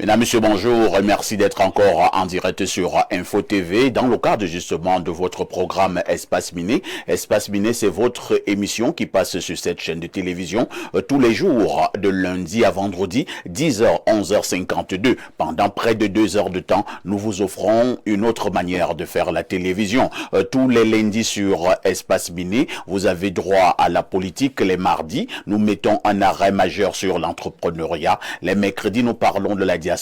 Mesdames, Messieurs, bonjour. Merci d'être encore en direct sur Info TV dans le cadre justement de votre programme Espace Miné. Espace Miné, c'est votre émission qui passe sur cette chaîne de télévision tous les jours de lundi à vendredi, 10h, 11h52. Pendant près de 2 heures de temps, nous vous offrons une autre manière de faire la télévision. Tous les lundis sur Espace Miné, vous avez droit à la politique. Les mardis, nous mettons un arrêt majeur sur l'entrepreneuriat. Les mercredis, nous parlons de la diaspora.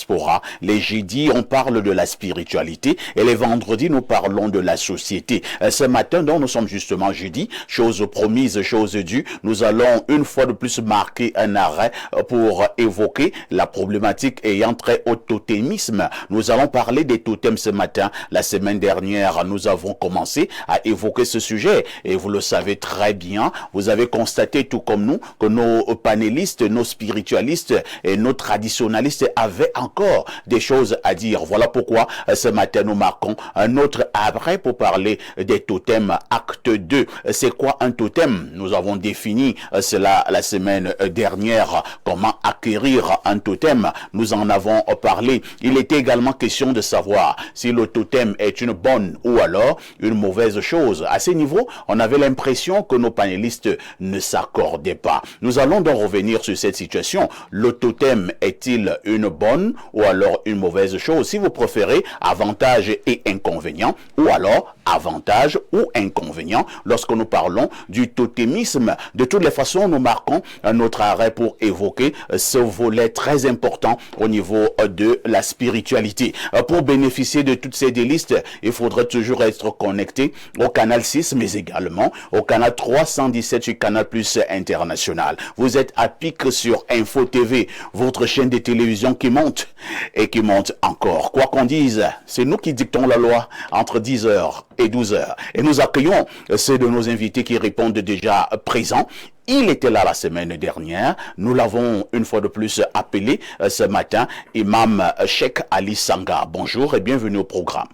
Les jeudis, on parle de la spiritualité. Et les vendredis, nous parlons de la société. Ce matin, donc, nous sommes justement jeudi. Chose promise, chose due. Nous allons une fois de plus marquer un arrêt pour évoquer la problématique ayant trait au totémisme. Nous allons parler des totems ce matin. La semaine dernière, nous avons commencé à évoquer ce sujet. Et vous le savez très bien, vous avez constaté tout comme nous que nos panélistes, nos spiritualistes et nos traditionalistes avaient encore des choses à dire. Voilà pourquoi ce matin nous marquons un autre arrêt pour parler des totems. Acte 2. C'est quoi un totem? Nous avons défini cela la semaine dernière. Comment acquérir un totem? Nous en avons parlé. Il était également question de savoir si le totem est une bonne ou alors une mauvaise chose. À ce niveau, on avait l'impression que nos panélistes ne s'accordaient pas. Nous allons donc revenir sur cette situation. Le totem est-il une bonne ou alors une mauvaise chose? Si vous préférez, avantages et inconvénients, ou alors avantages ou inconvénients lorsque nous parlons du totémisme. De toutes les façons, nous marquons un autre arrêt pour évoquer ce volet très important au niveau de la spiritualité. Pour bénéficier de toutes ces délices, il faudrait toujours être connecté au canal 6, mais également au canal 317 sur Canal Plus International. Vous êtes à pic sur Info TV, votre chaîne de télévision qui monte et qui monte encore. Quoi qu'on dise, c'est nous qui dictons la loi entre 10h et 12h. Et nous accueillons ceux de nos invités qui répondent déjà présents. Il était là la semaine dernière. Nous l'avons une fois de plus appelé ce matin, Imam Cheikh Ali Sanga. Bonjour et bienvenue au programme.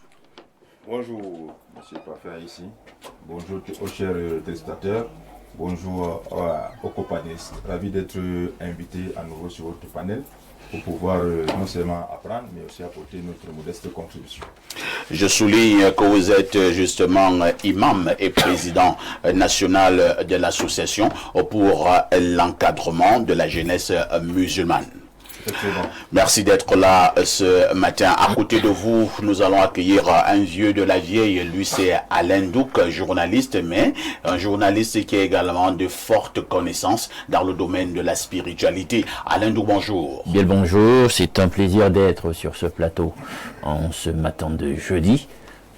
Bonjour, M. Parfait ici. Bonjour aux chers téléspectateurs. Bonjour aux copanistes. Ravi d'être invité à nouveau sur votre panel pour pouvoir non seulement apprendre, mais aussi apporter notre modeste contribution. Je souligne que vous êtes justement imam et président national de l'association pour l'encadrement de la jeunesse musulmane. Merci d'être là ce matin. À côté de vous, nous allons accueillir un vieux de la vieille. Lui, c'est Alain Douk, journaliste, mais un journaliste qui a également de fortes connaissances dans le domaine de la spiritualité. Alain Douk, bonjour. Bien le bonjour, c'est un plaisir d'être sur ce plateau en ce matin de jeudi.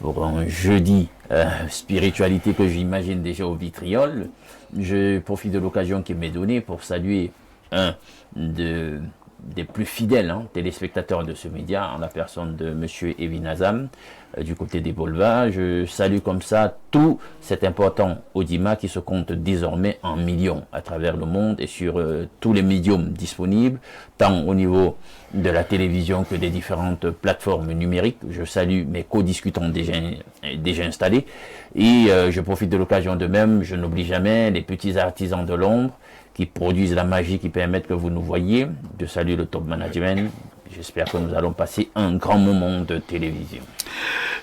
Pour un jeudi spiritualité que j'imagine déjà au vitriol. Je profite de l'occasion qui m'est donnée pour saluer un des plus fidèles téléspectateurs de ce média, en la personne de M. Evin Azam, du côté des Bolvas. Je salue comme ça tout cet important audimat qui se compte désormais en millions à travers le monde et sur tous les médiums disponibles, tant au niveau de la télévision que des différentes plateformes numériques. Je salue mes co-discutants déjà installés et je profite de l'occasion de même, je n'oublie jamais les petits artisans de l'ombre qui produisent la magie qui permettent que vous nous voyez. Je salue le top management. J'espère que nous allons passer un grand moment de télévision.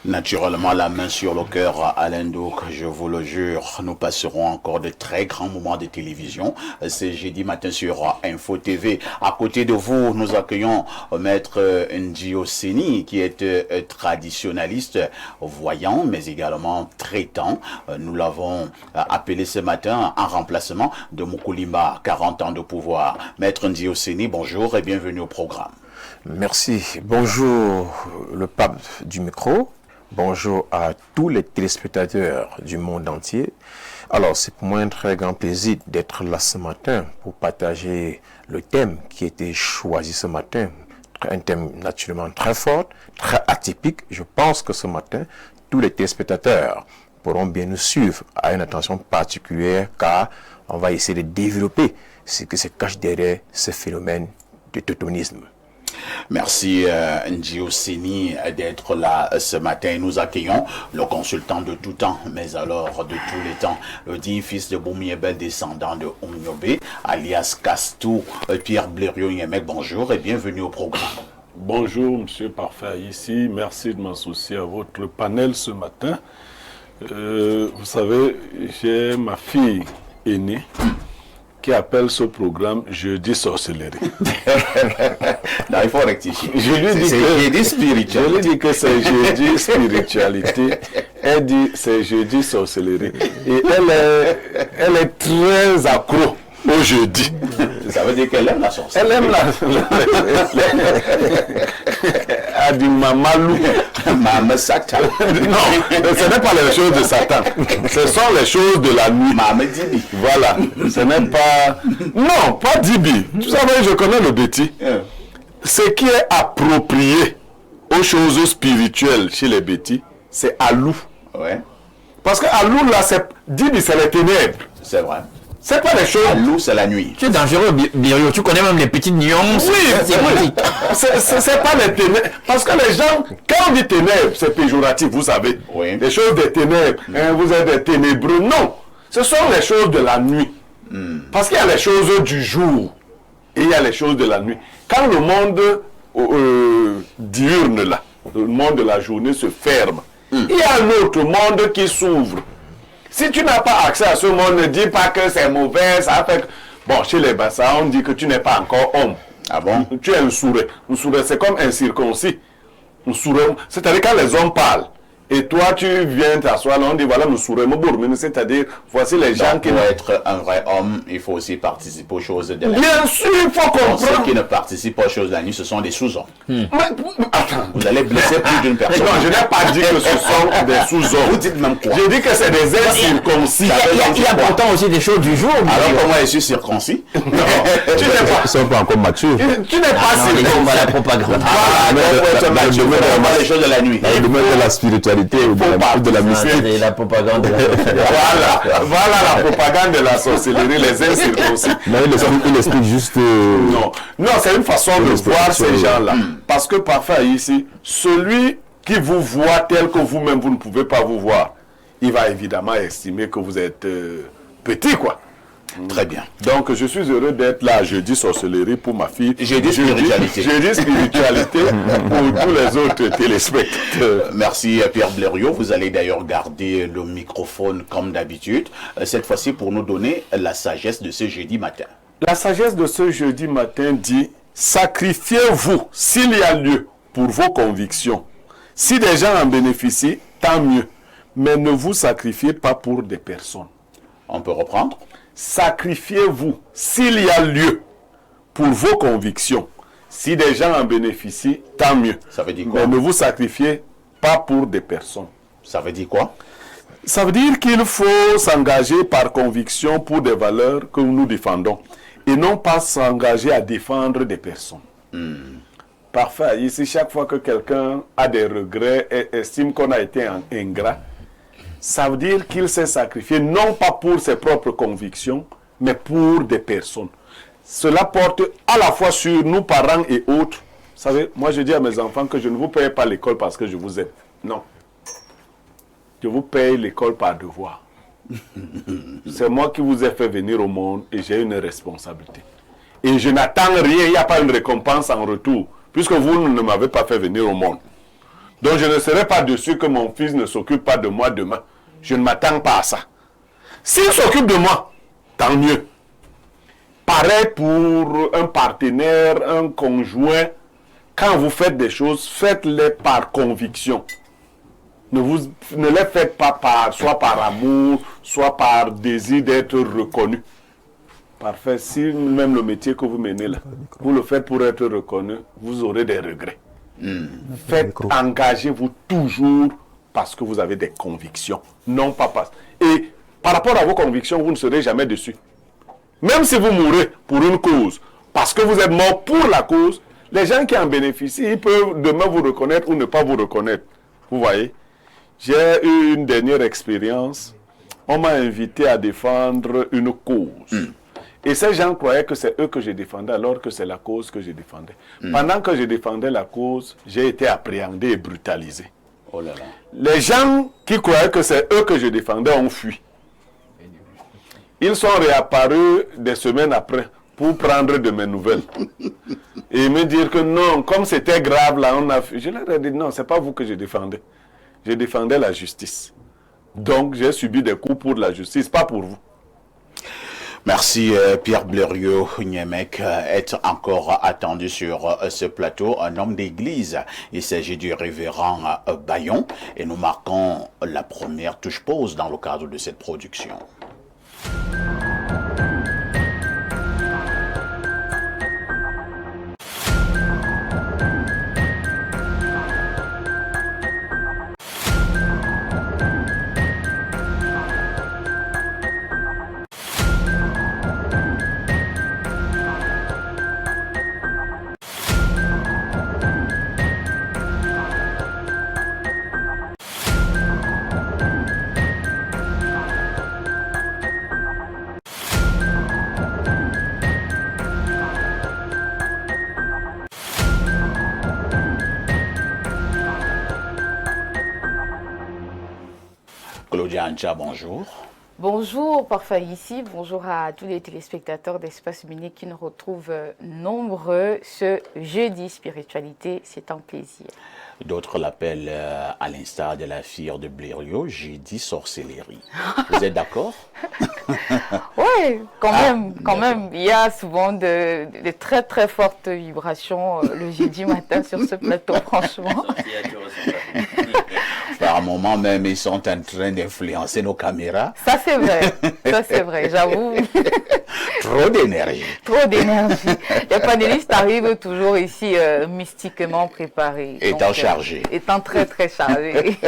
Naturellement, la main sur le cœur, Alain Douk, je vous le jure, nous passerons encore de très grands moments de télévision. C'est jeudi matin sur Info TV. À côté de vous, nous accueillons Maître Ndio Seni, qui est traditionnaliste, voyant, mais également traitant. Nous l'avons appelé ce matin en remplacement de Moukoulima, 40 ans de pouvoir. Maître Ndio Seni, bonjour et bienvenue au programme. Merci. Bonjour le pape du micro. Bonjour à tous les téléspectateurs du monde entier. Alors, c'est pour moi un très grand plaisir d'être là ce matin pour partager le thème qui a été choisi ce matin. Un thème naturellement très fort, très atypique. Je pense que ce matin, tous les téléspectateurs pourront bien nous suivre à une attention particulière car on va essayer de développer ce qui se cache derrière ce phénomène de teutonisme. Merci Ndio Seni d'être là ce matin. Nous accueillons le consultant de tout temps, mais alors de tous les temps, le dit fils de Boumiebel, descendant de Omniobe, alias Kastou, Pierre Blériot Yemek. Bonjour et bienvenue au programme. Bonjour, Monsieur Parfait ici. Merci de m'associer à votre panel ce matin. Vous savez, j'ai ma fille aînée qui appelle ce programme Jeudi sorcellerie. Non, il faut rectifier. Je lui dis que c'est jeudi spiritualité. Elle dit c'est jeudi sorcellerie. Et elle est très accro au jeudi. Ça veut dire qu'elle aime la sorcellerie. Elle aime elle dit Mamalou. Mame Satan. Non, ce n'est pas les choses de Satan. Ce sont les choses de la nuit. Mame Dibi. Voilà. Ce n'est pas... Non, pas Dibi. Tu savez, je connais le Béti. Ce qui est approprié aux choses spirituelles chez les Bétis, c'est Alou. Ouais, Parce que Alou, là, Dibi, c'est les ténèbres. c'est vrai. C'est pas les choses... Alou, c'est la nuit. Tu es dangereux, Birio. Tu connais même les petites nuances. Oui, oui. C'est pas les ténèbres. Parce que les gens, quand on dit ténèbres, c'est péjoratif, vous savez. Oui. Les choses des ténèbres, hein, vous êtes des ténébreux. Non, ce sont les choses de la nuit. Parce qu'il y a les choses du jour et il y a les choses de la nuit. Quand le monde diurne, là, le monde de la journée se ferme, il y a un autre monde qui s'ouvre. Si tu n'as pas accès à ce monde, ne dis pas que c'est mauvais, ça fait que... Bon, chez les Bassa, on dit que tu n'es pas encore homme. Ah bon? Tu es un sourd. Un sourd, c'est comme un circoncis. Un sourd, c'est-à-dire quand les hommes parlent, et toi tu viens t'asseoir là, on dit voilà, nous sourds, c'est-à-dire voici les gens Donc, qui... pour être un vrai homme, il faut aussi participer aux choses de la nuit. Bien sûr, il faut Donc, comprendre. ceux qui ne participent pas aux choses de la nuit, ce sont des sous-hommes. Attends. Vous allez blesser plus d'une personne. Non, je n'ai pas dit que ce sont des sous-hommes. Vous dites même quoi? J'ai dit que c'est des incirconcis. Il y a pourtant aussi des choses du jour. Alors que moi, je suis circoncis. Non, tu n'es pas... Ils sont pas encore matures. Tu n'es pas Non, circoncis. pas la propagande. Ah, donc, tu fais pas les choses de la nuit. Dans le domaine de la spiritualité ou de la mystique. C'est la propagande. Voilà la propagande de la sorcellerie, les incirconcis. Mais il explique juste. Non, c'est une façon de voir ces gens-là. Parce que parfois ici, celui qui vous voit tel que vous-même, vous ne pouvez pas vous voir, il va évidemment estimer que vous êtes petit, quoi. Très bien. Donc, je suis heureux d'être là jeudi sorcellerie pour ma fille. Jeudi spiritualité. Jeudi spiritualité pour tous les autres téléspectateurs. Merci Pierre Blériot. Vous allez d'ailleurs garder le microphone comme d'habitude. Cette fois-ci pour nous donner la sagesse de ce jeudi matin. La sagesse de ce jeudi matin dit, sacrifiez-vous s'il y a lieu pour vos convictions. Si des gens en bénéficient, tant mieux. Mais ne vous sacrifiez pas pour des personnes. On peut reprendre? Sacrifiez-vous s'il y a lieu pour vos convictions. Si des gens en bénéficient, tant mieux. Ça veut dire quoi? Mais ne vous sacrifiez pas pour des personnes. Ça veut dire quoi? Ça veut dire qu'il faut s'engager par conviction pour des valeurs que nous défendons et non pas s'engager à défendre des personnes. Parfait. Ici, chaque fois que quelqu'un a des regrets et estime qu'on a été ingrat, ça veut dire qu'il s'est sacrifié non pas pour ses propres convictions, mais pour des personnes. Cela porte à la fois sur nous, parents et autres. Vous savez, moi je dis à mes enfants que je ne vous paye pas l'école parce que je vous aime. Non. Je vous paye l'école par devoir. C'est moi qui vous ai fait venir au monde et j'ai une responsabilité. Et je n'attends rien, il n'y a pas une récompense en retour, puisque vous ne m'avez pas fait venir au monde. Donc je ne serai pas dessus que mon fils ne s'occupe pas de moi demain. Je ne m'attends pas à ça. S'il s'occupe de moi, tant mieux. Pareil pour un partenaire, un conjoint. Quand vous faites des choses, faites-les par conviction. Ne les faites pas soit par amour, soit par désir d'être reconnu. Parfait. Si même le métier que vous menez là, vous le faites pour être reconnu, vous aurez des regrets. Engagez-vous toujours parce que vous avez des convictions, non pas parce. Et par rapport à vos convictions, vous ne serez jamais dessus. Même si vous mourrez pour une cause, parce que vous êtes mort pour la cause, les gens qui en bénéficient, ils peuvent demain vous reconnaître ou ne pas vous reconnaître. Vous voyez? J'ai eu une dernière expérience. On m'a invité à défendre une cause. Et ces gens croyaient que c'est eux que je défendais alors que c'est la cause que je défendais. Pendant que je défendais la cause, j'ai été appréhendé et brutalisé. Oh là là. Les gens qui croyaient que c'est eux que je défendais ont fui. Ils sont réapparus des semaines après pour prendre de mes nouvelles. Et me dire que non, comme c'était grave là, je leur ai dit non, c'est pas vous que je défendais. Je défendais la justice. Donc j'ai subi des coups pour la justice, pas pour vous. Merci Pierre Blériot Niemek est encore attendu sur ce plateau, un homme d'église. Il s'agit du révérend Bayon et nous marquons la première touche pause dans le cadre de cette production. Claudia Ancha, bonjour. Bonjour, Parfait ici. Bonjour à tous les téléspectateurs d'Espace Miné qui nous retrouvent nombreux ce jeudi. Spiritualité, c'est un plaisir. D'autres l'appellent, à l'instar de la fille de Blériot, jeudi sorcellerie. Vous êtes d'accord? Oui, quand même. Il y a souvent de très très fortes vibrations le jeudi matin sur ce plateau, franchement. Par un moment même, ils sont en train d'influencer nos caméras. Ça c'est vrai, j'avoue. Trop d'énergie. Trop d'énergie. Les panélistes arrivent toujours ici mystiquement préparés. Étant chargés. Étant très très chargés.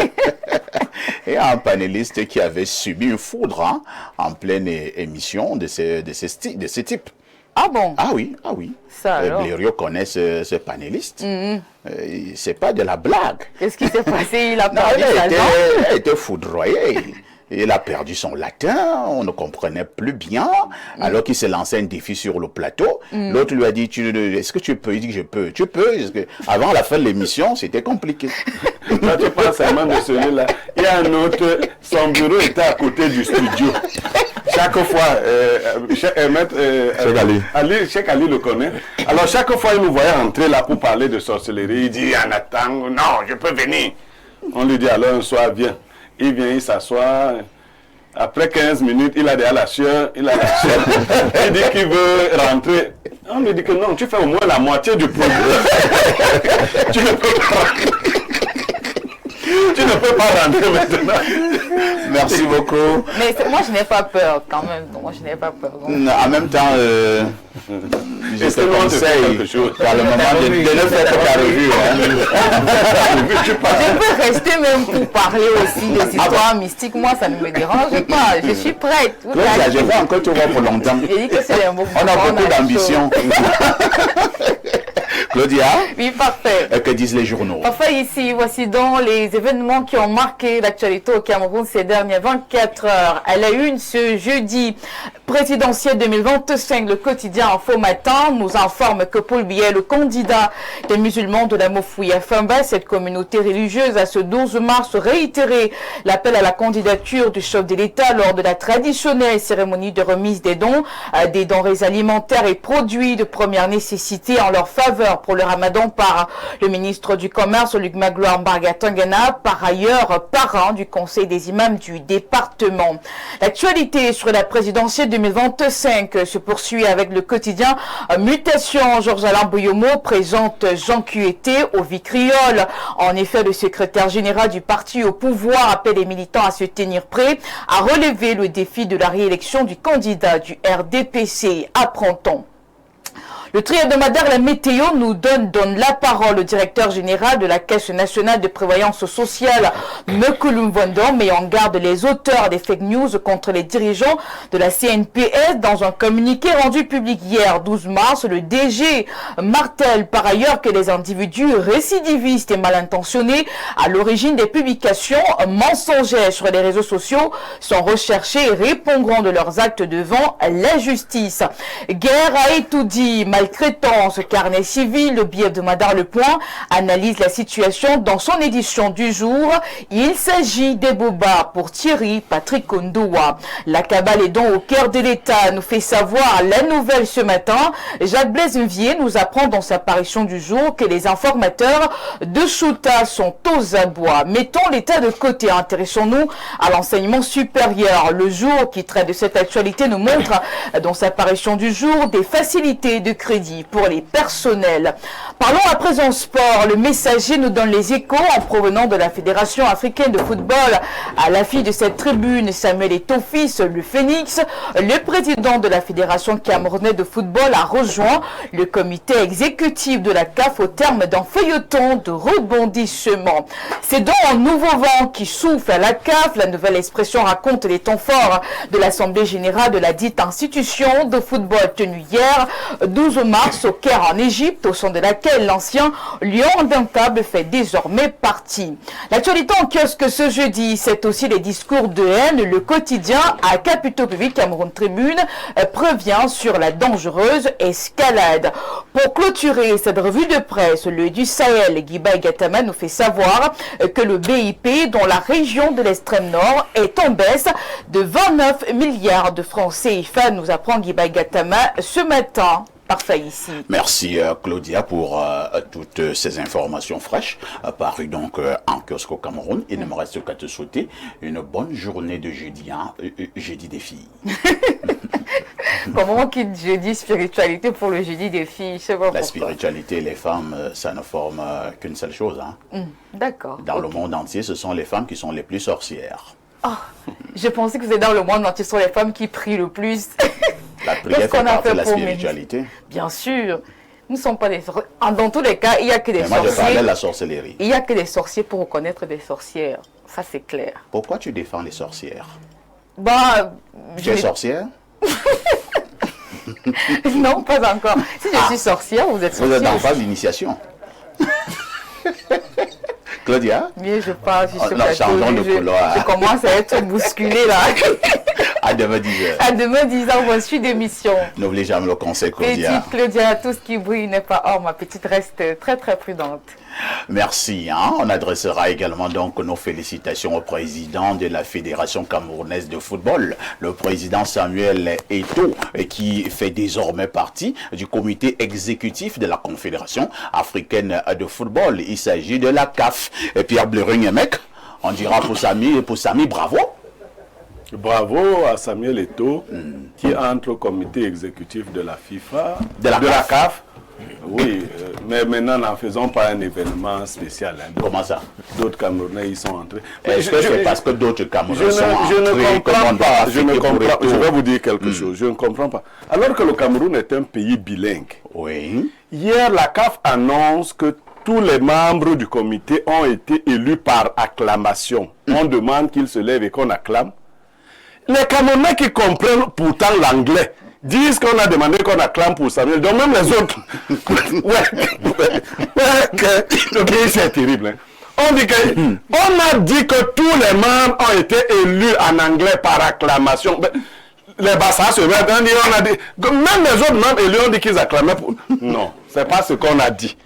Et un panéliste qui avait subi une foudre en pleine émission de ce type. Ah bon? Ah oui. Ça alors? Blériot connaît ce panéliste. C'est pas de la blague. Qu'est-ce qui s'est passé? Il a Non, perdu sa langue? il était foudroyé. Il a perdu son latin, on ne comprenait plus bien, alors qu'il s'est lancé un défi sur le plateau. L'autre lui a dit, est-ce que tu peux? Il dit que je peux. Tu peux, parce que avant la fin de l'émission, c'était compliqué. Quand tu parles seulement de celui-là, il y a un autre, son bureau était à côté du studio. Chaque fois, Cheikh Ali le connaît. Alors chaque fois, il nous voyait entrer là pour parler de sorcellerie. Il dit, Anatang, non, je peux venir. On lui dit, alors un soir, viens. Il vient, il s'assoit. Après 15 minutes, il a déjà la sueur. Il dit qu'il veut rentrer. On lui dit que non, tu fais au moins la moitié du produit. Tu ne peux pas rentrer maintenant. Merci beaucoup. Mais moi, je n'ai pas peur quand même. Moi, je n'ai pas peur. Donc. En même temps, je te conseille, par le moment, de ne faire que ta revue. Je peux rester même pour parler aussi des histoires mystiques. Moi, ça ne me dérange pas. Je suis prête. Claudia, je vois encore te voir pour longtemps. J'ai dit que c'est un beau On a beaucoup d'ambition. Claudia? Oui, parfait. Que disent les journaux? Parfait, ici, voici donc les événements qui ont marqué l'actualité au Cameroun ces dernières 24 heures. À la une ce jeudi présidentiel 2025, le quotidien Info Matin nous informe que Paul Biya, le candidat des musulmans de la Mofouya Famba, cette communauté religieuse, a ce 12 mars réitéré l'appel à la candidature du chef de l'État lors de la traditionnelle cérémonie de remise des denrées alimentaires et produits de première nécessité en leur faveur pour le Ramadan par le ministre du Commerce, Luc Magloire Mbargatangana, par ailleurs parrain du Conseil des imams du département. L'actualité sur la présidentielle 2025 se poursuit avec le quotidien Mutation. Georges-Alain Boyomo présente Jean Cueté au vitriol. En effet, le secrétaire général du parti au pouvoir appelle les militants à se tenir prêts à relever le défi de la réélection du candidat du RDPC. Apprend-on. Le tri-hebdomadaire La Météo nous donne la parole au directeur général de la Caisse nationale de prévoyance sociale, Mekulum Vondon, met en garde les auteurs des fake news contre les dirigeants de la CNPS. Dans un communiqué rendu public hier 12 mars, le DG martèle par ailleurs que les individus récidivistes et mal intentionnés à l'origine des publications mensongères sur les réseaux sociaux sont recherchés et répondront de leurs actes devant la justice. Guerre a tout dit. maltraitance. Carnet civil, le billet hebdomadaire Le Point analyse la situation dans son édition du jour. Il s'agit des bobas pour Thierry Patrick Ondoa. La cabale est donc au cœur de l'État, nous fait savoir la nouvelle ce matin. Jacques Blaise Mvier nous apprend dans sa parution du jour que les informateurs de Chouta sont aux abois. Mettons l'État de côté, intéressons-nous à l'enseignement supérieur. Le jour qui traite de cette actualité nous montre dans sa parution du jour des facilités de crédit pour les personnels. Parlons à présent sport. Le Messager nous donne les échos en provenant de la Fédération africaine de football. À la fille de cette tribune, Samuel Eto'o-Fils, le Phénix, le président de la Fédération camerounaise de football, a rejoint le comité exécutif de la CAF au terme d'un feuilleton de rebondissement. C'est donc un nouveau vent qui souffle à la CAF. La nouvelle expression raconte les temps forts de l'Assemblée générale de la dite institution de football tenue hier, 12 mars, au Caire en Égypte, au sein de laquelle l'ancien lion indomptable fait désormais partie. L'actualité en kiosque ce jeudi, c'est aussi les discours de haine. Le quotidien à Capitaux Public Cameroun Tribune prévient sur la dangereuse escalade. Pour clôturer cette revue de presse, le du Sahel, Guiba Gatama nous fait savoir que le BIP, dont la région de l'extrême nord, est en baisse de 29 milliards de francs CFA, nous apprend Guiba Gatama ce matin. Parfait ici. Merci Claudia pour toutes ces informations fraîches parues donc en kiosque au Cameroun. Il ne me reste qu'à te souhaiter une bonne journée de jeudi, jeudi des filles. Comment on quitte jeudi spiritualité pour le jeudi des filles? Je sais pas La spiritualité et les femmes, ça ne forme qu'une seule chose. D'accord. Dans le monde entier, ce sont les femmes qui sont les plus sorcières. Je pensais que c'était dans le monde entier, ce sont les femmes qui prient le plus. La prière fait partie de la spiritualité. Bien sûr. Nous ne sommes pas des sorciers. Dans tous les cas, il n'y a que des sorciers. Moi, je parlais de la sorcellerie. Il n'y a que des sorciers pour reconnaître des sorcières. Ça, c'est clair. Pourquoi tu défends les sorcières? Tu es sorcière? Non, pas encore. Si je suis sorcière, vous êtes sorcière. Vous êtes en phase d'initiation. Claudia? Mieux je parle sur ce plateau. Je commence à être bousculée là. À demain 10h. À demain 10h, voici suis d'émission. N'oubliez jamais le conseil, Claudia. Petite Claudia, tout ce qui brille n'est pas or. Ma petite reste très très prudente. Merci. On adressera également donc nos félicitations au président de la Fédération camerounaise de football, le président Samuel Eto'o, qui fait désormais partie du comité exécutif de la Confédération africaine de football. Il s'agit de la CAF. Et Pierre Blering-Emek, on dira pour Samy, bravo. Bravo à Samuel Eto'o qui entre au comité exécutif de la FIFA, de la CAF. Oui, mais maintenant n'en faisons pas un événement spécial. Comment ça? D'autres Camerounais y sont entrés. Est-ce que c'est parce que d'autres Camerounais sont entrés? Je ne comprends pas. Je vais vous dire quelque chose. Je ne comprends pas. Alors que le Cameroun est un pays bilingue. Oui. Hier, la CAF annonce que tous les membres du comité ont été élus par acclamation. On demande qu'ils se lèvent et qu'on acclame. Les Camerounais qui comprennent pourtant l'anglais disent qu'on a demandé qu'on acclame pour Samuel. Donc même les autres. Le pays c'est terrible. Hein. On a dit que tous les membres ont été élus en anglais par acclamation. Les Bassas se mettent, on a dit. Même les autres membres élus ont dit qu'ils acclamaient pour. Non, c'est pas ce qu'on a dit.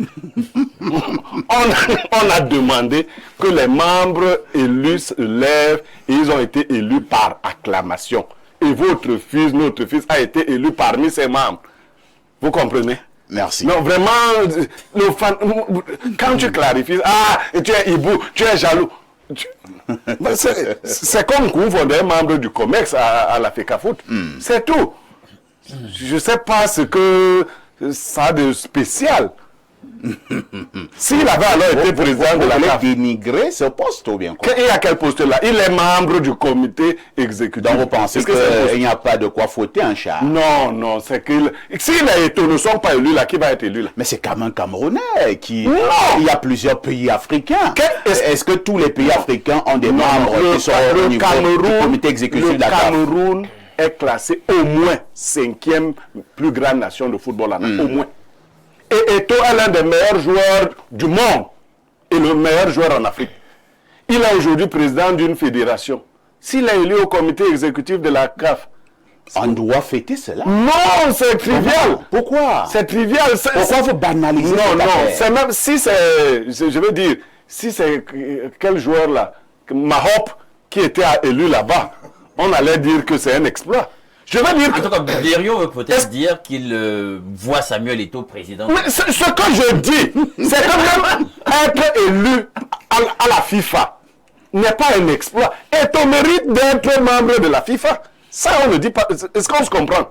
On a demandé que les membres élus se lèvent et ils ont été élus par acclamation. Et votre fils, notre fils, a été élu parmi ses membres. Vous comprenez? Merci. Non, vraiment, quand tu clarifies, tu es hibou, tu es jaloux. C'est comme qu'on des membres du COMEX à la FECAFOOT. C'est tout. Je ne sais pas ce que ça a de spécial. S'il avait alors été président de la CAF, dénigrer ce poste ou bien quoi? Et à quel poste là? Il est membre du comité exécutif. Donc vous pensez qu'il n'y a pas de quoi fouetter un chat? Non, c'est qu'il... S'il est étonné, ne sont pas élus là, qui va être élu là? Mais c'est quand même Camerounais qui... Non. Il y a plusieurs pays africains. Est-ce que tous les pays africains ont des membres qui sont au niveau du comité exécutif de la CAF? Le Cameroun est classé au moins 5e plus grande nation de football en Afrique. Au moins. Et Eto'o est l'un des meilleurs joueurs du monde et le meilleur joueur en Afrique. Il est aujourd'hui président d'une fédération. S'il est élu au comité exécutif de la CAF, On doit fêter cela. Non, c'est trivial. Pourquoi? C'est trivial. Pourquoi vous banalisez Non, cette non, affaire? c'est même si c'est, je veux dire, si c'est quel joueur là, Mahop, qui était élu là-bas, on allait dire que c'est un exploit. Je veux dire En que... tout cas, Blériot veut peut-être dire qu'il voit Samuel Eto'o président. Mais ce que je dis, c'est que même être élu à la FIFA n'est pas un exploit. Et ton mérite d'être membre de la FIFA, ça on ne dit pas. Est-ce qu'on se comprend?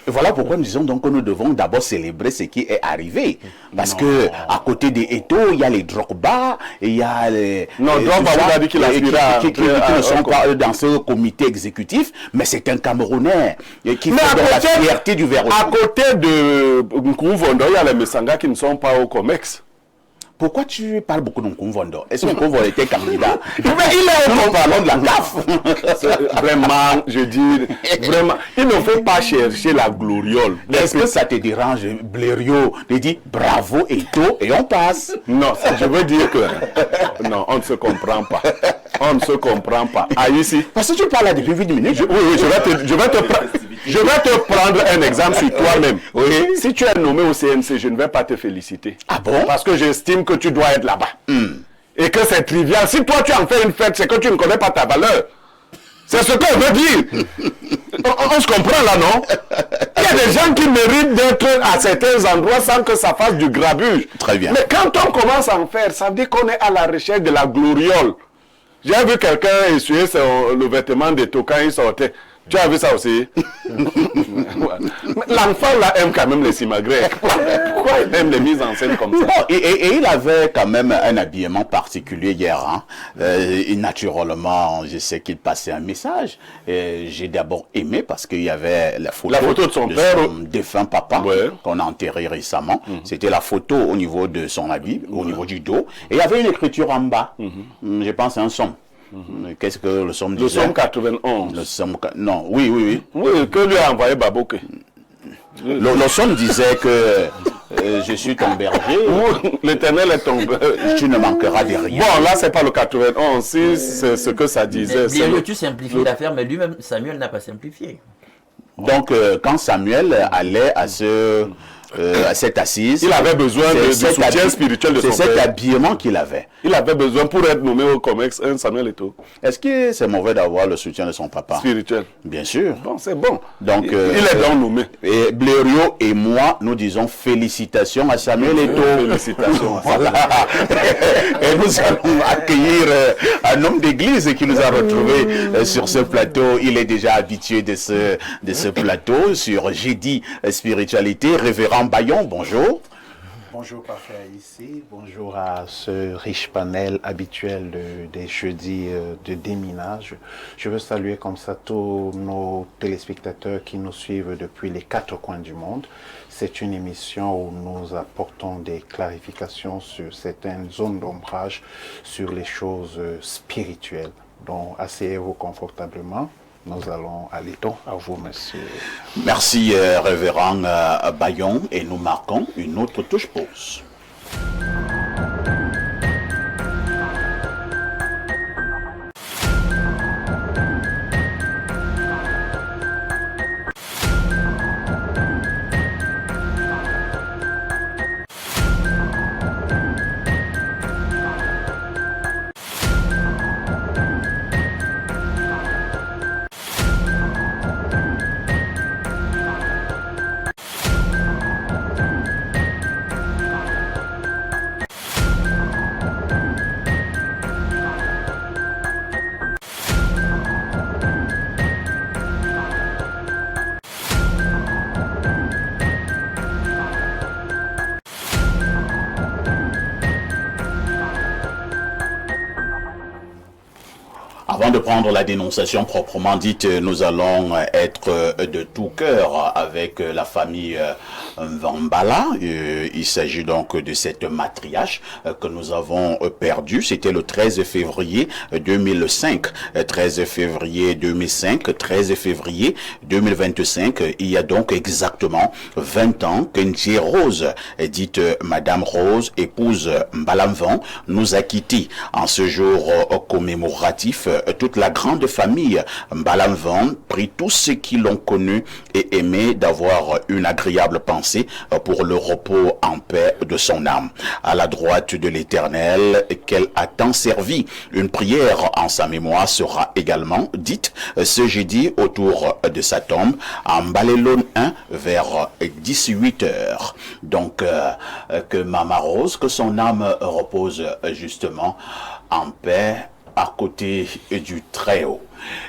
Et voilà pourquoi nous disons donc que nous devons d'abord célébrer ce qui est arrivé. Parce que à côté des Eto'o, il y a les Drogba, il y a les... Non, Drogba, tout ça, on a dit qu'il aspirait à qui ne sont pas dans ce comité exécutif, mais c'est un Camerounais qui Mais fait de la côté, fierté du Verre. à côté de Nkoumvondo, il y a les Messanga qui ne sont pas au COMEX. Pourquoi tu parles beaucoup de Nkoumvondo? Est-ce que Nkoumvondo était candidat? Mais il est Nous parlons de la CAF. Vraiment, je dis, vraiment, il ne faut pas chercher la gloriole. Est-ce que ça te dérange, Blériot, de dire bravo Eto'o et on passe? Non, je veux dire que... Non, on ne se comprend pas. On ne se comprend pas. Ah, ici... Parce que tu parles là depuis 8 minutes. Oui, je vais te prendre un exemple sur toi-même. Oui. Si tu es nommé au CNC, je ne vais pas te féliciter. Ah bon? Parce que j'estime que tu dois être là-bas. Et que c'est trivial. Si toi tu en fais une fête, c'est que tu ne connais pas ta valeur. C'est ce qu'on veut dire. On se comprend là, non? Il y a des gens qui méritent d'être à certains endroits sans que ça fasse du grabuge. Très bien. Mais quand on commence à en faire, ça veut dire qu'on est à la recherche de la gloriole. J'ai vu quelqu'un essuyer le vêtement de Eto'o quand il sortait. Tu as vu ça aussi? L'enfant là aime quand même les simagrées. Pourquoi il aime les mises en scène comme ça? Bon, et il avait quand même un habillement particulier hier. Hein. Et naturellement, je sais qu'il passait un message. J'ai d'abord aimé parce qu'il y avait la photo de son père, défunt papa, ouais, qu'on a enterré récemment. C'était la photo au niveau de son habit, au niveau du dos. Et il y avait une écriture en bas. Je pense un somme. Qu'est-ce que le somme disait? Le somme 91. Le somme, non, oui. Oui, que lui a envoyé Baboke. Le somme disait que je suis ton berger. L'Éternel est ton berger. Tu ne manqueras de rien. Bon, là, c'est pas le 91. Si c'est ce que ça disait. Blériot, tu simplifies l'affaire, mais lui-même, Samuel n'a pas simplifié. Donc, quand Samuel allait à cette assise, il avait besoin du soutien spirituel de son père. C'est cet habillement qu'il avait. Il avait besoin pour être nommé au COMEX, un Samuel Eto'o. Est-ce que c'est mauvais d'avoir le soutien de son papa? Spirituel. Bien sûr. Bon, c'est bon. Donc, il est donc nommé. Et Blériot et moi, nous disons félicitations à Samuel Eto'o. Félicitations. Voilà. Et nous allons accueillir un homme d'église qui nous a retrouvés sur ce plateau. Il est déjà habitué de ce plateau sur Jeudi Spiritualité. Révérend Bayon, bonjour. Bonjour parfait ici, bonjour à ce riche panel habituel des jeudis de déminage. Je veux saluer comme ça tous nos téléspectateurs qui nous suivent depuis les 4 coins du monde. C'est une émission où nous apportons des clarifications sur certaines zones d'ombrage, sur les choses spirituelles. Donc asseyez-vous confortablement. Nous allons aller donc à vous, monsieur. Merci, révérend Bayon. Et nous marquons une autre touche pause. Avant de prendre la dénonciation proprement dite, nous allons être de tout cœur avec la famille Mvambala. Il s'agit donc de cette matriarche que nous avons perdue. C'était le 13 février 2005. 13 février 2005, 13 février 2025. Il y a donc exactement 20 ans qu'Nji Rose, dite Madame Rose, épouse Mbalamvan, nous a quittés en ce jour commémoratif toute la grande famille Mbalamvan prie tous ceux qui l'ont connu et aimé d'avoir une agréable pensée pour le repos en paix de son âme. À la droite de l'Éternel, qu'elle a tant servi. Une prière en sa mémoire sera également dite ce jeudi autour de sa tombe en Balélone 1 vers 18h. Donc, que Mama Rose, que son âme repose justement en paix à côté du Très-Haut.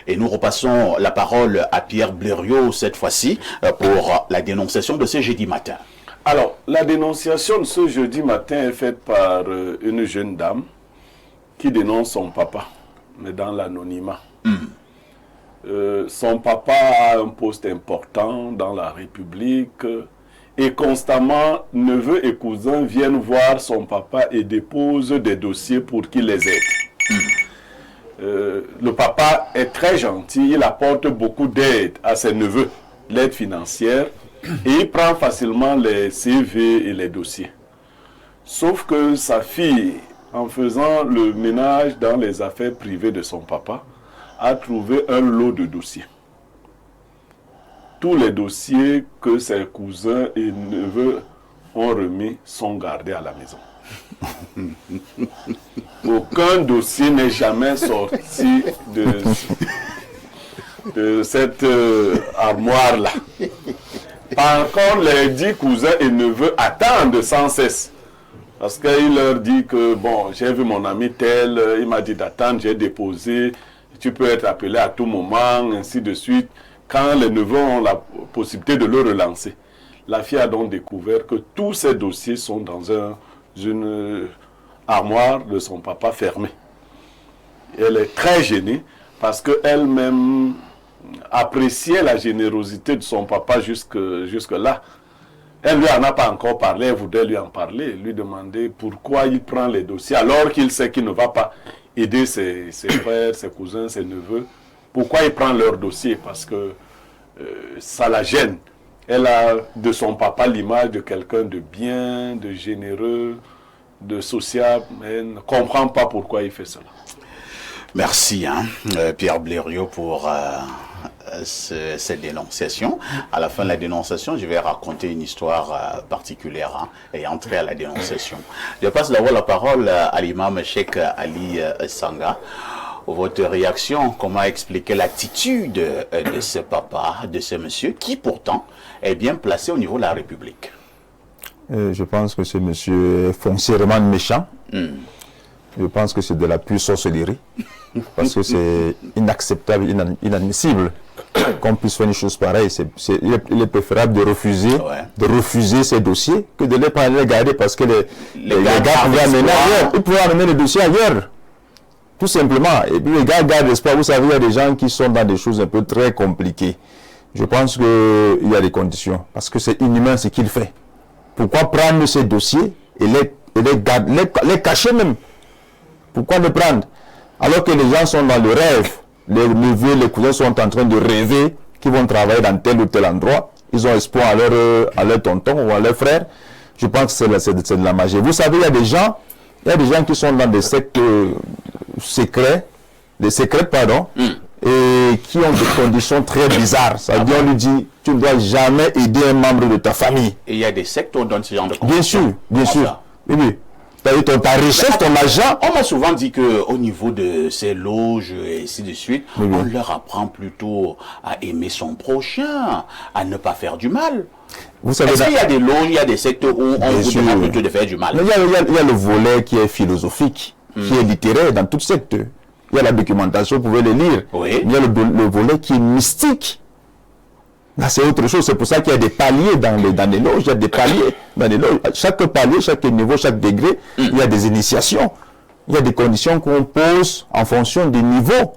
Et nous repassons la parole à Pierre Blériot cette fois-ci pour la dénonciation de ce jeudi matin. Alors, la dénonciation de ce jeudi matin est faite par une jeune dame qui dénonce son papa, mais dans l'anonymat. Son papa a un poste important dans la République et constamment, neveux et cousins viennent voir son papa et déposent des dossiers pour qu'il les aide. Le papa est très gentil, il apporte beaucoup d'aide à ses neveux, l'aide financière, et il prend facilement les CV et les dossiers. Sauf que sa fille, en faisant le ménage dans les affaires privées de son papa, a trouvé un lot de dossiers. Tous les dossiers que ses cousins et neveux ont remis sont gardés à la maison. Aucun dossier n'est jamais sorti de cette armoire-là. Par contre, les 10 cousins et neveux attendent sans cesse. Parce qu'il leur dit que, bon, j'ai vu mon ami tel, il m'a dit d'attendre, j'ai déposé, tu peux être appelé à tout moment, ainsi de suite. Quand les neveux ont la possibilité de le relancer. La fille a donc découvert que tous ces dossiers sont dans une armoire de son papa fermée. Elle est très gênée parce qu'elle-même appréciait la générosité de son papa jusque-là. Elle lui en a pas encore parlé, elle voudrait lui en parler, lui demander pourquoi il prend les dossiers alors qu'il sait qu'il ne va pas aider ses frères, ses cousins, ses neveux. Pourquoi il prend leurs dossiers? Parce que ça la gêne. Elle a de son papa l'image de quelqu'un de bien, de généreux, de sociable, mais elle ne comprend pas pourquoi il fait cela. Merci Pierre Blériot pour cette dénonciation. À la fin de la dénonciation, je vais raconter une histoire particulière et entrer à la dénonciation. Je passe d'abord la parole à l'imam Cheikh Ali Sanga. Votre réaction, comment expliquer l'attitude de ce papa, de ce monsieur, qui pourtant est bien placé au niveau de la République? Je pense que ce monsieur est foncièrement méchant. Je pense que c'est de la pure sorcellerie. Parce que c'est inacceptable, inadmissible qu'on puisse faire une chose pareille. Il est préférable de refuser ces dossiers que de les prendre, les garder, parce que les gars pouvaient amener ailleurs. Ils pouvaient amener les dossiers ailleurs. Tout simplement. Et puis les gars gardent l'espoir. Vous savez, il y a des gens qui sont dans des choses un peu très compliquées. Je pense qu'il y a des conditions. Parce que c'est inhumain ce qu'il fait. Pourquoi prendre ces dossiers et les cacher même? Pourquoi les prendre? Alors que les gens sont dans le rêve. Les neveux, les cousins sont en train de rêver qu'ils vont travailler dans tel ou tel endroit. Ils ont espoir à leur tonton ou à leur frère. Je pense que c'est de la magie. Vous savez, il y a des gens qui sont dans des sectes secrets, et qui ont des conditions très bizarres. Ça veut dire, on lui dit, tu ne dois jamais aider un membre de ta famille. Et il y a des sectes où on donne ce genre de conditions. Bien sûr. Oui. Ta richesse, ton argent. On m'a souvent dit qu'au niveau de ces loges et ainsi de suite, on leur apprend plutôt à aimer son prochain, à ne pas faire du mal. Vous savez, est-ce qu'il y a des loges, il y a des sectes où on vous demande plutôt de faire du mal? Il y a le volet qui est philosophique, qui est littéraire dans toute secte. Il y a la documentation, vous pouvez le lire. Oui. Il y a le volet qui est mystique. Là, c'est autre chose. C'est pour ça qu'il y a des paliers dans les loges. Il y a des paliers dans les loges. Chaque palier, chaque niveau, chaque degré, il y a des initiations. Il y a des conditions qu'on pose en fonction des niveaux.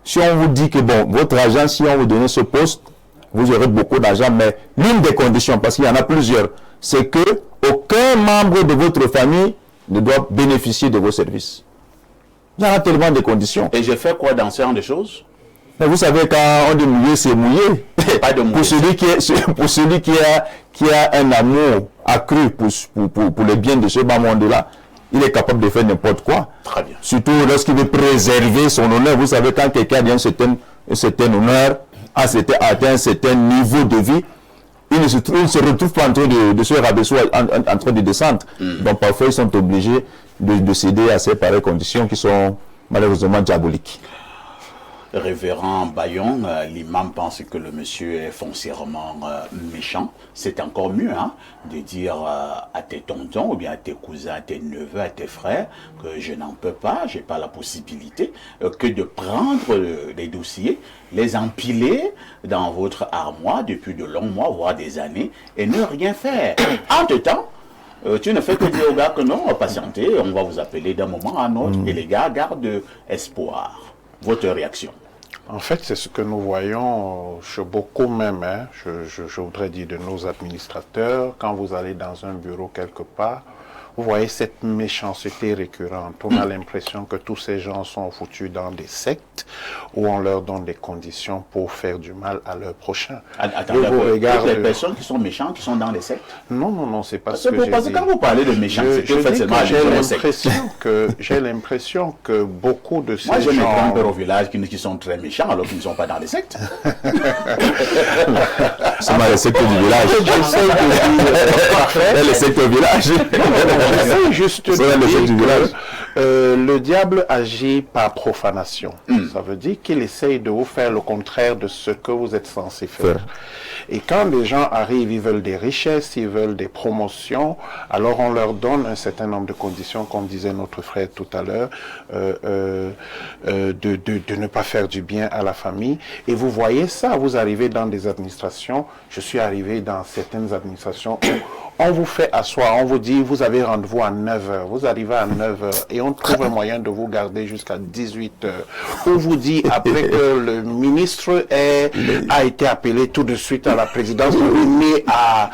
Si on vous dit que, bon, votre argent, si on vous donne ce poste, vous aurez beaucoup d'argent, mais l'une des conditions, parce qu'il y en a plusieurs, c'est que aucun membre de votre famille ne doit bénéficier de vos services. Il y en a tellement de conditions. Et je fais quoi dans ce genre de choses? Mais vous savez, quand on dit mouiller, c'est mouiller. Pas de mouiller. Pour celui qui a un amour accru pour le bien de ce bas monde-là, il est capable de faire n'importe quoi. Très bien. Surtout lorsqu'il veut préserver son honneur. Vous savez, quand quelqu'un a un certain honneur, atteint un certain niveau de vie, il ne se retrouve pas en train de se rabaisser, en train de descendre. Donc parfois, ils sont obligés de céder à ces pareilles conditions qui sont malheureusement diaboliques. Révérend Bayon, l'imam pense que le monsieur est foncièrement méchant. C'est encore mieux de dire à tes tontons ou bien à tes cousins, à tes neveux, à tes frères que je n'en peux pas, j'ai pas la possibilité que de prendre les dossiers, les empiler dans votre armoire depuis de longs mois, voire des années, et ne rien faire. Entre-temps, tu ne fais que dire aux gars que non, patientez, on va vous appeler d'un moment à un autre, et les gars gardent espoir. Votre réaction? En fait, c'est ce que nous voyons chez beaucoup même, je voudrais dire de nos administrateurs. Quand vous allez dans un bureau quelque part, vous voyez cette méchanceté récurrente. On a l'impression que tous ces gens sont foutus dans des sectes où on leur donne des conditions pour faire du mal à leur prochain. Attendez, toutes les personnes qui sont méchantes, qui sont dans les sectes? Non, c'est pas ce que j'ai dit. Parce que quand vous parlez de méchanceté, j'ai l'impression que beaucoup de ces gens... Moi, j'ai mes grands-pères au village qui sont très méchants alors qu'ils ne sont pas dans les sectes. C'est mal les sectes du village. J'essaie de dire... Les sectes au village. J'essaie juste de dire que le diable agit par profanation. Ça veut dire qu'il essaye de vous faire le contraire de ce que vous êtes censé faire. Et quand les gens arrivent, ils veulent des richesses, ils veulent des promotions, alors on leur donne un certain nombre de conditions, comme disait notre frère tout à l'heure, de ne pas faire du bien à la famille. Et vous voyez ça, vous arrivez dans des administrations, je suis arrivé dans certaines administrations où on vous fait asseoir, on vous dit, vous avez rendez-vous à 9h, vous arrivez à 9h et on trouve un moyen de vous garder jusqu'à 18h. On vous dit, après que le ministre a été appelé tout de suite à la présidence, vous revenez à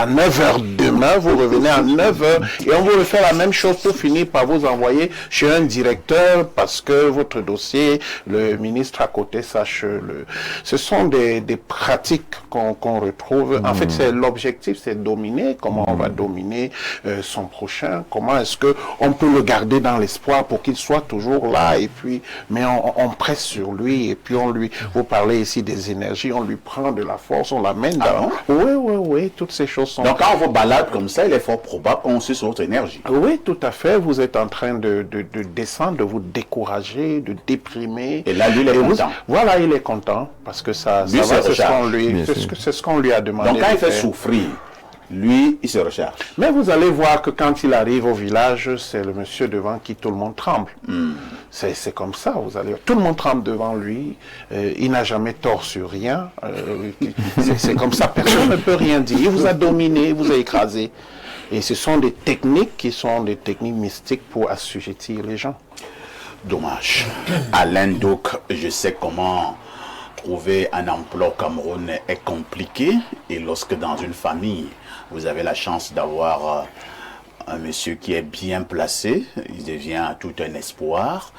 9h demain, vous revenez à 9h et on vous refait la même chose pour finir par vous envoyer chez un directeur parce que votre dossier, le ministre à côté sache-le. Ce sont des pratiques qu'on retrouve. En fait, c'est l'objectif, c'est dominer, comment on va dominer son prochain, comment est-ce que on peut le garder dans l'espoir pour qu'il soit toujours là, et puis, mais on presse sur lui, et puis vous parlez ici des énergies, on lui prend de la force, on l'amène dans... Oui, toutes ces choses sont... Donc quand on vous balade comme ça, il est fort probable qu'on suit sur votre énergie. Oui, tout à fait, vous êtes en train de descendre, de vous décourager, de déprimer. Et là, lui, il est content. Voilà, il est content, parce que ça va, c'est ce qu'on lui a demandé. Donc quand il fait souffrir, lui, il se recharge. Mais vous allez voir que quand il arrive au village, c'est le monsieur devant qui tout le monde tremble. C'est comme ça, tout le monde tremble devant lui. Il n'a jamais tort sur rien. C'est comme ça, personne ne peut rien dire. Il vous a dominé, il vous a écrasé. Et ce sont des techniques qui sont des techniques mystiques pour assujettir les gens. Dommage. Alain Doc, je sais comment trouver un emploi au Cameroun est compliqué. Et lorsque dans une famille, vous avez la chance d'avoir un monsieur qui est bien placé, il devient tout un espoir.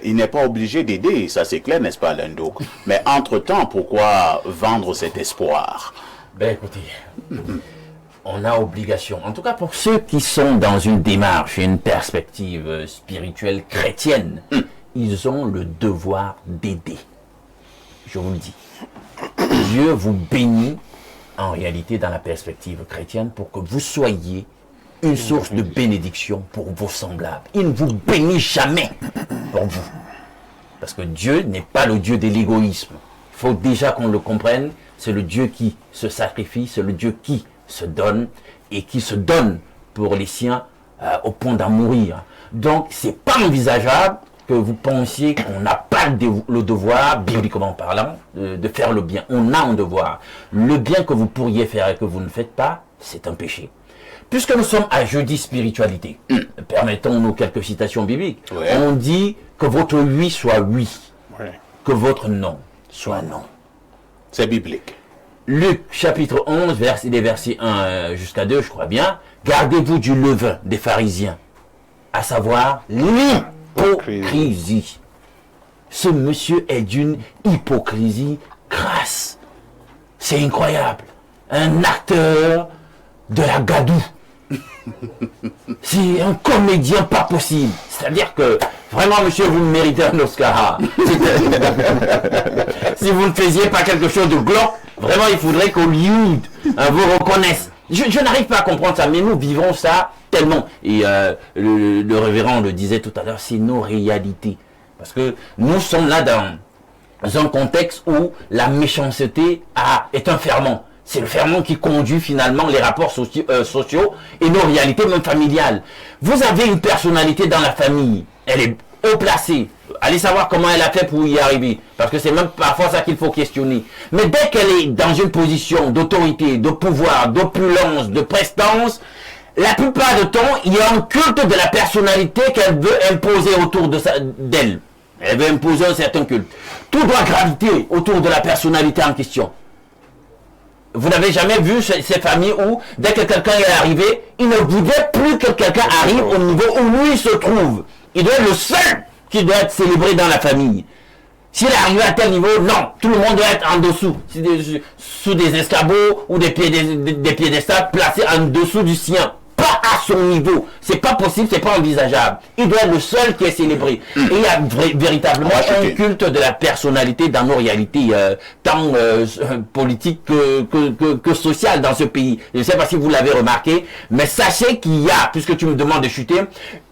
Il n'est pas obligé d'aider, ça c'est clair, n'est-ce pas, Alain Doc? Mais entre-temps, pourquoi vendre cet espoir? Ben écoutez, on a obligation, en tout cas pour ceux qui sont dans une démarche et une perspective spirituelle chrétienne, ils ont le devoir d'aider. Je vous le dis. Dieu vous bénit en réalité dans la perspective chrétienne pour que vous soyez une source de bénédiction pour vos semblables. Il ne vous bénit jamais pour vous. Parce que Dieu n'est pas le Dieu de l'égoïsme. Il faut déjà qu'on le comprenne. C'est le Dieu qui se sacrifie, c'est le Dieu qui se donne et qui se donne pour les siens au point d'en mourir. Donc, c'est pas envisageable que vous pensiez qu'on n'a pas le devoir, bibliquement parlant, de faire le bien. On a un devoir. Le bien que vous pourriez faire et que vous ne faites pas, c'est un péché. Puisque nous sommes à jeudi spiritualité, permettons-nous quelques citations bibliques. On dit que votre oui soit oui, que votre non soit non. C'est biblique. Luc chapitre 11, des versets 1 jusqu'à 2, je crois bien. Gardez-vous du levain des pharisiens, à savoir l'hypocrisie. Ce monsieur est d'une hypocrisie crasse. C'est incroyable. Un acteur de la gadoue. C'est un comédien pas possible. C'est-à-dire que, vraiment, monsieur, vous méritez un Oscar. Si vous ne faisiez pas quelque chose de glauque, vraiment, il faudrait qu'Hollywood vous reconnaisse. Je n'arrive pas à comprendre ça, mais nous vivons ça tellement. Et le révérend le disait tout à l'heure, c'est nos réalités. Parce que nous sommes là dans un contexte où la méchanceté est un ferment. C'est le ferment qui conduit finalement les rapports sociaux et nos réalités même familiales. Vous avez une personnalité dans la famille, elle est haut placée. Allez savoir comment elle a fait pour y arriver. Parce que c'est même parfois ça qu'il faut questionner. Mais dès qu'elle est dans une position d'autorité, de pouvoir, d'opulence, de prestance, la plupart du temps, il y a un culte de la personnalité qu'elle veut imposer autour d'elle. Elle veut imposer un certain culte. Tout doit graviter autour de la personnalité en question. Vous n'avez jamais vu ces familles où, dès que quelqu'un est arrivé, il ne voudrait plus que quelqu'un arrive au niveau où lui se trouve. Il doit être le seul qui doit être célébré dans la famille. S'il est arrivé à tel niveau, non, tout le monde doit être en dessous, sous des escabeaux ou des piédestals placés en dessous du sien. Pas à son niveau. C'est pas possible, c'est pas envisageable. Il doit être le seul qui est célébré. Et il y a véritablement un culte de la personnalité dans nos réalités, tant politiques que sociales dans ce pays. Je ne sais pas si vous l'avez remarqué, mais sachez qu'il y a, puisque tu me demandes de chuter,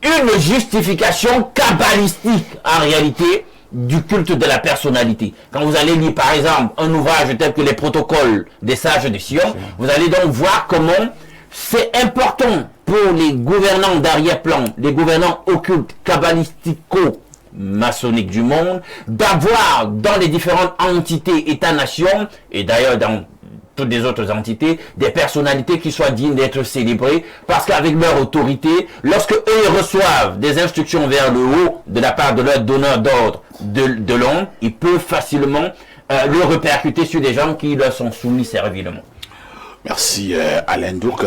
une justification kabbalistique en réalité du culte de la personnalité. Quand vous allez lire par exemple un ouvrage tel que les protocoles des sages de Sion, vous allez donc voir comment c'est important pour les gouvernants d'arrière-plan, les gouvernants occultes, kabbalistico-maçonniques du monde, d'avoir dans les différentes entités, États-nations, et d'ailleurs dans toutes les autres entités, des personnalités qui soient dignes d'être célébrées, parce qu'avec leur autorité, lorsque eux reçoivent des instructions vers le haut, de la part de leur donneur d'ordre de l'ombre, ils peuvent facilement le répercuter sur des gens qui leur sont soumis servilement. Merci Alain Douk,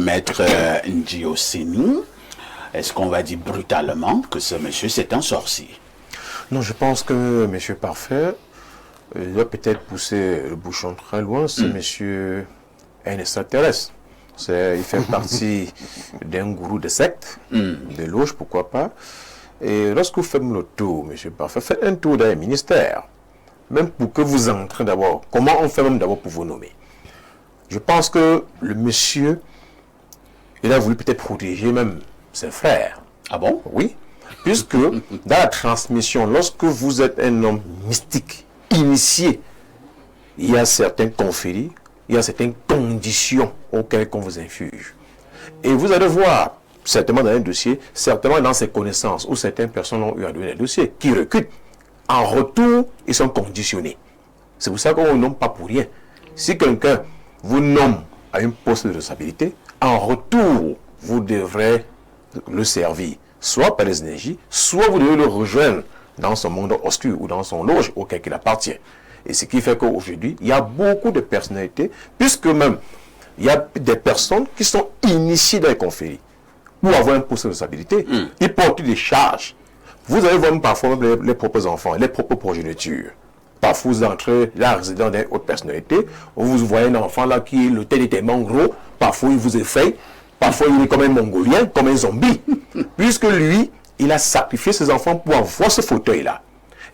maître Ndio Seni. Est-ce qu'on va dire brutalement que ce monsieur c'est un sorcier? Non, je pense que monsieur Parfait, il doit peut-être pousser le bouchon très loin. Ce monsieur est un extraterrestre. Il fait partie d'un gourou de secte, de loge, pourquoi pas. Et lorsque vous faites le tour, monsieur Parfait, faites un tour dans les ministères. Même pour que vous entrez d'abord. Comment on fait même d'abord pour vous nommer? Je pense que le monsieur, il a voulu peut-être protéger même ses frères. Ah bon? Oui. Puisque dans la transmission, lorsque vous êtes un homme mystique, initié, il y a certaines conféries, il y a certaines conditions auxquelles on vous inflige. Et vous allez voir, certainement dans un dossier, certainement dans ses connaissances, où certaines personnes ont eu à donner un dossier, qui recrutent. En retour, ils sont conditionnés. C'est pour ça qu'on ne nomme pas pour rien. Si quelqu'un vous nomme à un poste de responsabilité, en retour, vous devrez le servir, soit par les énergies, soit vous devez le rejoindre dans son monde obscur ou dans son loge auquel il appartient. Et ce qui fait qu'aujourd'hui, il y a beaucoup de personnalités, puisque même, il y a des personnes qui sont initiées dans les conféries pour avoir un poste de responsabilité. Ils portent des charges. Vous allez voir parfois les propres enfants, les propres progénitures. Parfois, vous entrez là, résident d'une haute personnalité, vous voyez un enfant là qui, le tel est tellement gros, parfois il vous effraie, parfois il est comme un Mongolien, comme un zombie. Puisque lui, il a sacrifié ses enfants pour avoir ce fauteuil-là.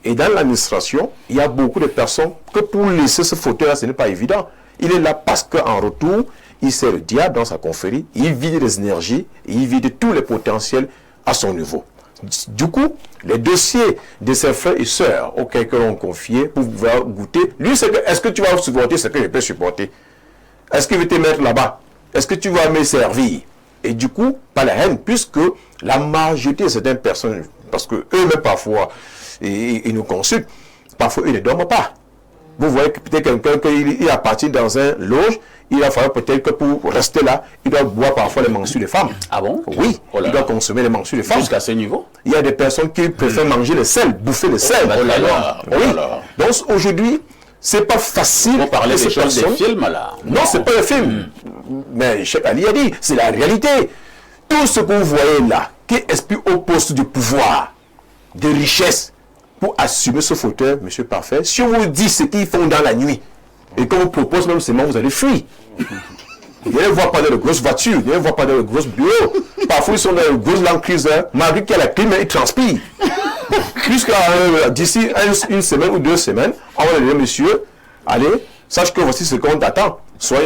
Et dans l'administration, il y a beaucoup de personnes que pour laisser ce fauteuil-là, ce n'est pas évident. Il est là parce qu'en retour, il sert le diable dans sa confrérie, il vide les énergies, il vide tous les potentiels à son niveau. Du coup, les dossiers de ses frères et sœurs auxquels on confiait pour pouvoir goûter, lui, c'est que, est-ce que tu vas supporter ce que je peux supporter? Est-ce qu'il veut te mettre là-bas? Est-ce que tu vas me servir? Et du coup, pas la haine, puisque la majorité de certaines personnes, parce que eux-mêmes parfois, ils nous consultent, parfois ils ne dorment pas. Vous voyez que peut-être quelqu'un qui appartient dans un loge, il va falloir peut-être que pour rester là, il doit boire parfois les mensues des femmes. Ah bon? Oui, il doit consommer les mensues des femmes. Jusqu'à ce niveau? Il y a des personnes qui préfèrent manger le sel, bouffer le sel. Oh là là, oui. Donc aujourd'hui, c'est pas facile. On parlait des choses des films là. Non, c'est pas un film. Mais Cheikh Ali a dit, c'est la réalité. Tout ce que vous voyez là, qui aspire au poste de pouvoir, de richesse, pour assumer ce fauteuil, monsieur Parfait, si on vous dit ce qu'ils font dans la nuit, et qu'on vous propose même seulement, vous allez fuir. Ne les voit pas dans de grosses voitures, ne les voit pas dans de grosses bureaux. Parfois, ils sont dans de grosses langues crises, malgré qu'il y a la clim, ils transpirent. Jusqu'à d'ici une semaine ou 2 semaines, on va dire, monsieur, allez, sache que voici ce qu'on t'attend. Soyez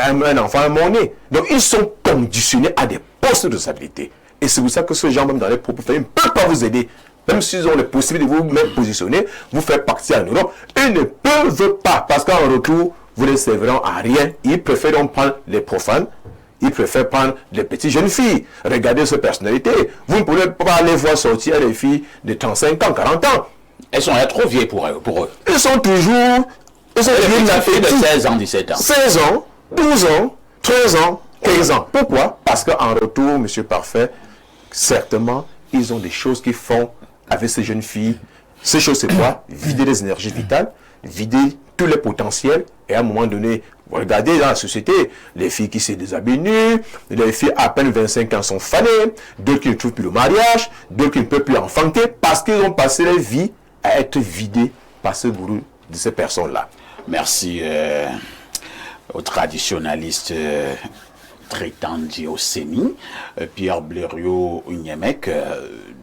un enfant à mon nez. Donc, ils sont conditionnés à des postes de responsabilité. Et c'est pour ça que ce gens, même dans les propos faits, ils ne peuvent pas vous aider. Même s'ils ont les possibilités de vous même positionner, vous faire partie en Europe, ils ne peuvent pas. Parce qu'en retour, vous ne serviront à rien. Ils préfèrent donc prendre les profanes. Ils préfèrent prendre les petites jeunes filles. Regardez ces personnalités. Vous ne pouvez pas les voir sortir des filles de 35 ans, 40 ans. Elles sont trop vieilles pour eux. Ils sont toujours... Ils sont des de 16 ans, 17 ans. 16 ans, 12 ans, 13 ans, 15 ans. Pourquoi? Parce qu'en retour, monsieur Parfait, certainement, ils ont des choses qu'ils font avec ces jeunes filles. Ces choses, c'est quoi? Vider les énergies vitales, vider tous les potentiels, et à un moment donné, vous regardez dans la société, les filles qui se déshabillent nues, les filles à peine 25 ans sont fanées, d'autres qui ne trouvent plus le mariage, d'autres qui ne peuvent plus enfanter, parce qu'ils ont passé leur vie à être vidés par ce gourou de ces personnes-là. Merci au traditionnaliste traitant au CENI, Pierre Blériot-Ouniemek.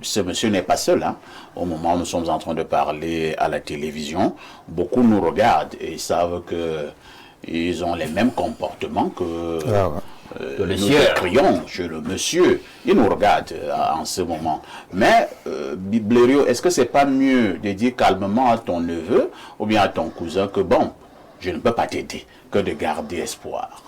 Ce monsieur n'est pas seul. Hein. Au moment où nous sommes en train de parler à la télévision, beaucoup nous regardent et savent qu'ils ont les mêmes comportements que nous crions chez le monsieur. Il nous regarde en ce moment. Mais, Blériot, est-ce que c'est pas mieux de dire calmement à ton neveu ou bien à ton cousin que bon, je ne peux pas t'aider, que de garder espoir?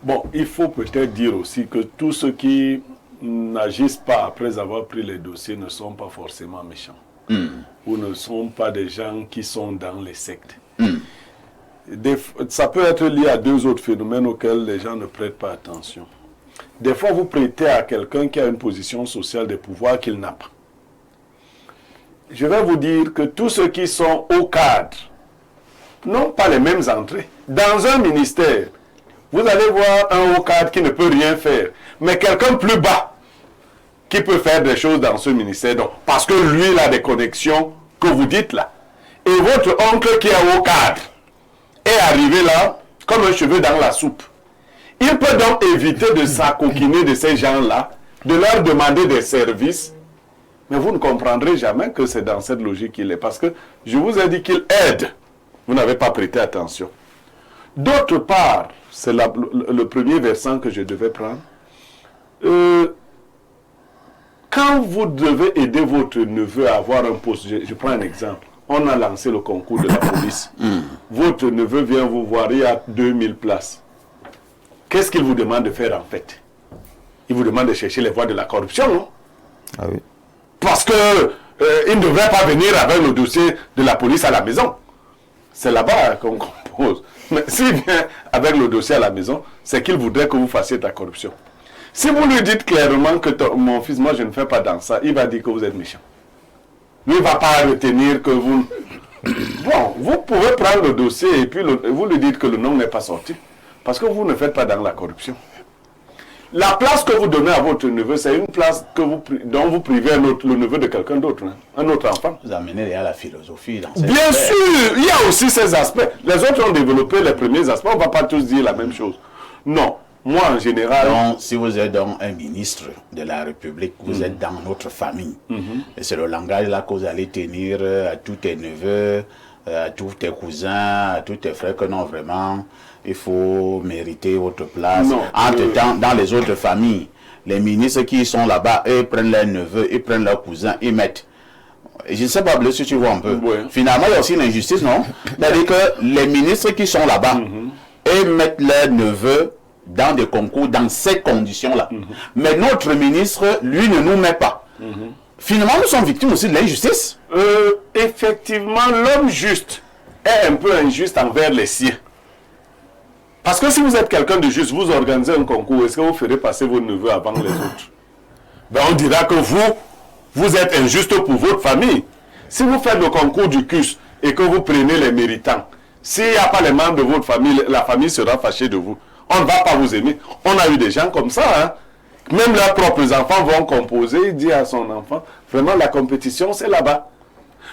Bon, il faut peut-être dire aussi que tous ceux qui n'agissent pas après avoir pris les dossiers ne sont pas forcément méchants. Ou ne sont pas des gens qui sont dans les sectes. Ça peut être lié à 2 autres phénomènes auxquels les gens ne prêtent pas attention. Des fois, vous prêtez à quelqu'un qui a une position sociale de pouvoir qu'il n'a pas. Je vais vous dire que tous ceux qui sont au cadre n'ont pas les mêmes entrées. Dans un ministère, vous allez voir un haut cadre qui ne peut rien faire, mais quelqu'un plus bas qui peut faire des choses dans ce ministère. Donc, parce que lui, il a des connexions que vous dites là. Et votre oncle qui est haut cadre est arrivé là comme un cheveu dans la soupe. Il peut donc éviter de s'acoquiner de ces gens-là, de leur demander des services, mais vous ne comprendrez jamais que c'est dans cette logique qu'il est. Parce que je vous ai dit qu'il aide. Vous n'avez pas prêté attention. D'autre part, c'est le premier versant que je devais prendre. Quand vous devez aider votre neveu à avoir un poste, je prends un exemple. On a lancé le concours de la police. Votre neveu vient vous voir, il y a 2000 places. Qu'est-ce qu'il vous demande de faire en fait? Il vous demande de chercher les voies de la corruption, non? Ah oui. Parce que il ne devrait pas venir avec le dossier de la police à la maison. C'est là-bas qu'on compose. Mais s'il vient avec le dossier à la maison, c'est qu'il voudrait que vous fassiez de la corruption. Si vous lui dites clairement que mon fils, moi je ne fais pas dans ça, il va dire que vous êtes méchant. Lui ne va pas retenir que vous... Bon, vous pouvez prendre le dossier et puis vous lui dites que le nom n'est pas sorti. Parce que vous ne faites pas dans la corruption. La place que vous donnez à votre neveu, c'est une place dont vous privez le neveu de quelqu'un d'autre, hein, un autre enfant. Vous amenez à la philosophie dans cette Bien sûr, il y a aussi ces aspects. Les autres ont développé les premiers aspects, on ne va pas tous dire la même chose. Non, moi en général... Donc, si vous êtes donc un ministre de la République, vous êtes dans notre famille. Et c'est le langage là que vous allez tenir à tous tes neveux, à tous tes cousins, à tous tes frères, que non, vraiment, il faut mériter votre place. Entre-temps, dans les autres familles, les ministres qui sont là-bas, eux, ils prennent leurs neveux, ils prennent leurs cousins, ils mettent. Je ne sais pas, Bleu, si tu vois un peu. Ouais. Finalement, il y a aussi une injustice, non? C'est-à-dire que les ministres qui sont là-bas, ils mettent leurs neveux dans des concours, dans ces conditions-là. Mais notre ministre, lui, ne nous met pas. Finalement, nous sommes victimes aussi de l'injustice. Effectivement, l'homme juste est un peu injuste envers les siens. Parce que si vous êtes quelqu'un de juste, vous organisez un concours, est-ce que vous ferez passer vos neveux avant les autres? Ben, on dira que vous êtes injuste pour votre famille. Si vous faites le concours du CUS et que vous prenez les méritants, s'il n'y a pas les membres de votre famille, la famille sera fâchée de vous. On ne va pas vous aimer. On a eu des gens comme ça, hein. Même leurs propres enfants vont composer, il dit à son enfant, vraiment la compétition c'est là-bas.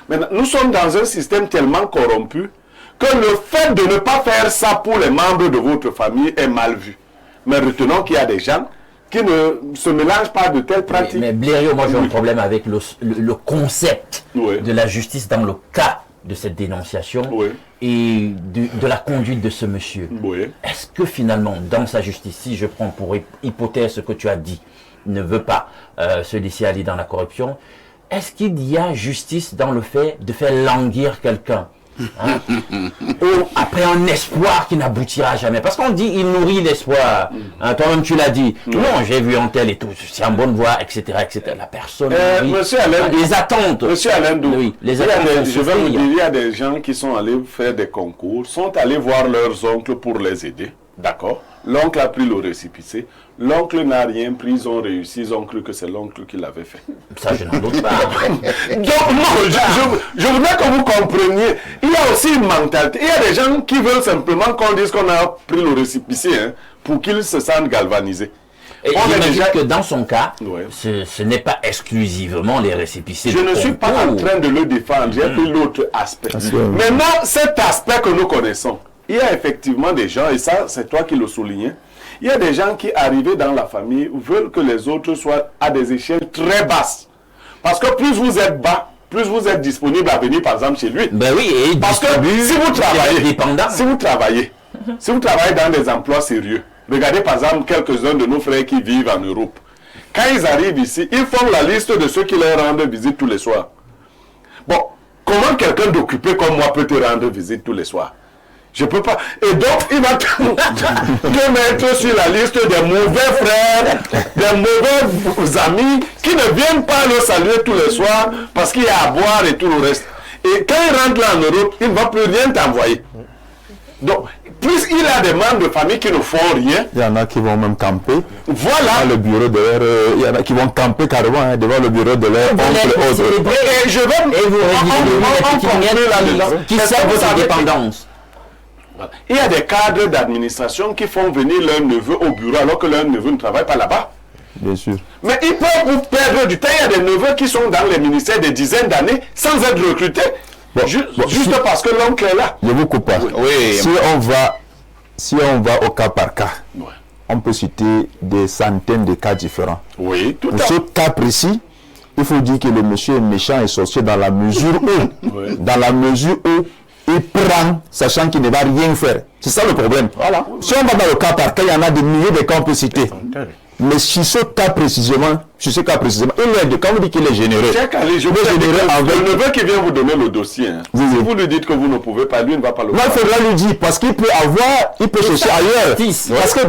Maintenant, nous sommes dans un système tellement corrompu que le fait de ne pas faire ça pour les membres de votre famille est mal vu. Mais retenons qu'il y a des gens qui ne se mélangent pas de telles pratiques. Mais Blériot, moi j'ai un problème avec le concept de la justice dans le cas de cette dénonciation et de la conduite de ce monsieur. Est-ce que finalement, dans sa justice, si je prends pour hypothèse ce que tu as dit, ne veut pas se laisser aller dans la corruption, est-ce qu'il y a justice dans le fait de faire languir quelqu'un ou après un espoir qui n'aboutira jamais? Parce qu'on dit il nourrit l'espoir. Toi-même tu l'as dit. Non, j'ai vu un tel et tout, c'est en bonne voie, etc. etc. La personne Monsieur Alain, les attentes. Monsieur Alain Dou, les attentes je vais vous dire, il y a des gens qui sont allés faire des concours, sont allés voir leurs oncles pour les aider. D'accord. L'oncle a pris le récépissé. L'oncle n'a rien pris, ils ont réussi, ils ont cru que c'est l'oncle qui l'avait fait. Ça, je n'en doute pas. Donc, non, je voudrais que vous compreniez. Il y a aussi une mentalité. Il y a des gens qui veulent simplement qu'on dise qu'on a pris le récépissé pour qu'ils se sentent galvanisés. Et j'imagine que dans son cas, ce n'est pas exclusivement les récépissés. Je ne suis pas en train de le défendre, j'ai pris l'autre aspect. Maintenant, cet aspect que nous connaissons, il y a effectivement des gens, et ça c'est toi qui le soulignais, il y a des gens qui arrivés dans la famille veulent que les autres soient à des échelles très basses. Parce que plus vous êtes bas, plus vous êtes disponible à venir par exemple chez lui. Ben oui, et parce que si vous travaillez dans des emplois sérieux, regardez par exemple quelques-uns de nos frères qui vivent en Europe. Quand ils arrivent ici, ils font la liste de ceux qui leur rendent visite tous les soirs. Bon, comment quelqu'un d'occupé comme moi peut te rendre visite tous les soirs? Je peux pas. Et donc, il va te mettre sur la liste des mauvais frères, des mauvais amis qui ne viennent pas le saluer tous les soirs parce qu'il y a à boire et tout le reste. Et quand il rentre là en Europe, il ne va plus rien t'envoyer. Donc, plus il a des membres de famille qui ne font rien. Il y en a qui vont même camper. Voilà. Devant le bureau de leur, il y en a qui vont camper carrément devant le bureau de leur oncle autre. Et je vais. Et vous qui servent votre indépendance. Il y a des cadres d'administration qui font venir leur neveu au bureau alors que leur neveu ne travaille pas là-bas. Bien sûr. Mais ils peuvent vous perdre du temps. Il y a des neveux qui sont dans les ministères des dizaines d'années sans être recrutés. Juste parce que l'oncle est là. Je vous coupe pas. Oui. Si on va au cas par cas, on peut citer des centaines de cas différents. Oui, tout à fait. Pour ce cas précis, il faut dire que le monsieur est méchant et sorcier dans la mesure où il prend, sachant qu'il ne va rien faire. C'est ça le problème. Voilà. Si on va dans le cas par cas, il y en a des milliers de cas on peut citer. Mais sur ce cas précisément, il est de, quand vous dites qu'il est généreux, le neveu qui vient vous donner le dossier, si vous lui dites que vous ne pouvez pas, lui ne va pas le faire. Il faudra lui dire, parce qu'il peut chercher ailleurs. Parce que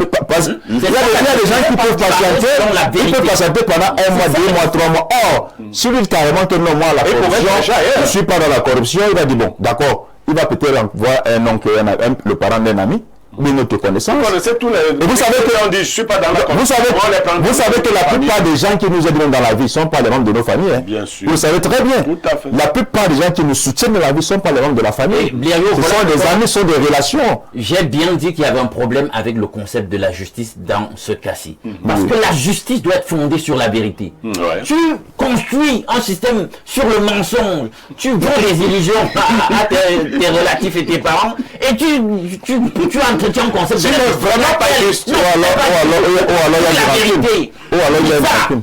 il y a des gens qui peuvent patienter pendant 1 mois, 2 mois, 3 mois. Or, si lui dit carrément que non, moi, la corruption, je ne suis pas dans la corruption, il va dire, bon, d'accord, il va peut-être voir un oncle, le parent d'un ami, mais notre connaissance. Vous connaissez tous les... Et vous savez que on dit, je suis pas dans la vous savez que la plupart des gens qui nous aident dans la vie ne sont pas les membres de nos familles. Hein. Bien sûr. Vous le savez très bien. Tout à fait. La plupart des gens qui nous soutiennent dans la vie ne sont pas les membres de la famille. Ce sont des amis, ce sont des relations. J'ai bien dit qu'il y avait un problème avec le concept de la justice dans ce cas-ci. Parce que la justice doit être fondée sur la vérité. Tu construis un système sur le mensonge. Tu vends des illusions à tes relatifs et tes parents. Et tu entretiens un concept de la justice. Vraiment pas juste. Ou alors il y a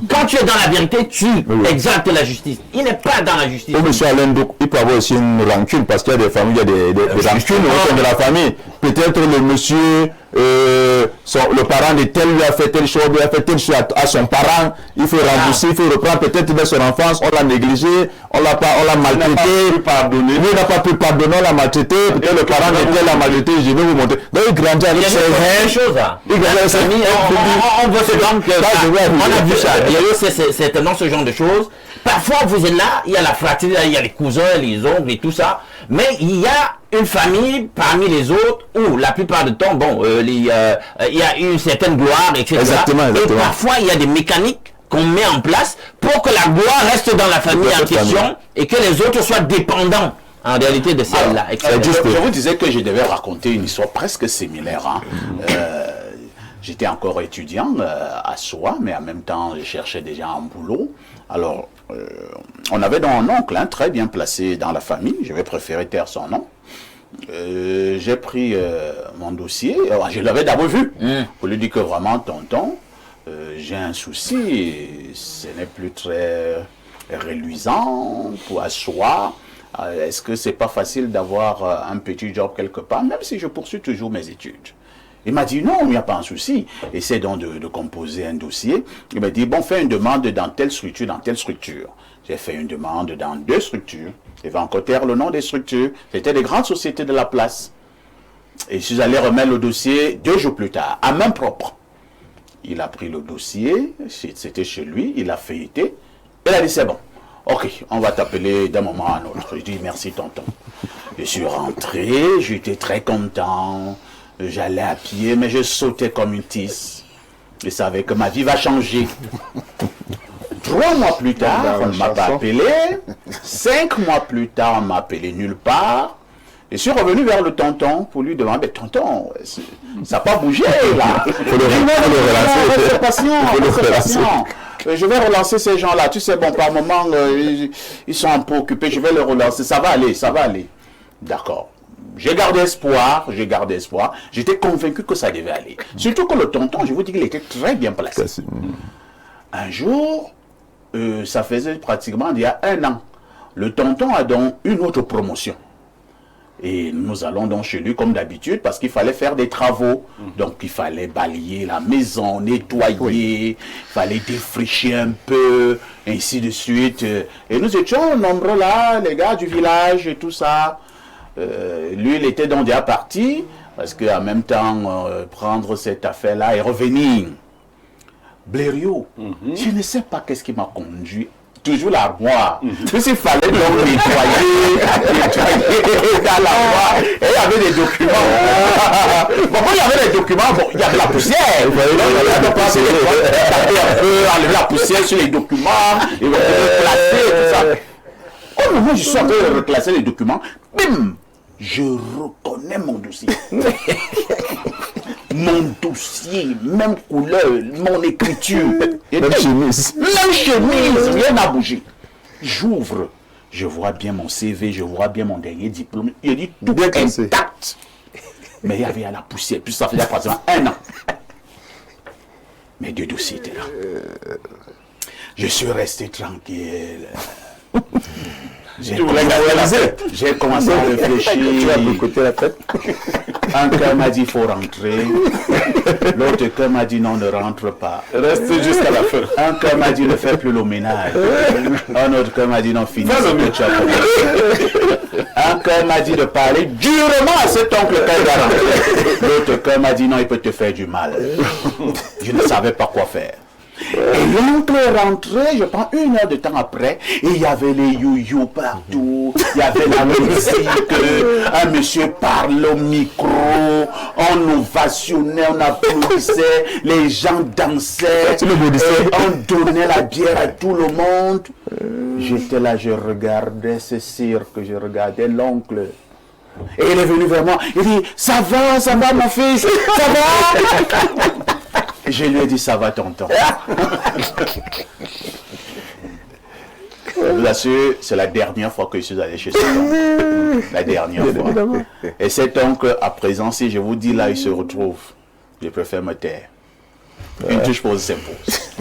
quand tu es dans la vérité, tu exaltes la justice. Il n'est pas dans la justice. Monsieur Alain, il peut avoir aussi une rancune parce qu'il y a des familles, il y a des rancunes au sein de la famille. Peut-être le monsieur, le parent de tel lui a fait telle chose, lui a fait telle chose à son parent. Il faut rembourser, il faut reprendre peut-être dans son enfance, on l'a négligé, on l'a maltraité. Il n'a pas pu pardonner, on l'a maltraité. Peut-être le parent de tel l'a maltraité, je vais vous montrer. Donc il grandit avec ses rêves. On veut se rendre que on a vu ça. C'est certainement ce genre de choses. Parfois vous êtes là, il y a la fratrie, il y a les cousins, les oncles et tout ça. Mais il y a une famille parmi les autres où la plupart du temps, il y a une certaine gloire, etc. Exactement. Et parfois il y a des mécaniques qu'on met en place pour que la gloire reste dans la famille en question et que les autres soient dépendants en réalité de celle-là. Je vous disais que je devais raconter une histoire presque similaire. J'étais encore étudiant à Soie, mais en même temps, je cherchais déjà un boulot. Alors, on avait donc un oncle très bien placé dans la famille. Je vais préférer taire son nom. J'ai pris mon dossier, je l'avais d'abord vu, pour lui dire que vraiment, tonton, j'ai un souci, ce n'est plus très reluisant pour asseoir. Est-ce que c'est pas facile d'avoir un petit job quelque part, même si je poursuis toujours mes études? Il m'a dit non, il n'y a pas un souci. Essaie donc de composer un dossier. Il m'a dit bon, fais une demande dans telle structure, dans telle structure. J'ai fait une demande dans 2 structures. Il va encore taire le nom des structures. C'était des grandes sociétés de la place. Et je suis allé remettre le dossier 2 jours plus tard, à main propre. Il a pris le dossier, c'était chez lui, il a feuilleté. Il a dit c'est bon. Ok, on va t'appeler d'un moment à un autre. Je dis merci tonton. Je suis rentré, j'étais très content. J'allais à pied, mais je sautais comme une tisse. Je savais que ma vie va changer. 3 mois plus tard, on ne m'a pas appelé. 5 mois plus tard, on ne m'a appelé nulle part. Je suis revenu vers le tonton pour lui demander, mais tonton, ça n'a pas bougé là. Faut le relancer. Je vais relancer ces gens-là. Tu sais, bon, par moment, ils sont un peu occupés. Je vais les relancer. Ça va aller, ça va aller. D'accord. J'ai gardé espoir. J'étais convaincu que ça devait aller. Surtout que le tonton, je vous dis qu'il était très bien placé. Un jour, ça faisait pratiquement il y a 1 an, le tonton a donc une autre promotion. Et nous allons donc chez lui comme d'habitude parce qu'il fallait faire des travaux. Donc il fallait balayer la maison, nettoyer, il fallait défricher un peu, ainsi de suite. Et nous étions nombreux là, les gars du village et tout ça. Lui, il était donc déjà parti parce qu'en même temps, prendre cette affaire-là et revenir. Blériot, je ne sais pas qu'est-ce qui m'a conduit. Toujours l'armoire. S'il fallait donc nettoyer dans l'armoire. Et il y avait des documents. Bon, quand il y avait des documents, bon, il y avait la poussière. Il fallait enlever la poussière sur les documents, et reclasser et tout ça. Au moment où je suis en train de reclasser les documents, bim, je reconnais mon dossier. Mon dossier, même couleur, mon écriture. Même chemise, rien n'a bougé. J'ouvre, je vois bien mon CV, je vois bien mon dernier diplôme. Il dit tout intact. Mais il y avait à la poussière, puis ça faisait pratiquement 1 an. Mes 2 dossiers étaient là. Je suis resté tranquille. J'ai commencé à réfléchir. Tu vas boycotter la tête. Un cœur m'a dit il faut rentrer. L'autre cœur m'a dit non, ne rentre pas. Reste jusqu'à la fin. Un cœur m'a dit ne fais plus le ménage. Un autre cœur m'a dit non, finis ce que tu as fait. Un cœur m'a dit de parler durement à cet oncle quand il va rentrer. L'autre cœur m'a dit non, il peut te faire du mal. Je ne savais pas quoi faire. Et l'oncle est rentré, je prends 1 heure de temps après, et il y avait les you-you partout, il y avait la musique, un monsieur parle au micro, on ovationnait, on applaudissait, les gens dansaient, on donnait la bière à tout le monde. J'étais là, je regardais ce cirque, je regardais l'oncle. Et il est venu vers moi, il dit, ça va mon fils, ça va? Je lui ai dit, ça va tonton. Je vous assure, c'est la dernière fois que je suis allé chez cet oncle. La dernière fois. Et cet oncle, à présent, si je vous dis là, il se retrouve, je préfère me taire. Une touche pose s'impose.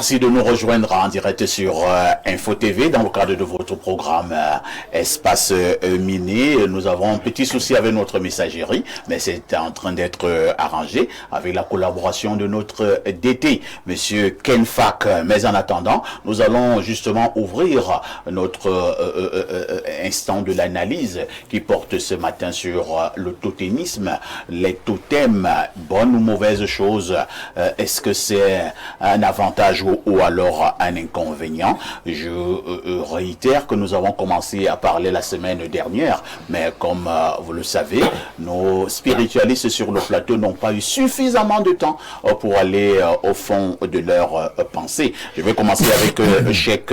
Merci de nous rejoindre en direct sur Info TV dans le cadre de votre programme Espace Miné. Nous avons un petit souci avec notre messagerie, mais c'est en train d'être arrangé avec la collaboration de notre DT, Monsieur Ken Fak. Mais en attendant, nous allons justement ouvrir notre instant de l'analyse qui porte ce matin sur le totémisme, les totems, bonnes ou mauvaises choses. Est-ce que c'est un avantage ou alors un inconvénient? Je réitère que nous avons commencé à parler la semaine dernière, mais comme vous le savez, nos spiritualistes sur le plateau n'ont pas eu suffisamment de temps pour aller au fond de leurs pensées. Je vais commencer avec Cheikh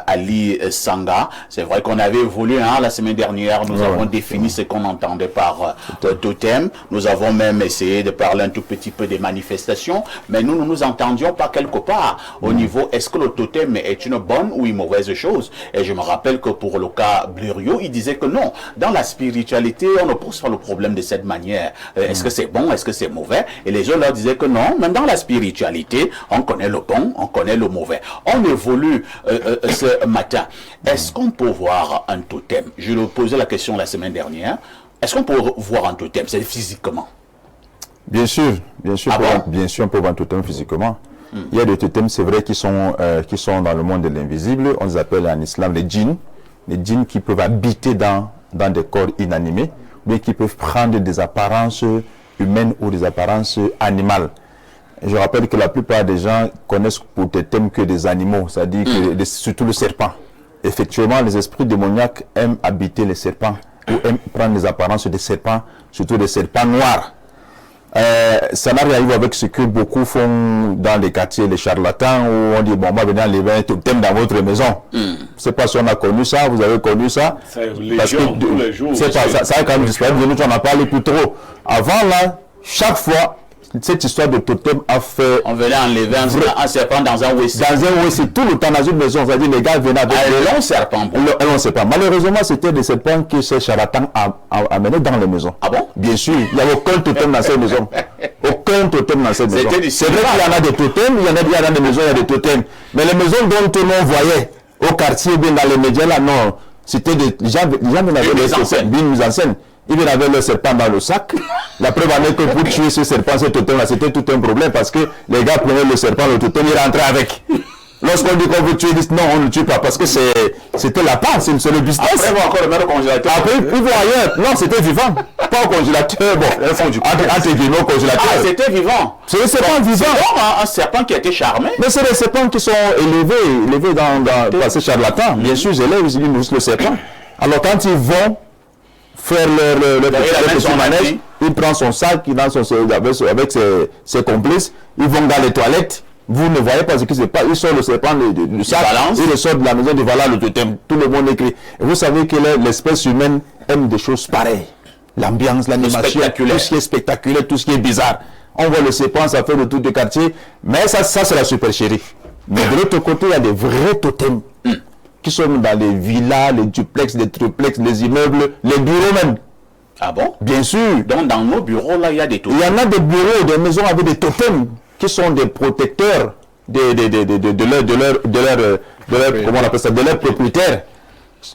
Ali Sanga. C'est vrai qu'on avait évolué la semaine dernière, nous avons défini ce qu'on entendait par totem. Nous avons même essayé de parler un tout petit peu des manifestations, mais nous ne nous entendions pas quelque part au niveau est-ce que le totem est une bonne ou une mauvaise chose. Et je me rappelle que pour le cas Blériot, il disait que non, dans la spiritualité, on ne pose pas le problème de cette manière. Est-ce que c'est bon, est-ce que c'est mauvais? Et les autres leur disaient que non, même dans la spiritualité, on connaît le bon, on connaît le mauvais. On évolue ce matin. Est-ce qu'on peut voir un totem? Je lui posais la question la semaine dernière. Est-ce qu'on peut voir un totem? C'est physiquement? Bien sûr, bien sûr, bien sûr, on peut voir un totem physiquement. Il y a des totems, c'est vrai, qui sont dans le monde de l'invisible. On les appelle en islam les djinns qui peuvent habiter dans des corps inanimés, mais qui peuvent prendre des apparences humaines ou des apparences animales. Et je rappelle que la plupart des gens connaissent pour totems que des animaux, c'est-à-dire que surtout le serpent. Effectivement, les esprits démoniaques aiment habiter les serpents ou aiment prendre les apparences des serpents, surtout des serpents noirs. Ça n'arrive avec ce que beaucoup font dans les quartiers, les charlatans, où on dit bon, on va venir enlever un totem dans votre maison. C'est pas si on a connu ça, vous avez connu ça. Parce que tous les jours. C'est pas ça a quand même disparu. Nous on en a parlé plus trop. Avant là, chaque fois, cette histoire de totem a fait. On venait enlever un serpent dans un WC. Dans un WC, tout le temps dans une maison, c'est-à-dire les gars venaient avec un long serpent. Un long serpent. Malheureusement, c'était des serpents que ces charlatans amenaient dans les maisons. Ah bon? Bien sûr, il n'y avait aucun totem dans ces maisons. Aucun totem dans ces maisons. C'est vrai qu'il y en a des totems, il y en a dans des maisons, il y a des totems. Mais les maisons dont tout le monde voyait au quartier, bien dans les médias, là, non. C'était des gens venaient des totems, bien mis en scène. Ils avaient le serpent dans le sac. La preuve en est que pour tuer ce serpent, ce totem-là, c'était tout un problème parce que les gars prenaient le serpent, le totem, ils rentraient avec. Lorsqu'on dit qu'on veut tuer, ils disent non, on ne tue pas parce que c'était la part, c'est le business. Après, ils vont encore le mettre au congélateur. Après, ils vont ailleurs. Non, c'était vivant. Pas au congélateur. Bon, entre guillemets, au congélateur. Ah, c'était vivant. C'est le serpent vivant. C'est un serpent qui a été charmé. Mais c'est les serpents qui sont élevés par ces charlatans. Bien sûr, ils élèvent, ils nourrissent le serpent. Alors, quand ils vont faire son manège, il prend son sac, il dans avec ses complices, ils vont dans les toilettes. Vous ne voyez pas ce qui se passe. Il sort le serpent du sac, il sort de la maison de voilà le totem. Tout le monde écrit. Et vous savez que l'espèce humaine aime des choses pareilles. L'ambiance, l'animation, tout ce qui est spectaculaire, tout ce qui est bizarre. On voit le serpent, ça fait le tour du quartier. Mais ça c'est la supercherie. Mais de l'autre côté, il y a des vrais totems qui sont dans les villas, les duplex, les triplex, les immeubles, les bureaux même. Ah bon? Bien sûr. Donc dans nos bureaux, là, il y a des totems. Il y en a des bureaux, des maisons avec des totems qui sont des protecteurs de leurs propriétaires.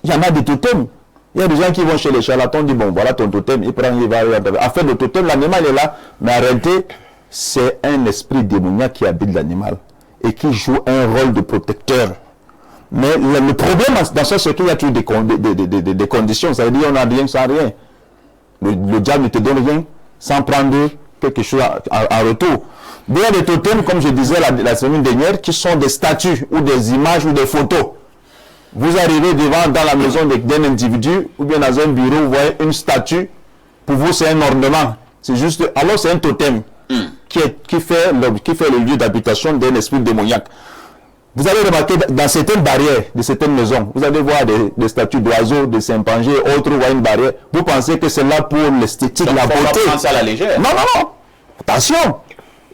Il y en a des totems. Il y a des gens qui vont chez les charlatans, disent bon voilà ton totem, il prend, il va. En fait, le totem, l'animal est là, mais en réalité, c'est un esprit démoniaque qui habite l'animal et qui joue un rôle de protecteur. Mais le problème dans ça, c'est qu'il y a toujours des conditions. Ça veut dire qu'on n'a rien sans rien. Le diable ne te donne rien sans prendre quelque chose en retour. Il y a des totems, comme je disais la semaine dernière, qui sont des statues ou des images ou des photos. Vous arrivez dans la maison d'un individu ou bien dans un bureau, vous voyez une statue. Pour vous, c'est un ornement. C'est juste. Alors, c'est un totem qui fait le lieu d'habitation d'un esprit démoniaque. Vous allez remarquer dans certaines barrières de certaines maisons, vous allez voir des statues d'oiseaux, de chimpanzés, autres, vous voyez une barrière. Vous pensez que c'est là pour l'esthétique, la beauté. On prend ça à la légère. Non, non, non. Attention.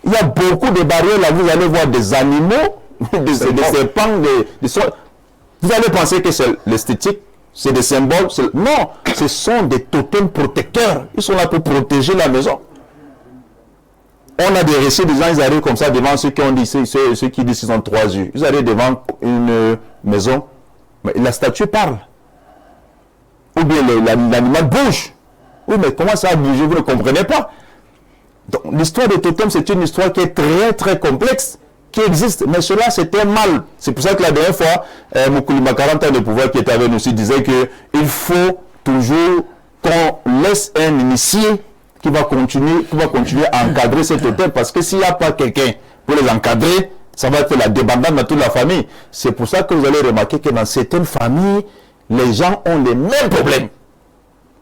Il y a beaucoup de barrières là, vous allez voir des animaux, des serpents, vous allez penser que c'est l'esthétique, c'est des symboles. Non, ce sont des totems protecteurs. Ils sont là pour protéger la maison. On a des récits des gens, ils arrivent comme ça devant ceux qui ont dit, ceux qui disent qu'ils ont 3 yeux. Ils arrivent devant une maison, mais la statue parle. Ou bien l'animal bouge. Oui, mais comment ça a bougé? Vous ne comprenez pas. Donc, l'histoire des totems, c'est une histoire qui est très, très complexe, qui existe. Mais cela, c'était mal. C'est pour ça que la dernière fois, Moukoulima, 40 ans de pouvoir qui était avec nous aussi, disait qu'il faut toujours qu'on laisse un initié qui va continuer à encadrer ces totems, parce que s'il n'y a pas quelqu'un pour les encadrer, ça va être la débandade dans toute la famille. C'est pour ça que vous allez remarquer que dans certaines familles, les gens ont les mêmes problèmes.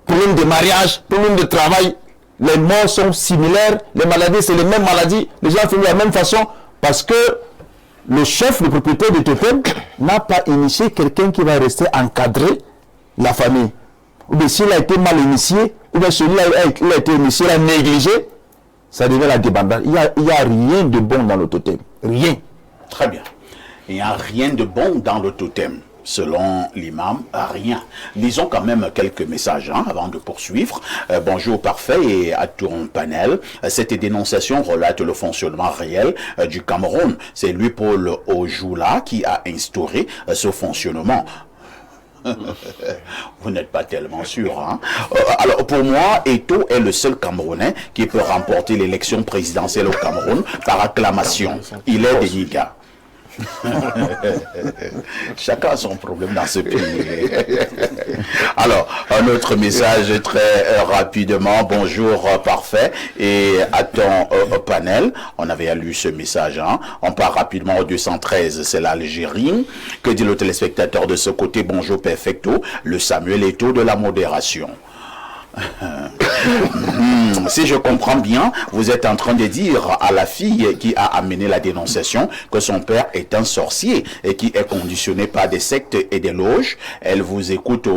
Problèmes de mariage, problèmes de travail, les morts sont similaires, les maladies, c'est les mêmes maladies, les gens font de la même façon, parce que le chef, le propriétaire du totem, n'a pas initié quelqu'un qui va rester encadrer la famille. Ou bien s'il a été mal initié, ou bien celui-là il a été initié, il a négligé, ça devient la débandade. Il n'y a rien de bon dans le totem. Rien. Très bien. Il n'y a rien de bon dans le totem. Selon l'imam, rien. Lisons quand même quelques messages avant de poursuivre. Bonjour parfait et à ton panel. Cette dénonciation relate le fonctionnement réel du Cameroun. C'est lui, Paul Ojoula, qui a instauré ce fonctionnement. Vous n'êtes pas tellement sûr, hein? Alors, pour moi, Eto'o est le seul Camerounais qui peut remporter l'élection présidentielle au Cameroun par acclamation. Il est des Nigas. Chacun a son problème dans ce pays. Alors, un autre message très rapidement. Bonjour, parfait. Et à ton panel, on avait lu ce message. On part rapidement au 213, c'est l'Algérie. Que dit le téléspectateur de ce côté? Bonjour, perfecto. Le Samuel Eto'o de la modération. Si je comprends bien, vous êtes en train de dire à la fille qui a amené la dénonciation que son père est un sorcier et qui est conditionné par des sectes et des loges. Elle vous écoute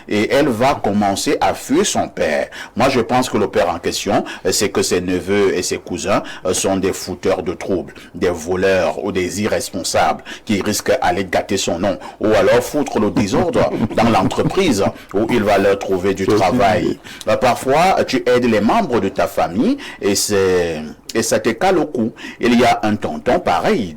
et elle va commencer à fuir son père. Moi, je pense que le père en question, c'est que ses neveux et ses cousins sont des fouteurs de troubles, des voleurs ou des irresponsables qui risquent d'aller gâter son nom ou alors foutre le désordre dans l'entreprise où il va leur trouver du travail. Parfois, tu aides les membres de ta famille et ça te cale au cou. Il y a un tonton pareil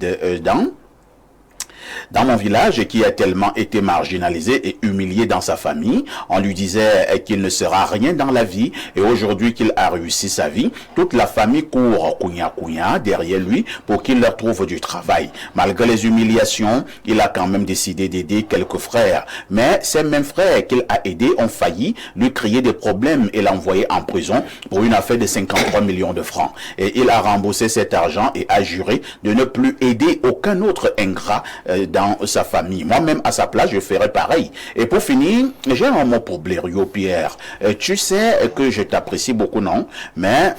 dans mon village qui a tellement été marginalisé et humilié dans sa famille. On lui disait qu'il ne sera rien dans la vie et aujourd'hui qu'il a réussi sa vie, toute la famille court couigna derrière lui pour qu'il leur trouve du travail. Malgré les humiliations, il a quand même décidé d'aider quelques frères. Mais ces mêmes frères qu'il a aidés ont failli lui créer des problèmes et l'envoyer en prison pour une affaire de 53 millions de francs. Et il a remboursé cet argent et a juré de ne plus aider aucun autre ingrat dans sa famille. Moi-même, à sa place, je ferais pareil. Et pour finir, j'ai un mot pour Blériot, Pierre. Tu sais que je t'apprécie beaucoup, non? Mais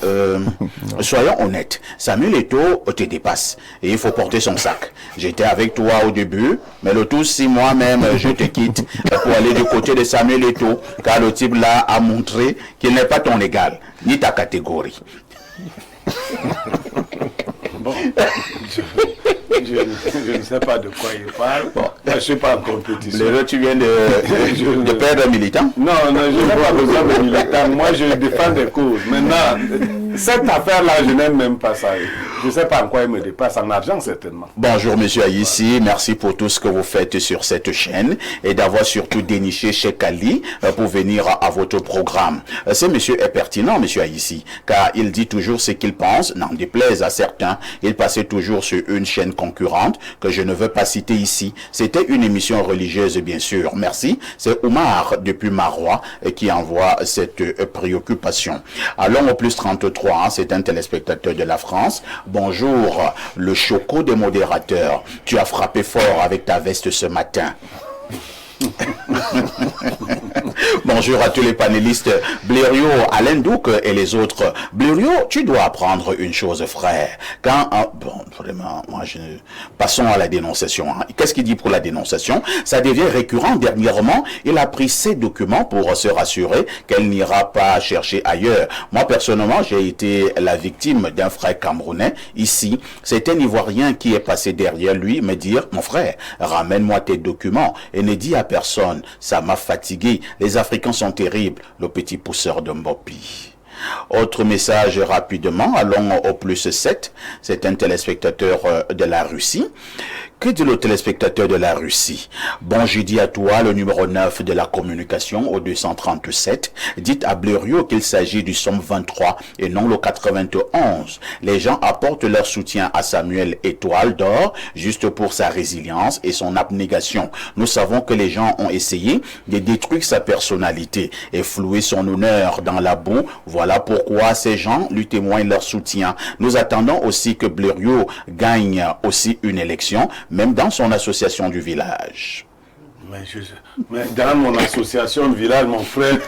soyons honnêtes. Samuel Eto'o te dépasse. Et il faut porter son sac. J'étais avec toi au début, mais le tout, si moi-même, je te quitte pour aller du côté de Samuel Eto'o, car le type là a montré qu'il n'est pas ton égal, ni ta catégorie. Bon, je ne sais pas de quoi il parle. Bon, je ne suis pas en compétition. Tu viens de perdre un militant? Non, je n'ai pas besoin de militant. Moi, je défends des causes. Maintenant, cette affaire-là, je n'aime même pas ça. Je ne sais pas en quoi il me dépasse, en argent certainement. Bonjour monsieur Aïssi, merci pour tout ce que vous faites sur cette chaîne et d'avoir surtout déniché Cheikh Ali pour venir à votre programme. Ce monsieur est pertinent, monsieur Aïssi, car il dit toujours ce qu'il pense, n'en déplaise à certains. Il passait toujours sur une chaîne concurrente que je ne veux pas citer ici. C'était une émission religieuse, bien sûr. Merci. C'est Oumar depuis Marois qui envoie cette préoccupation. Allons au plus 33, c'est un téléspectateur de la France. Bonjour, le choco des modérateurs. Tu as frappé fort avec ta veste ce matin. Bonjour à tous les panélistes. Blériot, Alain Douc et les autres. Blériot, tu dois apprendre une chose, frère. Bon, vraiment, passons à la dénonciation. Qu'est-ce qu'il dit pour la dénonciation? Ça devient récurrent. Dernièrement, il a pris ses documents pour se rassurer qu'elle n'ira pas chercher ailleurs. Moi, personnellement, j'ai été la victime d'un frère camerounais ici. C'est un Ivoirien qui est passé derrière lui me dire, mon frère, ramène-moi tes documents et ne dis à personne. Ça m'a fatigué. Les Africains sont terribles. Le petit pousseur de Mbopi. Autre message rapidement, allons au plus 7. C'est un téléspectateur de la Russie. Que dit le téléspectateur de la Russie? Bon jeudi à toi, le numéro 9 de la communication au 237. Dites à Blériot qu'il s'agit du somme 23 et non le 91. Les gens apportent leur soutien à Samuel Étoile d'Or juste pour sa résilience et son abnégation. Nous savons que les gens ont essayé de détruire sa personnalité et flouer son honneur dans la boue. Voilà pourquoi ces gens lui témoignent leur soutien. Nous attendons aussi que Blériot gagne aussi une élection, même dans son association du village. Mais dans mon association de village, mon frère,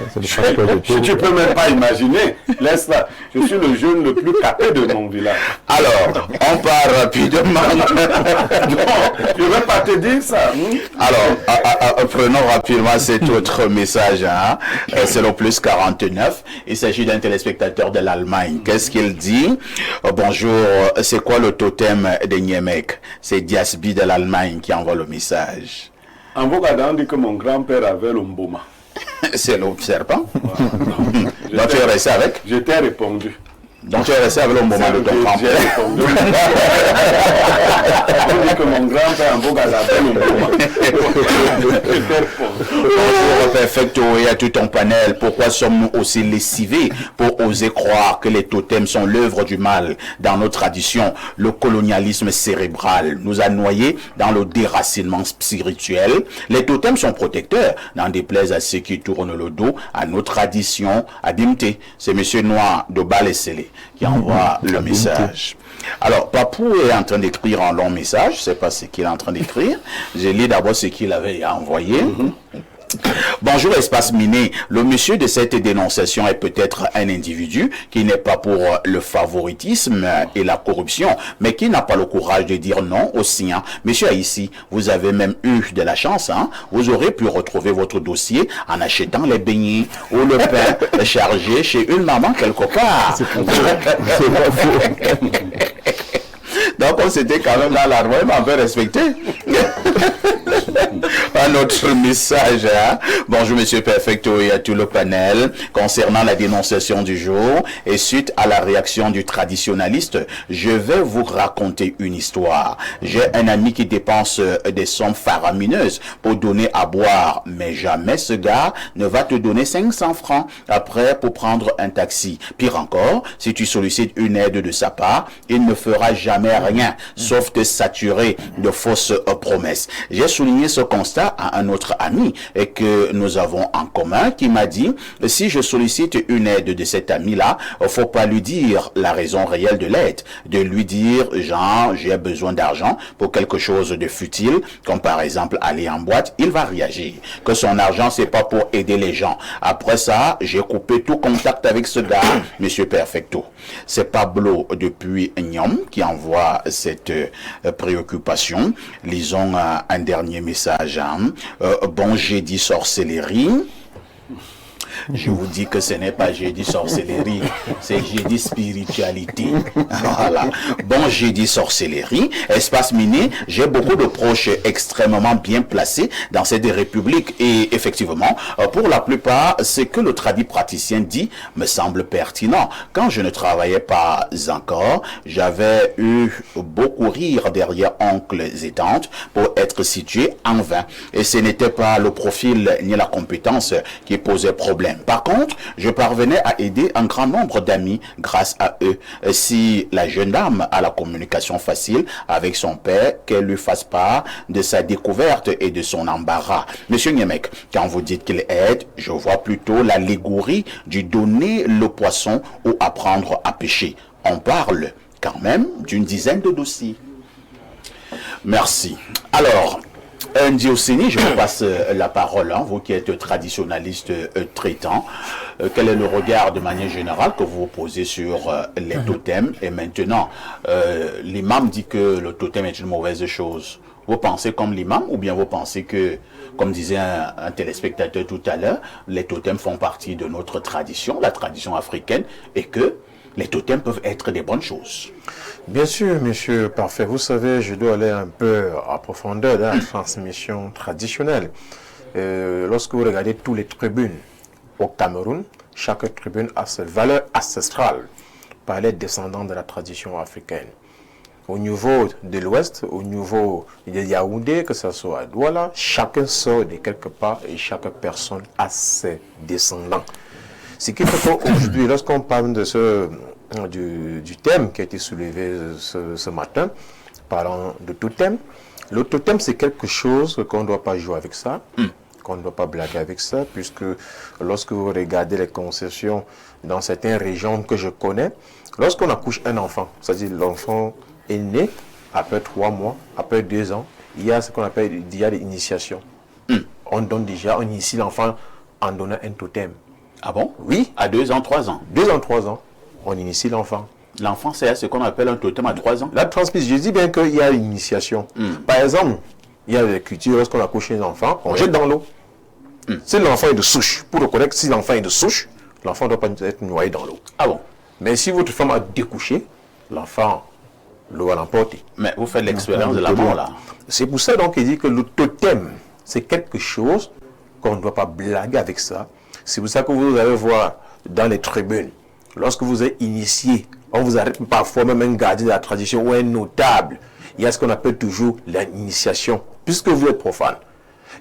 tu peux même pas imaginer. Laisse là. Je suis le jeune le plus capé de mon village. Alors, on part rapidement. Non, je ne vais pas te dire ça. Alors, prenons rapidement cet autre message. Hein. C'est le plus 49. Il s'agit d'un téléspectateur de l'Allemagne. Qu'est-ce qu'il dit? Bonjour, c'est quoi le totem de Niemek? C'est Diasby de l'Allemagne qui envoie le message. En Bogadan, on dit que mon grand-père avait le mboma. C'est le serpent. Donc tu es resté avec? Je t'ai répondu. Donc tu es resté avec le moment de ton grand-père. On dit que mon grand-père en Bogadan avait le mboma. Bonjour Perfecto et à tout ton panel. Pourquoi sommes-nous aussi lessivés pour oser croire que les totems sont l'œuvre du mal? Dans nos traditions, le colonialisme cérébral nous a noyés dans le déracinement spirituel. Les totems sont protecteurs, n'en déplaise à ceux qui tournent le dos à nos traditions abîmées. C'est Monsieur Noir de Balesselé qui envoie le message. Alors, Papou est en train d'écrire un long message. Je ne sais pas ce qu'il est en train d'écrire. Je lis d'abord ce qu'il avait envoyé. Bonjour Espace Miné, le monsieur de cette dénonciation est peut-être un individu qui n'est pas pour le favoritisme et la corruption, mais qui n'a pas le courage de dire non au sien. Monsieur Haïssi, vous avez même eu de la chance, hein? Vous aurez pu retrouver votre dossier en achetant les beignets ou le pain chargé chez une maman quelque part. C'est pas faux. Donc on s'était quand même dans la loi, mais on peut respecter. Un autre message. Hein? Bonjour Monsieur Perfecto et à tout le panel. Concernant la dénonciation du jour et suite à la réaction du traditionnaliste, je vais vous raconter une histoire. J'ai un ami qui dépense des sommes faramineuses pour donner à boire, mais jamais ce gars ne va te donner 500 francs après pour prendre un taxi. Pire encore, si tu sollicites une aide de sa part, il ne fera jamais rien, sauf te saturer de fausses promesses. J'ai souligné ce constat à un autre ami et que nous avons en commun qui m'a dit, si je sollicite une aide de cet ami-là, faut pas lui dire la raison réelle de l'aide, de lui dire, genre, j'ai besoin d'argent pour quelque chose de futile, comme par exemple aller en boîte, il va réagir. Que son argent, c'est pas pour aider les gens. Après ça, j'ai coupé tout contact avec ce gars, Monsieur Perfecto. C'est Pablo depuis Nyom qui envoie cette préoccupation. Lisons un dernier message. Hein. Bon jeudi sorcellerie. Je vous dis que ce n'est pas jeudi sorcellerie, c'est jeudi spiritualité. Voilà. Bon jeudi sorcellerie. Espace Miné, j'ai beaucoup de proches extrêmement bien placés dans cette république. Et effectivement, pour la plupart, ce que le tradit praticien dit me semble pertinent. Quand je ne travaillais pas encore, j'avais eu beaucoup rire derrière oncles et tantes pour être situé en vain. Et ce n'était pas le profil ni la compétence qui posait problème. Par contre, je parvenais à aider un grand nombre d'amis grâce à eux. Si la jeune dame a la communication facile avec son père, qu'elle lui fasse part de sa découverte et de son embarras. Monsieur Niemek, quand vous dites qu'il aide, je vois plutôt l'allégorie du donner le poisson ou apprendre à pêcher. On parle quand même d'une dizaine de dossiers. Merci. Alors, Ndiosini, je vous passe la parole, hein, vous qui êtes traditionnaliste traitant. Quel est le regard de manière générale que vous posez sur les totems? Et maintenant, l'imam dit que le totem est une mauvaise chose. Vous pensez comme l'imam ou bien vous pensez que, comme disait un téléspectateur tout à l'heure, les totems font partie de notre tradition, la tradition africaine, et que les totems peuvent être des bonnes choses? Bien sûr, monsieur Parfait. Vous savez, je dois aller un peu à profondeur dans la transmission traditionnelle. Lorsque vous regardez toutes les tribunes au Cameroun, chaque tribune a ses valeurs ancestrales par les descendants de la tradition africaine. Au niveau de l'Ouest, au niveau de Yaoundé, que ce soit à Douala, chacun sort de quelque part et chaque personne a ses descendants. Ce qui fait qu'aujourd'hui, lorsqu'on parle de du thème qui a été soulevé ce matin, parlant de totem, le totem c'est quelque chose qu'on ne doit pas jouer avec ça, qu'on ne doit pas blaguer avec ça, puisque lorsque vous regardez les concessions dans certaines régions que je connais, lorsqu'on accouche un enfant, c'est-à-dire l'enfant est né, après 3 mois, après 2 ans, il y a ce qu'on appelle l'initiation. On initie l'enfant en donnant un totem. Ah bon? Oui. À 2 ans, 3 ans? 2 ans, 3 ans, on initie l'enfant. L'enfant, c'est ce qu'on appelle un totem à 3 ans? La transmission, je dis bien qu'il y a une initiation. Par exemple, il y a des cultures, lorsqu'on accouche un enfant, on jette dans l'eau. Si l'enfant est de souche, pour reconnaître si l'enfant est de souche, l'enfant ne doit pas être noyé dans l'eau. Ah bon? Mais si votre femme a découché, l'enfant, l'eau va l'emporter. Mais vous faites l'expérience de la mort là. C'est pour ça donc qu'il dit que le totem, c'est quelque chose qu'on ne doit pas blaguer avec ça. C'est pour ça que vous allez voir dans les tribunes, lorsque vous êtes initié, on vous arrête parfois même un gardien de la tradition ou un notable. Il y a ce qu'on appelle toujours l'initiation, puisque vous êtes profane.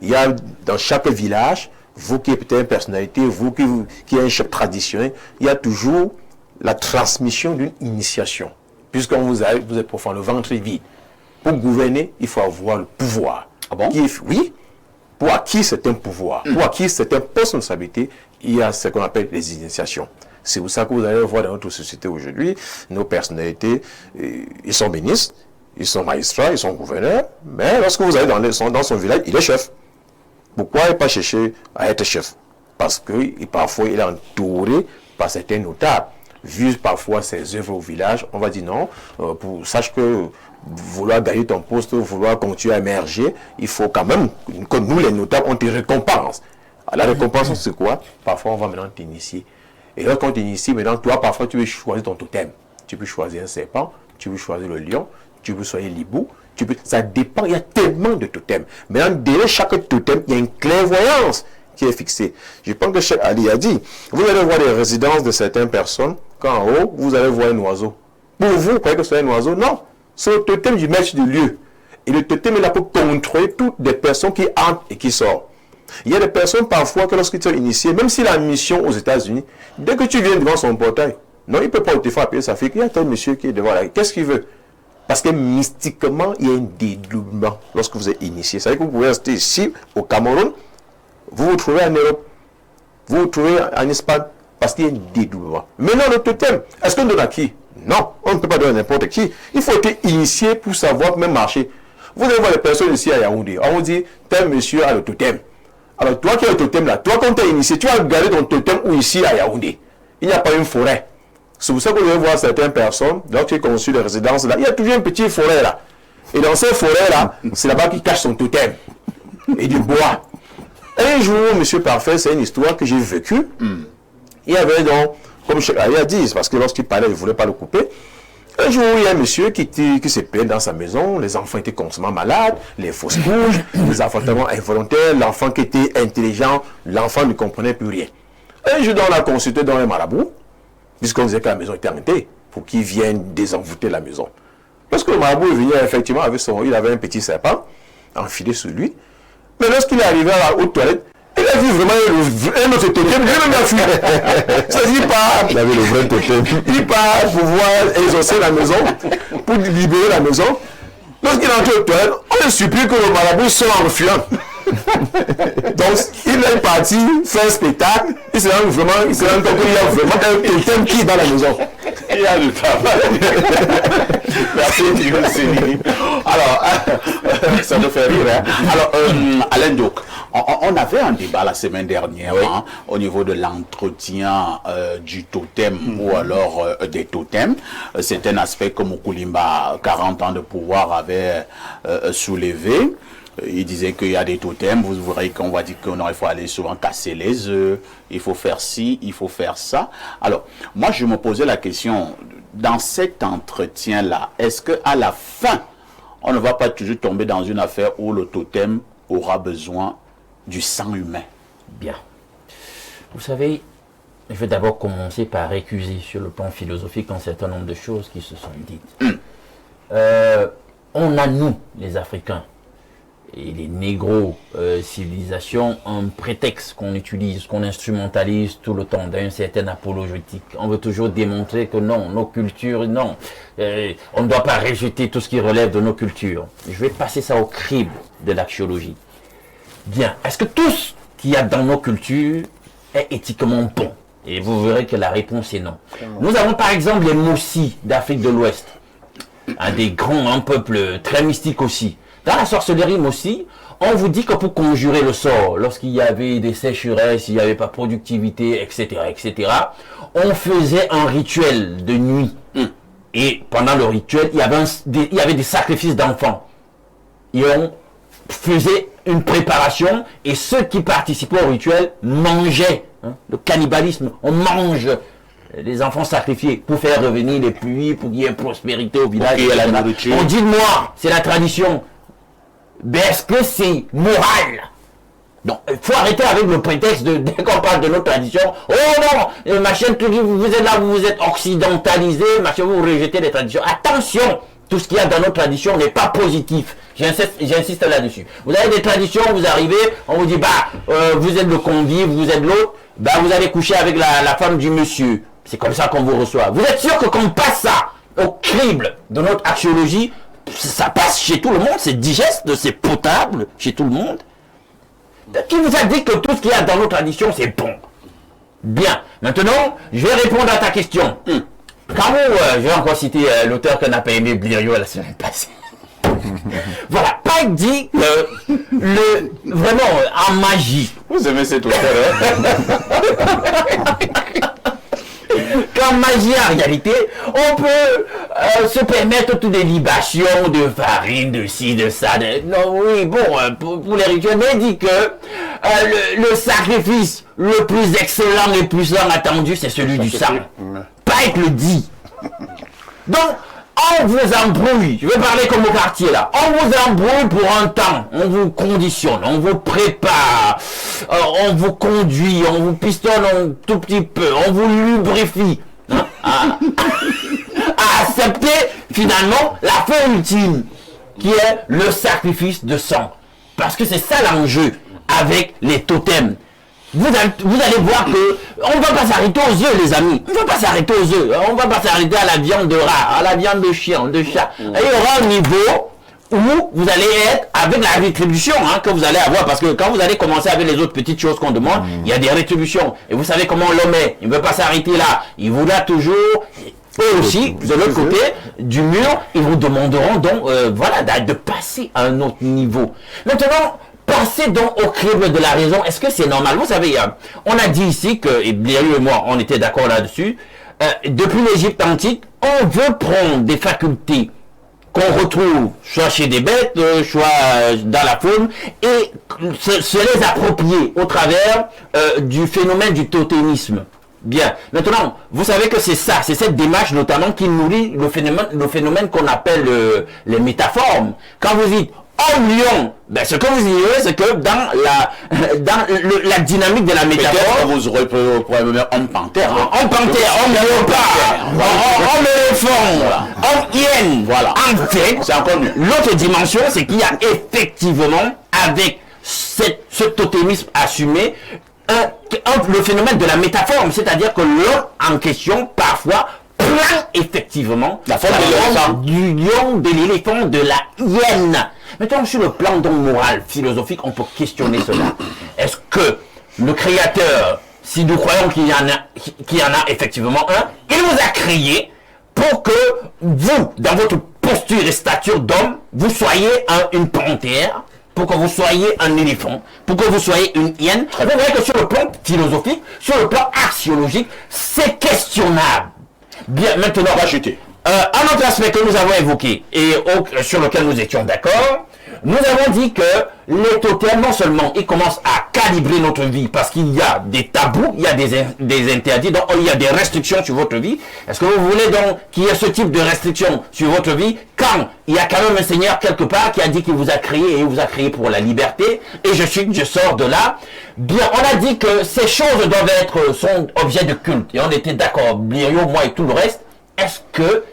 Il y a dans chaque village, vous qui êtes peut-être une personnalité, vous qui êtes un chef traditionnel, il y a toujours la transmission d'une initiation. Puisqu'on vous êtes profane, le ventre est vide. Pour gouverner, il faut avoir le pouvoir. Ah bon? Oui. Pour acquis c'est un pouvoir, pour acquis c'est une responsabilité, il y a ce qu'on appelle les initiations. C'est pour ça que vous allez voir dans notre société aujourd'hui, nos personnalités, ils sont ministres, ils sont magistrats, ils sont gouverneurs, mais lorsque vous allez dans son village, il est chef. Pourquoi il n'est pas cherché à être chef? Parce que parfois il est entouré par certains notables. Vu parfois ses œuvres au village, on va dire non, sache que vouloir gagner ton poste, vouloir continuer à émerger, il faut quand même que nous les notables, on te récompense. La récompense c'est quoi? Parfois on va maintenant t'initier. Et lorsqu'on t'initie, maintenant toi parfois tu veux choisir ton totem. Tu peux choisir un serpent, tu peux choisir le lion, tu peux choisir l'hibou, ça dépend, il y a tellement de totems. Maintenant derrière chaque totem, il y a une clairvoyance qui est fixée. Je pense que Cheikh Ali a dit, vous allez voir les résidences de certaines personnes, quand en haut, vous allez voir un oiseau. Pour vous croyez que c'est un oiseau? Non. C'est le totem du maître du lieu. Et le totem est là pour contrôler toutes les personnes qui entrent et qui sortent. Il y a des personnes parfois que lorsqu'ils sont initiés, même s'il a une mission aux États-Unis, dès que tu viens devant son portail, non, il ne peut pas te faire payer sa fille. Il y a tel monsieur qui est devant là. Qu'est-ce qu'il veut? Parce que mystiquement, il y a un dédoublement lorsque vous êtes initié. C'est-à-dire que vous pouvez rester ici, au Cameroun, vous vous trouvez en Europe, vous vous trouvez en Espagne, parce qu'il y a un dédoublement. Maintenant, le totem, est-ce qu'on donne à qui? Non, on ne peut pas donner à n'importe qui. Il faut être initié pour savoir même marcher. Vous allez voir les personnes ici à Yaoundé. On vous dit, tel monsieur a le totem. Alors toi qui as le totem là, toi quand tu es initié, tu vas garder ton totem ou ici à Yaoundé. Il n'y a pas une forêt. C'est pour ça que vous allez voir certaines personnes, lorsque tu as conçu les résidences là, il y a toujours une petite forêt là. Et dans cette forêt là, c'est là-bas qu'il cache son totem. Et du bois. Un jour, monsieur Parfait, c'est une histoire que j'ai vécue. Il y avait donc, comme Cheikh Ali a dit, parce que lorsqu'il parlait, il ne voulait pas le couper. Un jour, il y a un monsieur qui s'est plaint dans sa maison, les enfants étaient constamment malades, les fausses couches, les enfantements involontaires, l'enfant qui était intelligent, l'enfant ne comprenait plus rien. Un jour, on a consulté dans un marabout, puisqu'on disait que la maison était hantée, pour qu'il vienne désenvoûter la maison. Lorsque le marabout est venu, effectivement, il avait un petit serpent enfilé sur lui. Mais lorsqu'il est arrivé aux toilettes, il a vu vraiment un autre totem, lui-même a fui. C'est-à-dire il avait le vrai totem. Il part pouvoir exaucer la maison, pour libérer la maison. Lorsqu'il est entré aux toilettes, on le supplie que le marabout soit en fuyant. Donc, il est parti faire un spectacle. Il s'est rendu compte qu'il y a vraiment un totem qui est dans la maison. Il y a du travail. Merci, Céline. Alors, ça me fait rire. Hein? Alors, Alain Douk, on avait un débat la semaine dernière au niveau de l'entretien du totem ou alors des totems. C'est un aspect que Moukulimba, 40 ans de pouvoir, avait soulevé. Il disait qu'il y a des totems, vous verrez qu'on va dire qu'il faut aller souvent casser les œufs, il faut faire ci, il faut faire ça. Alors, moi je me posais la question, dans cet entretien-là, est-ce qu'à la fin, on ne va pas toujours tomber dans une affaire où le totem aura besoin du sang humain? Bien. Vous savez, je vais d'abord commencer par récuser sur le plan philosophique un certain nombre de choses qui se sont dites. On a, nous, les Africains, et les négro-civilisations, un prétexte qu'on utilise, qu'on instrumentalise tout le temps d'un certain apologétique. On veut toujours démontrer que non, nos cultures, non. On ne doit pas rejeter tout ce qui relève de nos cultures. Je vais passer ça au crible de l'axiologie. Bien, est-ce que tout ce qu'il y a dans nos cultures est éthiquement bon? Et vous verrez que la réponse est non. Nous avons par exemple les Moussis d'Afrique de l'Ouest. Un peuple très mystique aussi. Dans la sorcellerie aussi, on vous dit que pour conjurer le sort, lorsqu'il y avait des sécheresses, il n'y avait pas productivité, etc., on faisait un rituel de nuit. Et pendant le rituel, il y avait des sacrifices d'enfants. Et on faisait une préparation, et ceux qui participaient au rituel mangeaient. Le cannibalisme, on mange les enfants sacrifiés pour faire revenir les pluies, pour qu'il y ait prospérité au village. On dit moi, c'est la tradition. Mais est-ce que c'est moral? Donc, il faut arrêter avec le prétexte dès qu'on parle de notre tradition. Oh non, machin, vous êtes là, vous êtes occidentalisé, machin, vous rejetez les traditions. Attention, tout ce qu'il y a dans notre tradition n'est pas positif. J'insiste là-dessus. Vous avez des traditions, vous arrivez, on vous dit, vous êtes le convive, vous êtes l'autre, vous allez coucher avec la femme du monsieur. C'est comme ça qu'on vous reçoit. Vous êtes sûr que quand on passe ça au crible de notre axiologie, ça passe chez tout le monde, c'est digeste, c'est potable chez tout le monde? Qui vous a dit que tout ce qu'il y a dans nos traditions, c'est bon? Bien. Maintenant, je vais répondre à ta question. Je vais encore citer l'auteur qu'on n'a pas aimé, Blériot, la semaine passée. Voilà, Pike dit vraiment en magie. Vous aimez cet auteur, Qu'en magie, en réalité, on peut se permettre toutes les libations de farine, de ci, de ça. Non, oui, bon, pour les rituels, mais il dit que le sacrifice le plus excellent et plus long attendu, c'est celui du sang. Pike le dit. Donc, on vous embrouille, je vais parler comme au quartier là, on vous embrouille pour un temps, on vous conditionne, on vous prépare, on vous conduit, on vous pistonne un tout petit peu, on vous lubrifie, à accepter finalement la fin ultime, qui est le sacrifice de sang. Parce que c'est ça l'enjeu avec les totems. Vous allez voir que on ne va pas s'arrêter aux œufs, les amis. On ne va pas s'arrêter aux œufs. On ne va pas s'arrêter à la viande de rat, à la viande de chien, de chat. Et il y aura un niveau où vous allez être avec la rétribution que vous allez avoir. Parce que quand vous allez commencer avec les autres petites choses qu'on demande, il y a des rétributions. Et vous savez comment l'homme est. Il ne veut pas s'arrêter là. Il voudra toujours... Eux aussi, de l'autre côté du mur, ils vous demanderont donc de passer à un autre niveau. Maintenant... Passer donc au crible de la raison, est-ce que c'est normal? Vous savez, on a dit ici que, et Blériot et moi, on était d'accord là-dessus, depuis l'Égypte antique, on veut prendre des facultés qu'on retrouve soit chez des bêtes, soit dans la faune, et se les approprier au travers du phénomène du totémisme. Bien. Maintenant, vous savez que c'est ça, c'est cette démarche notamment qui nourrit le phénomène qu'on appelle les métaformes. Quand vous dites homme lion, ce que vous ignorez, c'est que dans la dynamique de la métaphore, vous aurez pourrait me mettre homme panthère. Homme panthère, homme léopard, homme éléphant, homme hyène. Voilà. En fait, c'est encore mieux. L'autre dimension, c'est qu'il y a effectivement, avec ce totémisme assumé, le phénomène de la métaforme, c'est-à-dire que l'homme en question, parfois, prend effectivement la forme du lion, de l'éléphant, de la hyène. Maintenant, sur le plan donc moral, philosophique, on peut questionner cela. Est-ce que le Créateur, si nous croyons qu'il y en a effectivement un, il vous a créé pour que vous, dans votre posture et stature d'homme, vous soyez une panthère, pour que vous soyez un éléphant, pour que vous soyez une hyène. Vous voyez que sur le plan philosophique, sur le plan axiologique, c'est questionnable. Bien, maintenant, on va chuter. Un autre aspect que nous avons évoqué et sur lequel nous étions d'accord, Nous avons dit que les totems, non seulement, ils commencent à calibrer notre vie parce qu'il y a des tabous, il y a des interdits, donc il y a des restrictions sur votre vie. Est-ce que vous voulez donc qu'il y ait ce type de restrictions sur votre vie quand il y a quand même un Seigneur quelque part qui a dit qu'il vous a créé et il vous a créé pour la liberté et je sors de là. Bien, on a dit que ces choses sont objet de culte et on était d'accord, Blériot, moi et tout le reste. Est-ce que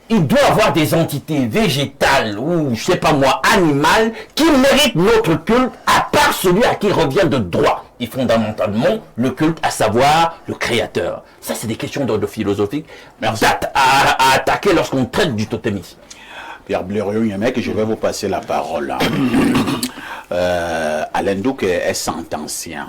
il doit y avoir des entités végétales ou, je sais pas moi, animales qui méritent notre culte à part celui à qui revient de droit et fondamentalement le culte, à savoir le Créateur. Ça, c'est des questions d'ordre philosophique à attaquer lorsqu'on traite du totémisme. Pierre Blériot, je vais vous passer la parole. Alain Douk est sentencien.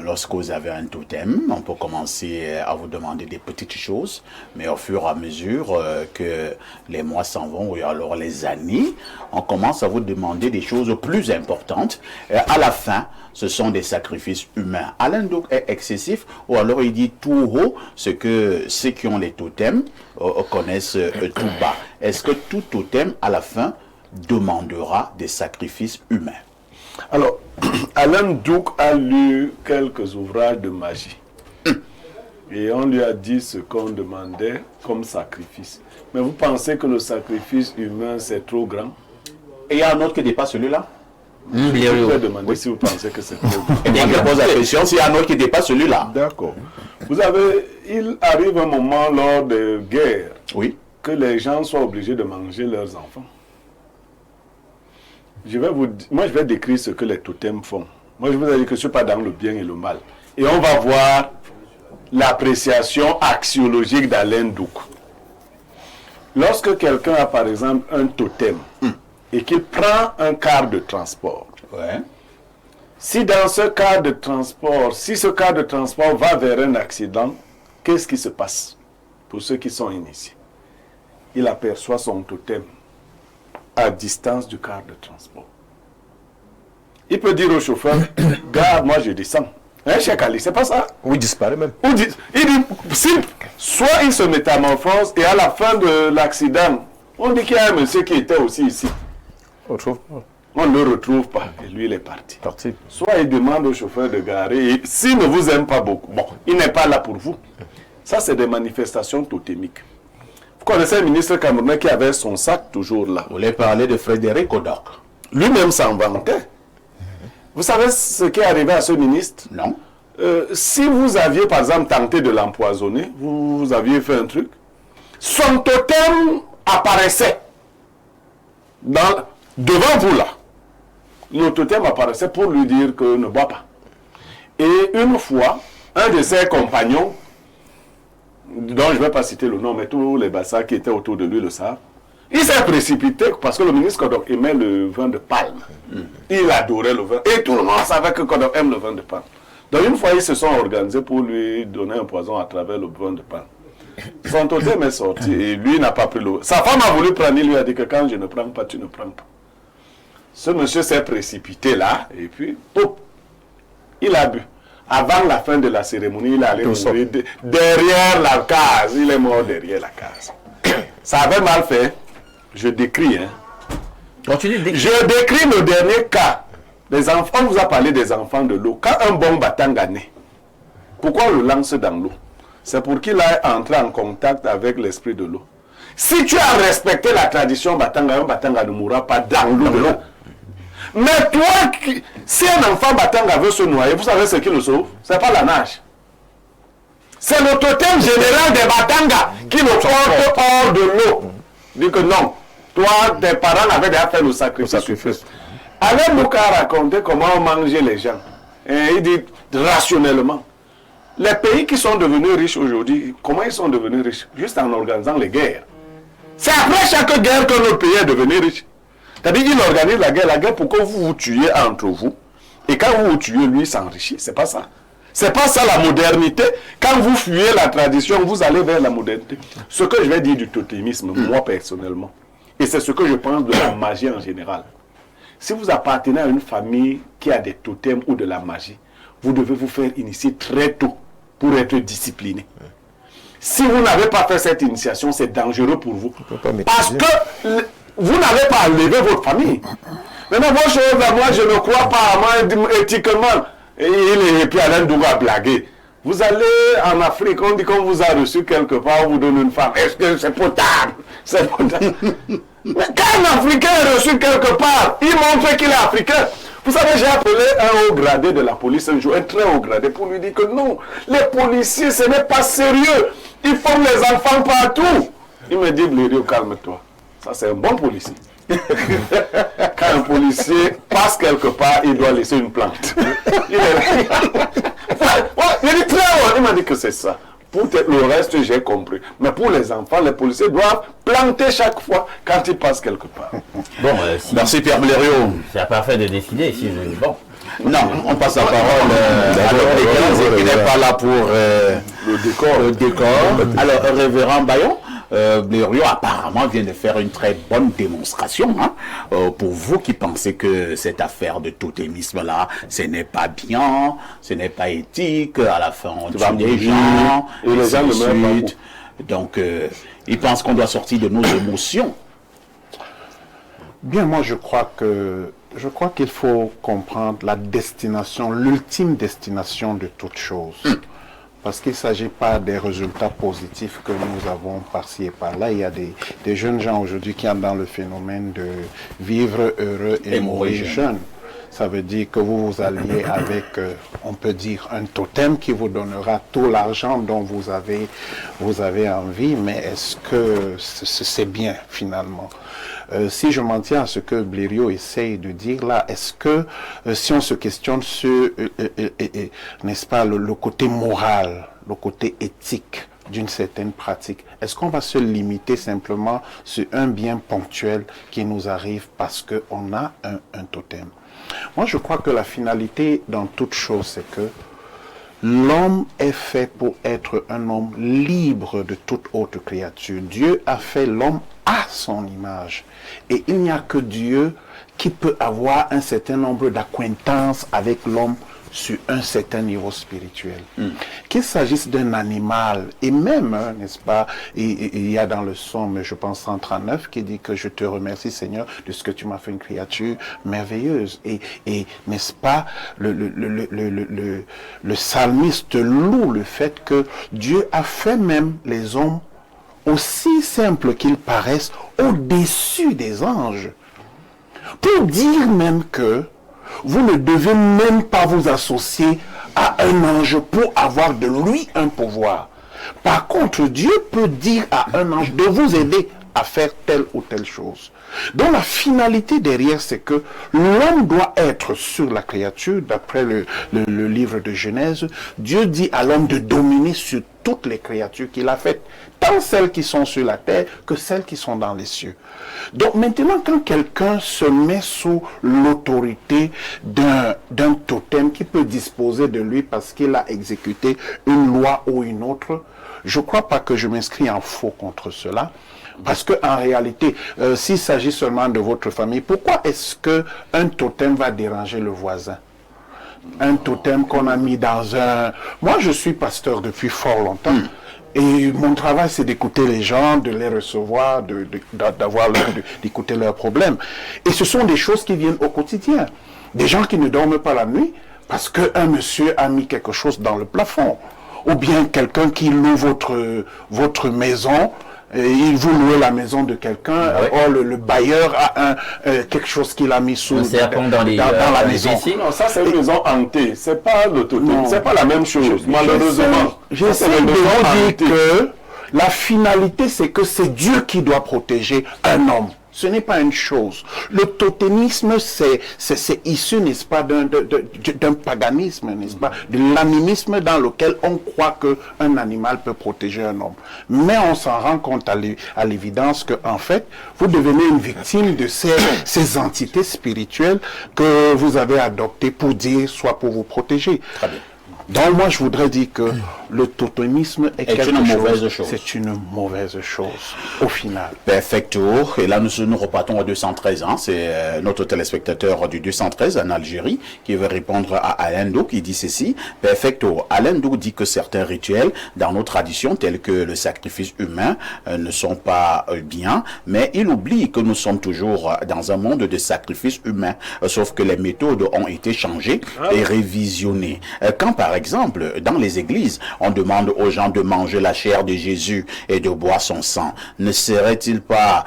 Lorsque vous avez un totem, on peut commencer à vous demander des petites choses, mais au fur et à mesure que les mois s'en vont, ou alors les années, on commence à vous demander des choses plus importantes. Et à la fin, ce sont des sacrifices humains. Alain Douk est excessif, ou alors il dit tout haut ce que ceux qui ont les totems connaissent tout bas. Est-ce que tout totem, à la fin, demandera des sacrifices humains? Alors, Alain Douk a lu quelques ouvrages de magie. Et on lui a dit ce qu'on demandait comme sacrifice. Mais vous pensez que le sacrifice humain, c'est trop grand? Et il y a un autre qui dépasse celui-là? Je vais demander si vous pensez que c'est trop grand. Et bien, je pose la question, s'il y a un autre qui dépasse celui-là. D'accord. Vous avez, il arrive un moment lors de guerres que les gens soient obligés de manger leurs enfants. Moi, je vais décrire ce que les totems font. Moi, je vous ai dit que je ne suis pas dans le bien et le mal. Et on va voir l'appréciation axiologique d'Alain Douk. Lorsque quelqu'un a, par exemple, un totem et qu'il prend un quart de transport, si dans ce quart de transport, si ce quart de transport va vers un accident, qu'est-ce qui se passe pour ceux qui sont initiés? Il aperçoit son totem à distance du quart de transport. Il peut dire au chauffeur, garde, moi je descends. Hein, Cheikh Ali, c'est pas ça? Ou il disparaît même. Il dit, soit il se métamorphose et à la fin de l'accident, on dit qu'il y a un monsieur qui était aussi ici. On ne le retrouve pas et lui il est parti. Soit il demande au chauffeur de garer et s'il ne vous aime pas beaucoup, bon, il n'est pas là pour vous. Ça c'est des manifestations totémiques. Vous connaissez un ministre camerounais qui avait son sac toujours là. Vous voulez parler de Frédéric Odoc? Lui-même s'en vantait. Vous savez ce qui est arrivé à ce ministre? Non. Si vous aviez par exemple tenté de l'empoisonner, vous aviez fait un truc, son totem apparaissait devant vous là. Le totem apparaissait pour lui dire que ne bois pas. Et une fois, un de ses compagnons, dont je ne vais pas citer le nom, mais tous les bassins qui étaient autour de lui le savent, il s'est précipité parce que le ministre Kodok aimait le vin de palme. Il adorait le vin. Et tout le monde savait que Kodok aime le vin de palme. Donc une fois, ils se sont organisés pour lui donner un poison à travers le vin de palme. Son totem est sorti et lui n'a pas pris l'eau. Sa femme a voulu prendre, il lui a dit que quand je ne prends pas, tu ne prends pas. Ce monsieur s'est précipité là et puis, hop, il a bu. Avant la fin de la cérémonie, il allait mourir derrière la case. Il est mort derrière la case. Ça avait mal fait. Je décris. Je décris le dernier cas. Les enfants, on vous a parlé des enfants de l'eau. Quand un bon batanga naît, pourquoi on le lance dans l'eau? C'est pour qu'il aille entrer en contact avec l'esprit de l'eau. Si tu as respecté la tradition batanga, un batanga ne mourra pas dans l'eau de l'eau. Mais toi, si un enfant batanga veut se noyer, vous savez ce qui le sauve? Ce n'est pas la nage. C'est le totem général des batanga qui le porte hors de l'eau. Dit que non, toi, tes parents avaient déjà fait le sacrifice. Alain Douk a raconté comment on mangeait les gens. Et il dit rationnellement. Les pays qui sont devenus riches aujourd'hui, comment ils sont devenus riches? Juste en organisant les guerres. C'est après chaque guerre que notre pays est devenu riche. C'est-à-dire qu'il organise la guerre pour que vous vous tuiez entre vous. Et quand vous vous tuez, lui s'enrichit. C'est pas ça. C'est pas ça la modernité. Quand vous fuyez la tradition, vous allez vers la modernité. Ce que je vais dire du totémisme, moi personnellement, et c'est ce que je pense de la magie en général. Si vous appartenez à une famille qui a des totems ou de la magie, vous devez vous faire initier très tôt pour être discipliné. Si vous n'avez pas fait cette initiation, c'est dangereux pour vous. Parce que vous n'avez pas enlevé votre famille. Maintenant, vos choses, moi, je ne crois pas, moi, éthiquement. Et puis Alain Douga a blagué. Vous allez en Afrique, on dit qu'on vous a reçu quelque part, on vous donne une femme. Est-ce que c'est potable? C'est potable. Mais quand un Africain est reçu quelque part, il montre qu'il est africain. Vous savez, j'ai appelé un haut gradé de la police un jour, un très haut gradé, pour lui dire que non, les policiers, ce n'est pas sérieux. Ils forment les enfants partout. Il me dit, Blériot, calme-toi. Ça, c'est un bon policier. Quand un policier passe quelque part, il doit laisser une plante. Il dit très haut. Il m'a dit que c'est ça. Pour le reste, j'ai compris. Mais pour les enfants, les policiers doivent planter chaque fois quand ils passent quelque part. Bon, Merci Pierre Blériot. c'est parfait de décider. Si je... Bon. Non, on passe la parole à l'homme qui n'est pas là pour le décor. Alors, révérend Bayon, Blériot apparemment vient de faire une très bonne démonstration. Hein, pour vous qui pensez que cette affaire de totémisme-là, ce n'est pas bien, ce n'est pas éthique, à la fin on tue des gens, et les gens ne meurent pas. Donc, il pense qu'on doit sortir de nos émotions. Bien, moi je crois qu'il faut comprendre la destination, l'ultime destination de toute chose. Parce qu'il ne s'agit pas des résultats positifs que nous avons par-ci et par-là. Il y a des jeunes gens aujourd'hui qui sont dans le phénomène de vivre heureux et mourir jeune. Ça veut dire que vous vous alliez avec, on peut dire, un totem qui vous donnera tout l'argent dont vous avez envie, mais est-ce que c'est bien finalement? Si je m'en tiens à ce que Blériot essaye de dire là, est-ce que si on se questionne sur, n'est-ce pas, le côté moral, le côté éthique d'une certaine pratique, est-ce qu'on va se limiter simplement sur un bien ponctuel qui nous arrive parce qu'on a un totem? Moi, je crois que la finalité dans toute chose, c'est que l'homme est fait pour être un homme libre de toute autre créature. Dieu a fait l'homme à son image. Et il n'y a que Dieu qui peut avoir un certain nombre d'acquaintances avec l'homme sur un certain niveau spirituel. Qu'il s'agisse d'un animal, et même, hein, n'est-ce pas, il y a dans le psaume, je pense, 139, qui dit que je te remercie, Seigneur, de ce que tu m'as fait une créature merveilleuse. Et n'est-ce pas, le psalmiste loue le fait que Dieu a fait même les hommes aussi simples qu'ils paraissent au-dessus des anges. Pour dire même que vous ne devez même pas vous associer à un ange pour avoir de lui un pouvoir. Par contre, Dieu peut dire à un ange de vous aider à faire telle ou telle chose. Donc la finalité derrière, c'est que l'homme doit être sur la créature, d'après le livre de Genèse. Dieu dit à l'homme de dominer sur toutes les créatures qu'il a faites, tant celles qui sont sur la terre que celles qui sont dans les cieux. Donc maintenant, quand quelqu'un se met sous l'autorité d'un totem qui peut disposer de lui parce qu'il a exécuté une loi ou une autre, je ne crois pas que je m'inscris en faux contre cela. Parce qu'en réalité, s'il s'agit seulement de votre famille, pourquoi est-ce qu'un totem va déranger le voisin? Un totem qu'on a mis dans un... Moi, je suis pasteur depuis fort longtemps. Et mon travail, c'est d'écouter les gens, de les recevoir, d'écouter leurs problèmes. Et ce sont des choses qui viennent au quotidien. Des gens qui ne dorment pas la nuit parce qu'un monsieur a mis quelque chose dans le plafond. Ou bien quelqu'un qui loue votre maison... Et il vous loue la maison de quelqu'un, or le bailleur a quelque chose qu'il a mis sous dans la maison. Non, ça c'est une maison hantée, c'est pas l'autotomie, c'est pas la même chose, malheureusement. J'essaie de vous dire que la finalité, c'est que c'est Dieu qui doit protéger un homme. Ce n'est pas une chose. Le totémisme, c'est issu, n'est-ce pas, d'un paganisme, n'est-ce pas, de l'animisme dans lequel on croit qu'un animal peut protéger un homme. Mais on s'en rend compte à l'évidence qu'en fait, vous devenez une victime de ces entités spirituelles que vous avez adoptées pour dire, soit pour vous protéger. Très bien. Donc moi, je voudrais dire que le totémisme est quelque une mauvaise chose. C'est une mauvaise chose, au final. Perfecto. Et là, nous repartons au 213. Hein. C'est notre téléspectateur du 213 en Algérie qui veut répondre à Alain Dou qui dit ceci. Perfecto. Alain Dou dit que certains rituels dans nos traditions, tels que le sacrifice humain, ne sont pas bien, mais il oublie que nous sommes toujours dans un monde de sacrifice humain, sauf que les méthodes ont été changées et révisionnées. Quand, par exemple, dans les églises, on demande aux gens de manger la chair de Jésus et de boire son sang, ne serait-il pas...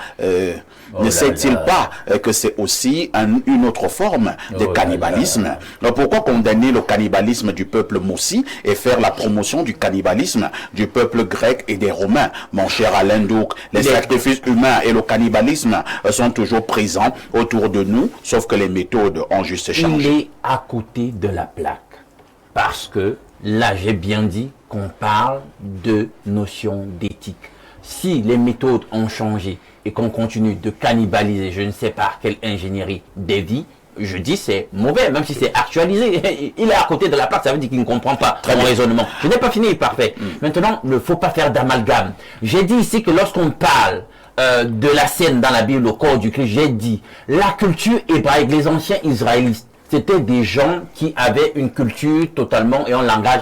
ne sait-il pas que c'est aussi une autre forme de cannibalisme? Pourquoi condamner le cannibalisme du peuple moussi et faire la promotion du cannibalisme du peuple grec et des Romains? Mon cher Alain Douk, les sacrifices humains et le cannibalisme sont toujours présents autour de nous, sauf que les méthodes ont juste changé. Il est à côté de la plaque. Parce que, là j'ai bien dit qu'on parle de notion d'éthique. Si les méthodes ont changé et qu'on continue de cannibaliser, je ne sais pas quelle ingénierie des vies, je dis c'est mauvais, même si c'est actualisé. Il est à côté de la plaque, ça veut dire qu'il ne comprend pas mon raisonnement. Je n'ai pas fini, parfait. Maintenant, il ne faut pas faire d'amalgame. J'ai dit ici que lorsqu'on parle de la scène dans la Bible, au corps du Christ, j'ai dit la culture hébraïque, les anciens israélites, c'était des gens qui avaient une culture totalement et un langage,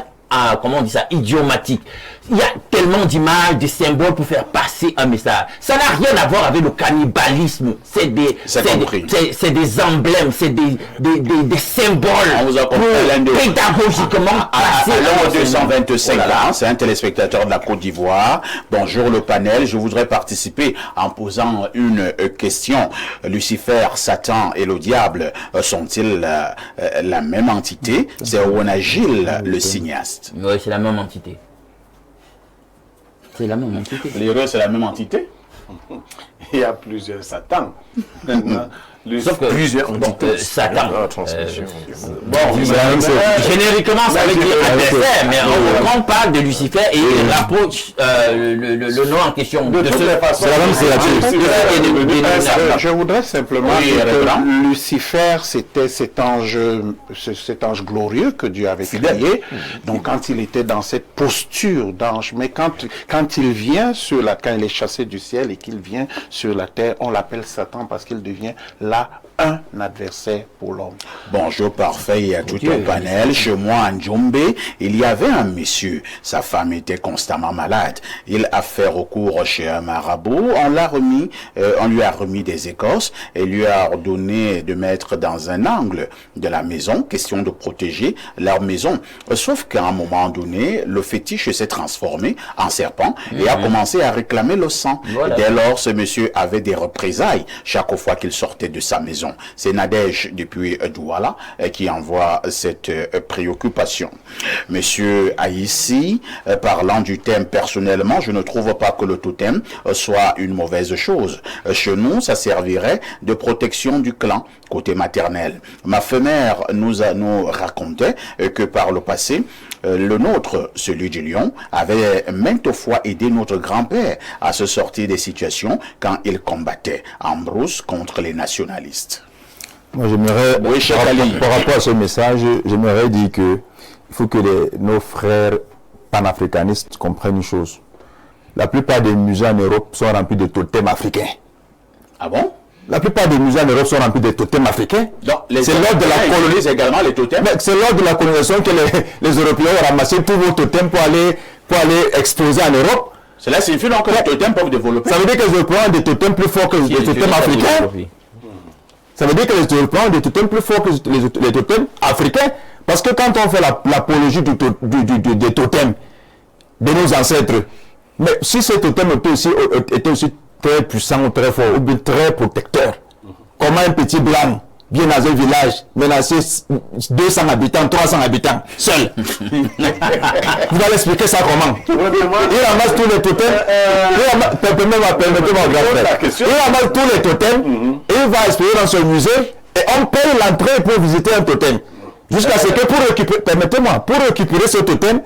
comment on dit ça, idiomatique. Il y a tellement d'images, de symboles pour faire passer un message. Ça n'a rien à voir avec le cannibalisme. C'est des emblèmes, c'est des symboles. On vous a pour pédagogiquement passer. Alors, 225 ans, c'est un téléspectateur de la Côte d'Ivoire. Bonjour le panel, je voudrais participer en posant une question. Lucifer, Satan et le diable sont-ils la même entité? C'est Owana Gilles, le cinéaste. Oui, c'est la même entité. C'est la même entité. L'héros, c'est la même entité? Il y a plusieurs Satans. Sauf que plusieurs entités. Satan. Génériquement, ça veut dire adversaire, mais quand on parle de Lucifer et il rapproche le nom en question. De toutes les façons, c'est la même créature. Je voudrais simplement dire que Lucifer, c'était cet ange glorieux que Dieu avait créé. Donc quand il était dans cette posture d'ange, mais quand il vient quand il est chassé du ciel et qu'il vient sur la terre, on l'appelle Satan parce qu'il devient là un adversaire pour l'homme. Bonjour, parfait, il y a tout un panel. Chez moi, en Djombe, il y avait un monsieur. Sa femme était constamment malade. Il a fait recours chez un marabout. On lui a remis des écorces et lui a ordonné de mettre dans un angle de la maison, question de protéger leur maison. Sauf qu'à un moment donné, le fétiche s'est transformé en serpent et a commencé à réclamer le sang. Voilà. Dès lors, ce monsieur avait des représailles chaque fois qu'il sortait de sa maison. C'est Nadège depuis Douala qui envoie cette préoccupation. Monsieur Aïssi, parlant du thème personnellement, je ne trouve pas que le totem soit une mauvaise chose. Chez nous, ça servirait de protection du clan, côté maternel. Ma femelle nous racontait que par le passé, le nôtre, celui du lion, avait maintes fois aidé notre grand-père à se sortir des situations quand il combattait en brousse contre les nationalistes. Moi, j'aimerais, par rapport à ce message, j'aimerais dire que il faut que nos frères panafricanistes comprennent une chose. La plupart des musées en Europe sont remplis de totems africains. Ah bon? La plupart des musées en Europe sont remplis de totems africains. C'est lors de la colonisation également les totems. C'est lors de la colonisation que les Européens ont ramassé tous vos totems pour aller exposer en Europe. Cela signifie donc que les totems peuvent développer. Ça veut dire que les Européens ont des totems plus forts que les totems africains. Ça veut dire que les Européens ont des totems plus forts que les totems africains. Parce que quand on fait l'apologie des totems de nos ancêtres, mais si ces totems étaient aussi très puissants ou très forts, ou bien très protecteurs, comment un petit blanc vient dans un village menacer 200 habitants, 300 habitants, seul. Vous allez expliquer ça comment? Il ramasse tous les totems, permettez-moi, grand frère. Il ramasse tous les totems et il va expliquer dans son musée et on paye l'entrée pour visiter un totem. Jusqu'à ce que pour récupérer ce totem,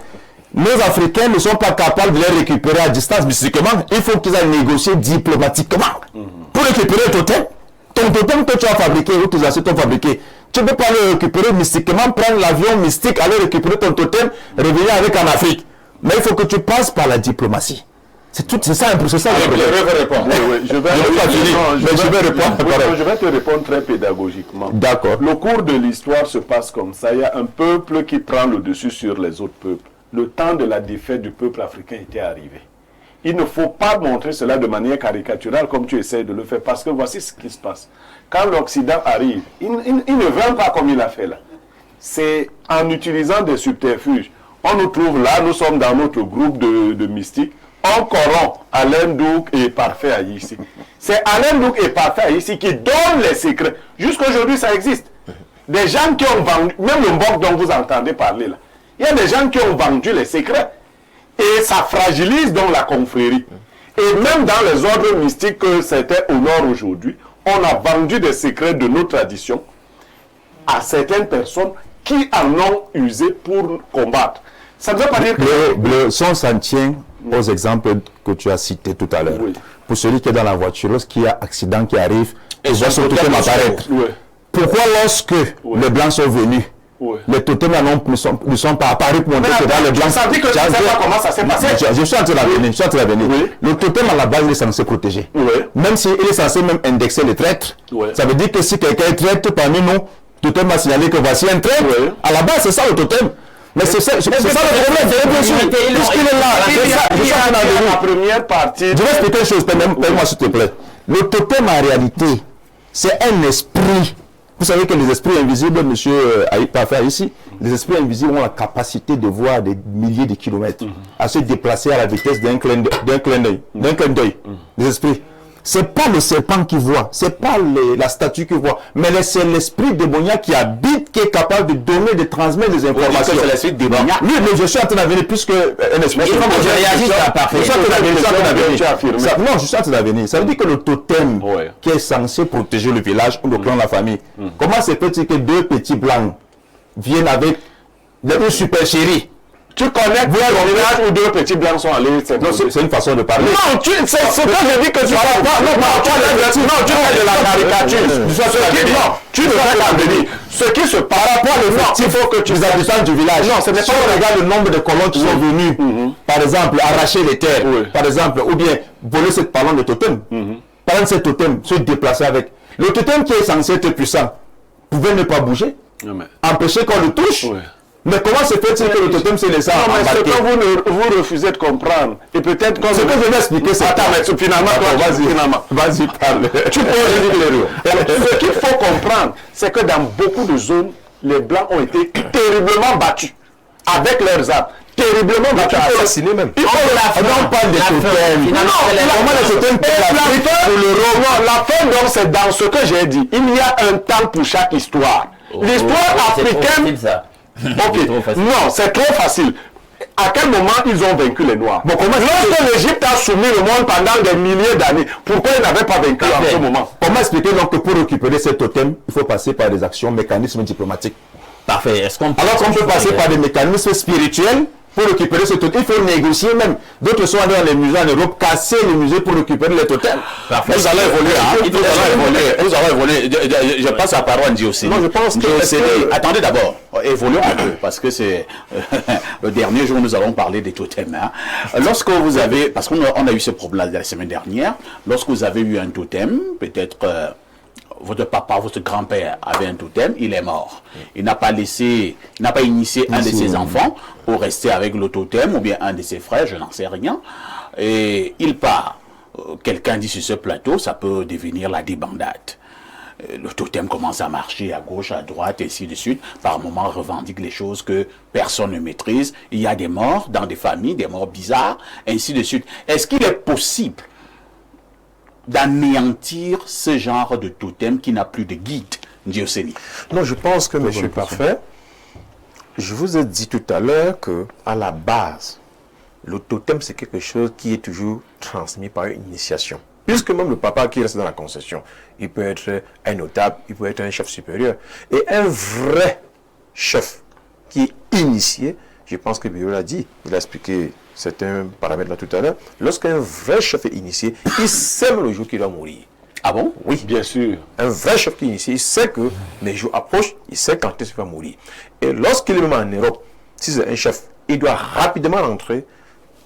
nos Africains ne sont pas capables de les récupérer à distance mystiquement. Il faut qu'ils aillent négocier diplomatiquement pour récupérer le totem. Ton totem que tu as fabriqué, ou tes ancêtres ont fabriqué, tu ne peux pas le récupérer mystiquement, prendre l'avion mystique, aller récupérer ton totem, revenir avec en Afrique. Mais il faut que tu passes par la diplomatie. C'est ça le Je vais répondre. Je vais te répondre très pédagogiquement. D'accord. Le cours de l'histoire se passe comme ça. Il y a un peuple qui prend le dessus sur les autres peuples. Le temps de la défaite du peuple africain était arrivé. Il ne faut pas montrer cela de manière caricaturale comme tu essaies de le faire, parce que voici ce qui se passe. Quand l'Occident arrive, il ne vient pas comme il a fait là. C'est en utilisant des subterfuges. On nous trouve là, nous sommes dans notre groupe de mystiques. On corrompt Alain Douk et Parfait Haïssi. C'est Alain Douk et Parfait Haïssi qui donnent les secrets. Jusqu'à aujourd'hui, ça existe. Des gens qui ont vendu, même le Mbok dont vous entendez parler là, il y a des gens qui ont vendu les secrets. Et ça fragilise donc la confrérie. Et même dans les ordres mystiques que certains honorent aujourd'hui, on a vendu des secrets de nos traditions à certaines personnes qui en ont usé pour combattre. Ça ne veut pas dire que... Ça s'en tient aux exemples que tu as cités tout à l'heure. Oui. Pour celui qui est dans la voiture, lorsqu'il y a accident qui arrive, et voit son totem apparaître. Oui. Pourquoi lorsque les Blancs sont venus, les totems ne sont pas apparus pour montrer que dans les Blancs... Ça dit que tu ne sais pas comment ça s'est passé. Je suis en train d'intervenir. Oui. Le totem à la base, il est censé protéger. Oui. Même s'il est censé même indexer les traîtres. Oui. Ça veut dire que si quelqu'un est traître parmi nous, le totem va signaler que voici un traître. Oui. À la base, c'est ça le totem. Mais c'est ça le problème, puisqu'il est là. Il y a la première partie... Je vais expliquer une chose, permets-moi s'il te plaît. Le totem en réalité, c'est un esprit. Vous savez que les esprits invisibles, monsieur Parfait ici, les esprits invisibles ont la capacité de voir des milliers de kilomètres, à se déplacer à la vitesse d'un clin d'œil. Les esprits. C'est pas le serpent qui voit, c'est pas la statue qui voit, mais c'est l'esprit démoniaque qui habite, qui est capable de donner, de transmettre des informations. C'est l'esprit démoniaque. Oui, mais je suis en train d'avenir puisque un esprit. Il faut que je réagisse à Parfait. Je suis en train d'avenir. Non, je suis en train d'avenir. Ça veut dire que le totem qui est censé protéger le village ou le clan de la famille, comment se fait-il que deux petits blancs viennent avec une super chérie? Tu connais bien le village où deux petits blancs sont allés. Non, c'est une façon de parler. Non, c'est ce que je dis que tu parles pas. Non, tu fais de la caricature. Non, tu ne fais pas venir. Ce qui se passe. Par rapport à l'effectif, il faut que tu les habitants du village. Non, ce n'est pas. Si on regarde le nombre de colons qui sont venus, par exemple, arracher les terres, par exemple, ou bien voler cette parlant de totem. Parlant de ce totem, se déplacer avec. Le totem qui est censé être puissant pouvait ne pas bouger, empêcher qu'on le touche. Mais comment se fait-il que le totem s'est laissé embarquer? C'est que vous refusez de comprendre. Et peut-être que... Ce que je vais expliquer, c'est... Attends, mais finalement, vas-y, parle. Tu poses l'erreur. Ce qu'il faut comprendre, c'est que dans beaucoup de zones, les Blancs ont été terriblement battus. Avec leurs armes. Terriblement battus. Assassinés même. Il faut on parle des totems. Comment les totems la fin, donc, c'est dans ce que j'ai dit. Il y a un temps pour chaque histoire. L'histoire africaine... Ok, non, c'est trop facile. À quel moment ils ont vaincu les Noirs? Lorsque l'Égypte a soumis le monde pendant des milliers d'années, pourquoi ils n'avaient pas vaincu en ce moment? Comment expliquer donc que pour récupérer ces totems, il faut passer par des actions, mécanismes diplomatiques? Parfait. Alors qu'on peut passer par des mécanismes spirituels pour récupérer ce totem, il faut négocier même. D'autres sont allés dans les musées en Europe, casser les musées pour récupérer les totems. Parfait. Vous allez évoluer, Vous allez évoluer. Je passe à la parole à Diocénie. Non, je pense que... Attendez d'abord, évoluons un peu, parce que c'est le dernier jour où nous allons parler des totems. Lorsque vous avez, parce qu'on a eu ce problème la semaine dernière, lorsque vous avez eu un totem, peut-être... votre papa, votre grand-père avait un totem, il est mort. Il n'a pas initié un de ses enfants pour rester avec le totem, ou bien un de ses frères, je n'en sais rien. Et il part. Quelqu'un dit sur ce plateau, ça peut devenir la débandade. Le totem commence à marcher à gauche, à droite, et ainsi de suite. Par moments, revendique les choses que personne ne maîtrise. Il y a des morts dans des familles, des morts bizarres, ainsi de suite. Est-ce qu'il est possible d'anéantir ce genre de totem qui n'a plus de guide, Diocénie? Non, je pense que, monsieur Parfait, je vous ai dit tout à l'heure que à la base, le totem, c'est quelque chose qui est toujours transmis par une initiation. Puisque même le papa qui reste dans la concession, il peut être un notable, il peut être un chef supérieur. Et un vrai chef qui est initié, je pense que Biro l'a dit, il a expliqué certains paramètres là tout à l'heure, lorsqu'un vrai chef est initié, il sème le jour qu'il va mourir. Ah bon? Oui. Bien sûr. Un vrai chef qui est initié, il sait que les jours approchent, il sait quand est-ce qu'il va mourir. Et lorsqu'il est même en Europe, si c'est un chef, il doit rapidement rentrer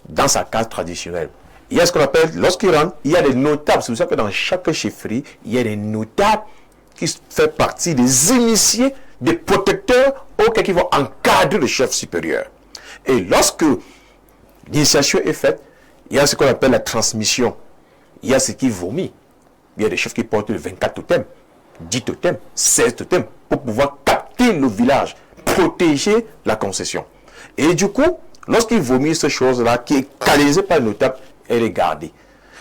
dans sa case traditionnelle. Il y a ce qu'on appelle, lorsqu'il rentre, il y a des notables. C'est pour ça que dans chaque chefferie, il y a des notables qui font partie des initiés, des protecteurs auxquels qui vont encadrer le chef supérieur. Et lorsque l'initiation est faite, il y a ce qu'on appelle la transmission. Il y a ce qui vomit. Il y a des chefs qui portent 24 totems, 10 totems, 16 totems, pour pouvoir capter le village, protéger la concession. Et du coup, lorsqu'ils vomissent ces choses-là, qui est canalisée par le notable, elle est gardée.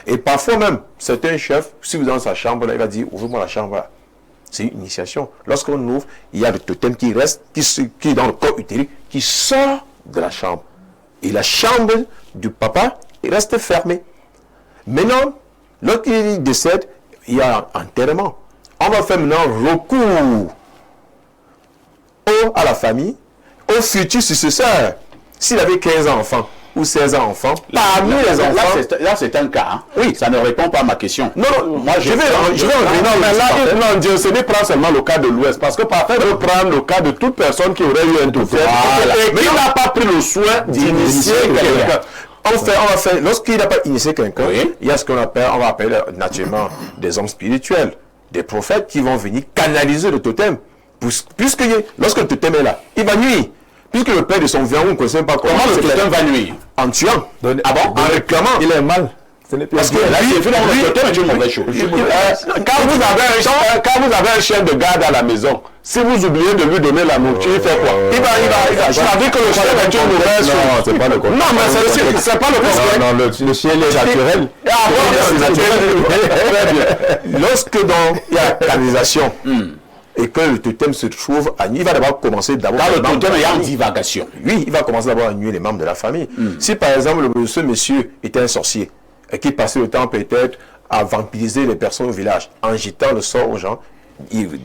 Et parfois même, certains chefs, si vous êtes dans sa chambre, là, il va dire, ouvre-moi la chambre là. C'est une initiation. Lorsqu'on ouvre, il y a le totem qui reste, qui est dans le corps utérique, qui sort de la chambre. Et la chambre du papa reste fermée. Maintenant, lorsqu'il décède, il y a enterrement. On va faire maintenant recours à la famille, au futur successeur. S'il avait 15 enfants ou 16 enfants, parmi les enfants... Là, c'est un cas. Hein. Oui. Ça ne répond pas à ma question. Non, moi je vais revenir. Non, mais là, non, Dieu, ce n'est pas seulement le cas de l'Ouest, parce que parfois, on reprendre le cas de toute personne qui aurait eu un totem et qui n'a pas pris le soin d'initier quelqu'un. Lorsqu'il n'a pas initié quelqu'un, il y a ce qu'on appelle, on va appeler naturellement des hommes spirituels, des prophètes qui vont venir canaliser le totem. Puisque lorsque le totem est là, il va nuire. Puisque le père de son viande, on ne connaît pas comment le totem va nuire. En tuant. Ah bon? En réclamant. Il est mal. Parce que là, le totem est une mauvaise chose. Quand vous avez un chien de garde à la maison, si vous oubliez de lui donner la nourriture, il fait quoi? Il va. Je t'ai dit que le chien est une mauvaise chose. Non, c'est pas le cas. Non, mais c'est pas le cas. Non, le chien est naturel. Ah bon, c'est naturel. Lorsque il y a canalisation, et que le totem se trouve à nuire, il va d'abord commencer d'abord... Quand le totem est en divagation. Oui, il va commencer d'abord à nuire les membres de la famille. Si par exemple, ce monsieur était un sorcier, et qu'il passait le temps peut-être à vampiriser les personnes au village, en jetant le sort aux gens,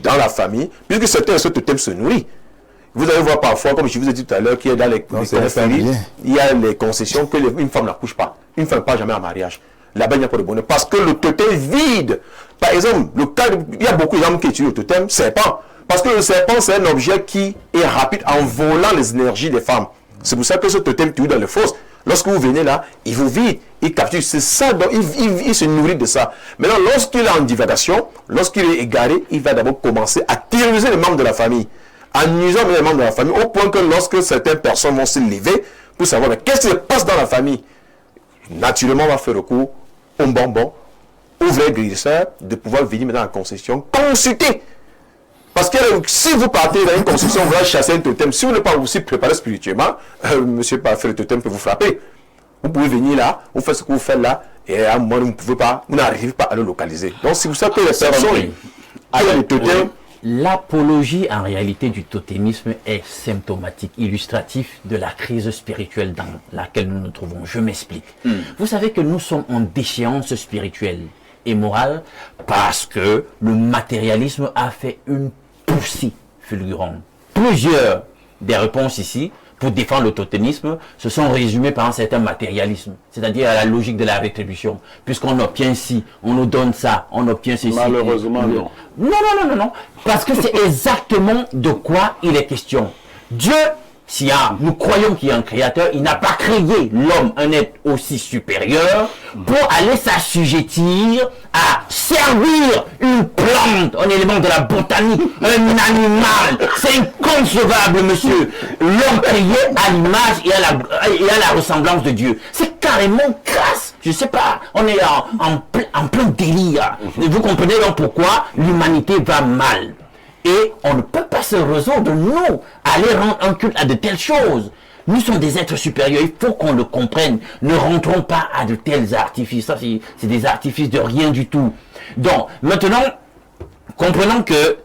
dans la famille, puisque ce totem se nourrit. Vous allez voir parfois, comme je vous ai dit tout à l'heure, qu'il y a dans les conflits, il y a les concessions qu'une femme n'accouche pas. Une femme ne part jamais en mariage. Là-bas, il n'y a pas de bonheur. Parce que le totem est vide. Par exemple, il y a beaucoup d'hommes qui utilisent le totem, serpent. Parce que le serpent, c'est un objet qui est rapide en volant les énergies des femmes. C'est pour ça que ce totem tue dans les fosses. Lorsque vous venez là, il vous vide, il capture. C'est ça, donc il se nourrit de ça. Maintenant, lorsqu'il est en divagation, lorsqu'il est égaré, il va d'abord commencer à terroriser les membres de la famille. En nuisant les membres de la famille, au point que lorsque certaines personnes vont se lever pour savoir qu'est-ce qui se passe dans la famille, naturellement, on va faire recours au bonbon, ouvrir les guérisseurs, de pouvoir venir maintenant en concession, consulter. Parce que si vous partez dans une concession, vous allez chasser un totem, si vous n'êtes pas aussi préparé spirituellement, monsieur Parfait, le totem peut vous frapper. Vous pouvez venir là, vous faites ce que vous faites là, et à un moment, vous n'arrivez pas à le localiser. Donc, c'est pour ça que les personnes, avec le totem, l'apologie en réalité du totémisme est symptomatique, illustratif de la crise spirituelle dans laquelle nous nous trouvons. Je m'explique. Vous savez que nous sommes en déchéance spirituelle et morale parce que le matérialisme a fait une poussée fulgurante. Plusieurs des réponses ici pour défendre le totémisme se sont résumées par un certain matérialisme, c'est-à-dire à la logique de la rétribution. Puisqu'on obtient ci, on nous donne ça, on obtient ceci. Malheureusement, non. Non. Parce que c'est exactement de quoi il est question. Dieu, nous croyons qu'il y a un créateur, il n'a pas créé l'homme, un être aussi supérieur, pour aller s'assujettir à servir une plante, un élément de la botanique, un animal. C'est inconcevable, monsieur. L'homme créé à l'image et à la ressemblance de Dieu. C'est carrément crasse. Je sais pas, on est en plein délire. Vous comprenez donc pourquoi l'humanité va mal. Et on ne peut pas se résoudre, nous, aller rendre un culte à de telles choses. Nous sommes des êtres supérieurs, il faut qu'on le comprenne. Ne rentrons pas à de tels artifices. Ça, c'est des artifices de rien du tout. Donc, maintenant, comprenons que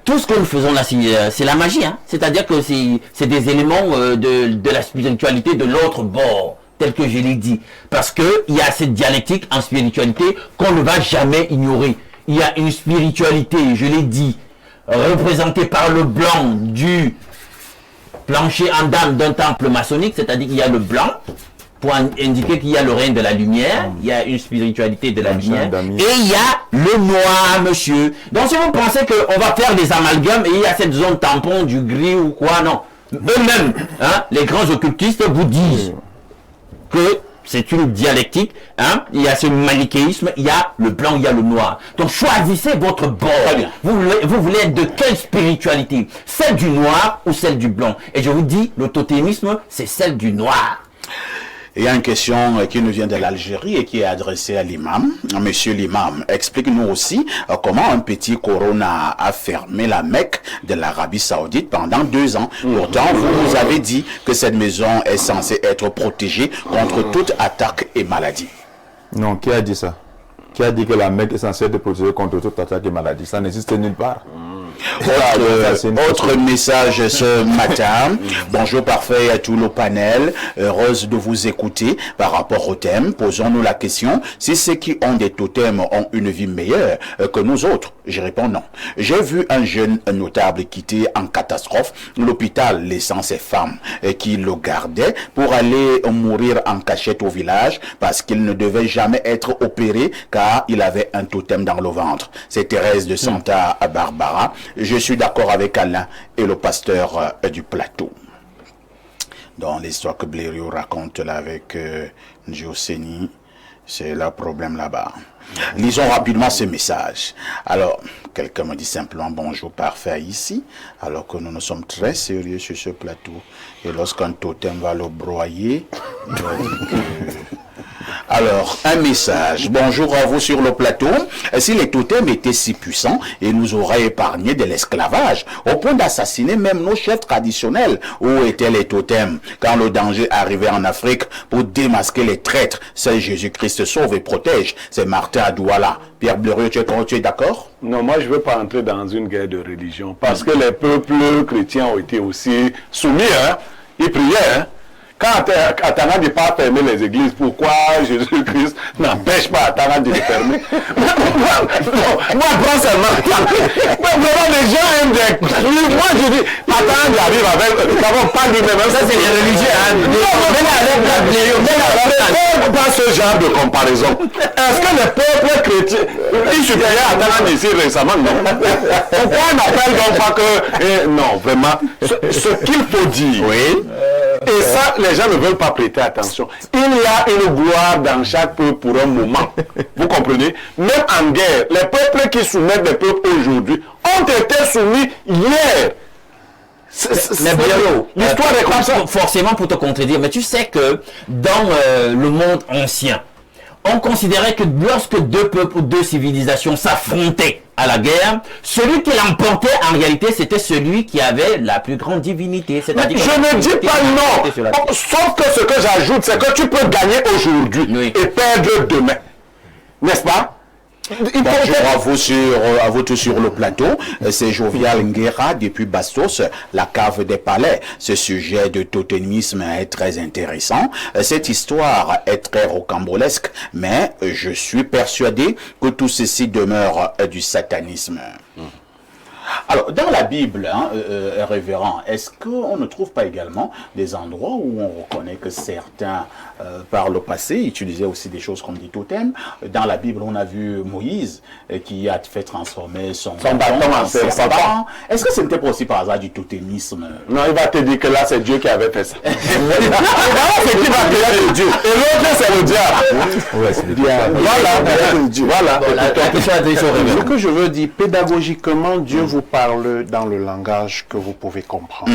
tout ce que nous faisons là, c'est la magie. Hein? C'est-à-dire que c'est des éléments de la spiritualité de l'autre bord, tel que je l'ai dit. Parce qu'il y a cette dialectique en spiritualité qu'on ne va jamais ignorer. Il y a une spiritualité, je l'ai dit, représenté par le blanc du plancher en dame d'un temple maçonnique, c'est-à-dire qu'il y a le blanc pour indiquer qu'il y a le règne de la lumière, il y a une spiritualité de la lumière, d'amis. et il y a le noir, monsieur. Donc si vous pensez qu'on va faire des amalgames et il y a cette zone tampon du gris ou quoi, non. Eux-mêmes, hein, les grands occultistes vous disent que c'est une dialectique, hein, il y a ce manichéisme, il y a le blanc, il y a le noir. Donc choisissez votre bord. Vous voulez être de quelle spiritualité? Celle du noir ou celle du blanc? Et je vous dis, le totémisme, c'est celle du noir. Il y a une question qui nous vient de l'Algérie et qui est adressée à l'imam. Monsieur l'imam, explique-nous aussi comment un petit corona a fermé la Mecque de l'Arabie Saoudite pendant 2 ans. Pourtant, vous nous avez dit que cette maison est censée être protégée contre toute attaque et maladie. Non, qui a dit ça? Qui a dit que la Mecque est censée être protégée contre toute attaque et maladie? Ça n'existe nulle part. Autre message ce matin. Bonjour parfait à tout le panel. Heureuse de vous écouter par rapport au thème. Posons-nous la question si ceux qui ont des totems ont une vie meilleure que nous autres. Je réponds non. J'ai vu un jeune notable quitter en catastrophe l'hôpital laissant ses femmes qui le gardaient pour aller mourir en cachette au village parce qu'il ne devait jamais être opéré car il avait un totem dans le ventre. C'est Thérèse de Santa Barbara. Je suis d'accord avec Alain et le pasteur du plateau. Dans l'histoire que Blériot raconte là avec Gioseni, c'est le problème là-bas. Lisons rapidement ce message. Alors, quelqu'un me dit simplement bonjour parfait ici, alors que nous sommes très sérieux sur ce plateau. Et lorsqu'un totem va le broyer, il va dire que... Alors, un message. Bonjour à vous sur le plateau. Si les totems étaient si puissants, ils nous auraient épargné de l'esclavage, au point d'assassiner même nos chefs traditionnels. Où étaient les totems quand le danger arrivait en Afrique pour démasquer les traîtres? C'est Jésus-Christ sauve et protège. C'est Martin à Douala. Pierre Blériot, tu es d'accord? Non, moi je ne veux pas entrer dans une guerre de religion, parce que les peuples chrétiens ont été aussi soumis, hein? Ils priaient, hein? Quand Athanas n'est pas fermer les églises, pourquoi Jésus-Christ n'empêche pas Athanas de les fermer? Moi, prends seulement. Vraiment, les gens aiment des cris. Moi, je dis, Athanas arrive avec. Nous n'avons pas lui-même. Ça, c'est les religieux. Mais pas ce genre de comparaison. Est-ce que les peuples chrétiens, ils supérieurs à Athanas ici récemment, non? Pourquoi on n'appelle donc pas que. Non, vraiment. Ce qu'il faut dire. Oui. Et ça, les gens ne veulent pas prêter attention. Il y a une gloire dans chaque peuple pour un moment. Vous comprenez? Même en guerre, les peuples qui soumettent les peuples aujourd'hui ont été soumis hier. Mais Blériot, l'histoire est comme ça. Forcément pour te contredire, mais tu sais que dans le monde ancien, on considérait que lorsque 2 peuples ou 2 civilisations s'affrontaient à la guerre, celui qui l'emportait en réalité c'était celui qui avait la plus grande divinité. Je ne dis pas non, sauf que ce que j'ajoute c'est que tu peux gagner aujourd'hui et perdre demain, n'est-ce pas? Bonjour à vous tous sur le plateau, c'est Jovial Nguera depuis Bastos, la cave des palais. Ce sujet de totémisme est très intéressant. Cette histoire est très rocambolesque, mais je suis persuadé que tout ceci demeure du satanisme. Alors, dans la Bible, hein, révérend, est-ce qu'on ne trouve pas également des endroits où on reconnaît que certains, par le passé, utilisaient aussi des choses comme des totems? Dans la Bible, on a vu Moïse qui a fait transformer son bâton en serpent. Est-ce que ce n'était pas aussi par hasard du totémisme? Non, il va te dire que là, c'est Dieu qui avait fait ça. C'est qui va créer Dieu. Et l'autre, c'est le diable. Ouais, c'est le diable. Voilà. Ce que je veux dire, pédagogiquement, Dieu vous parle dans le langage que vous pouvez comprendre.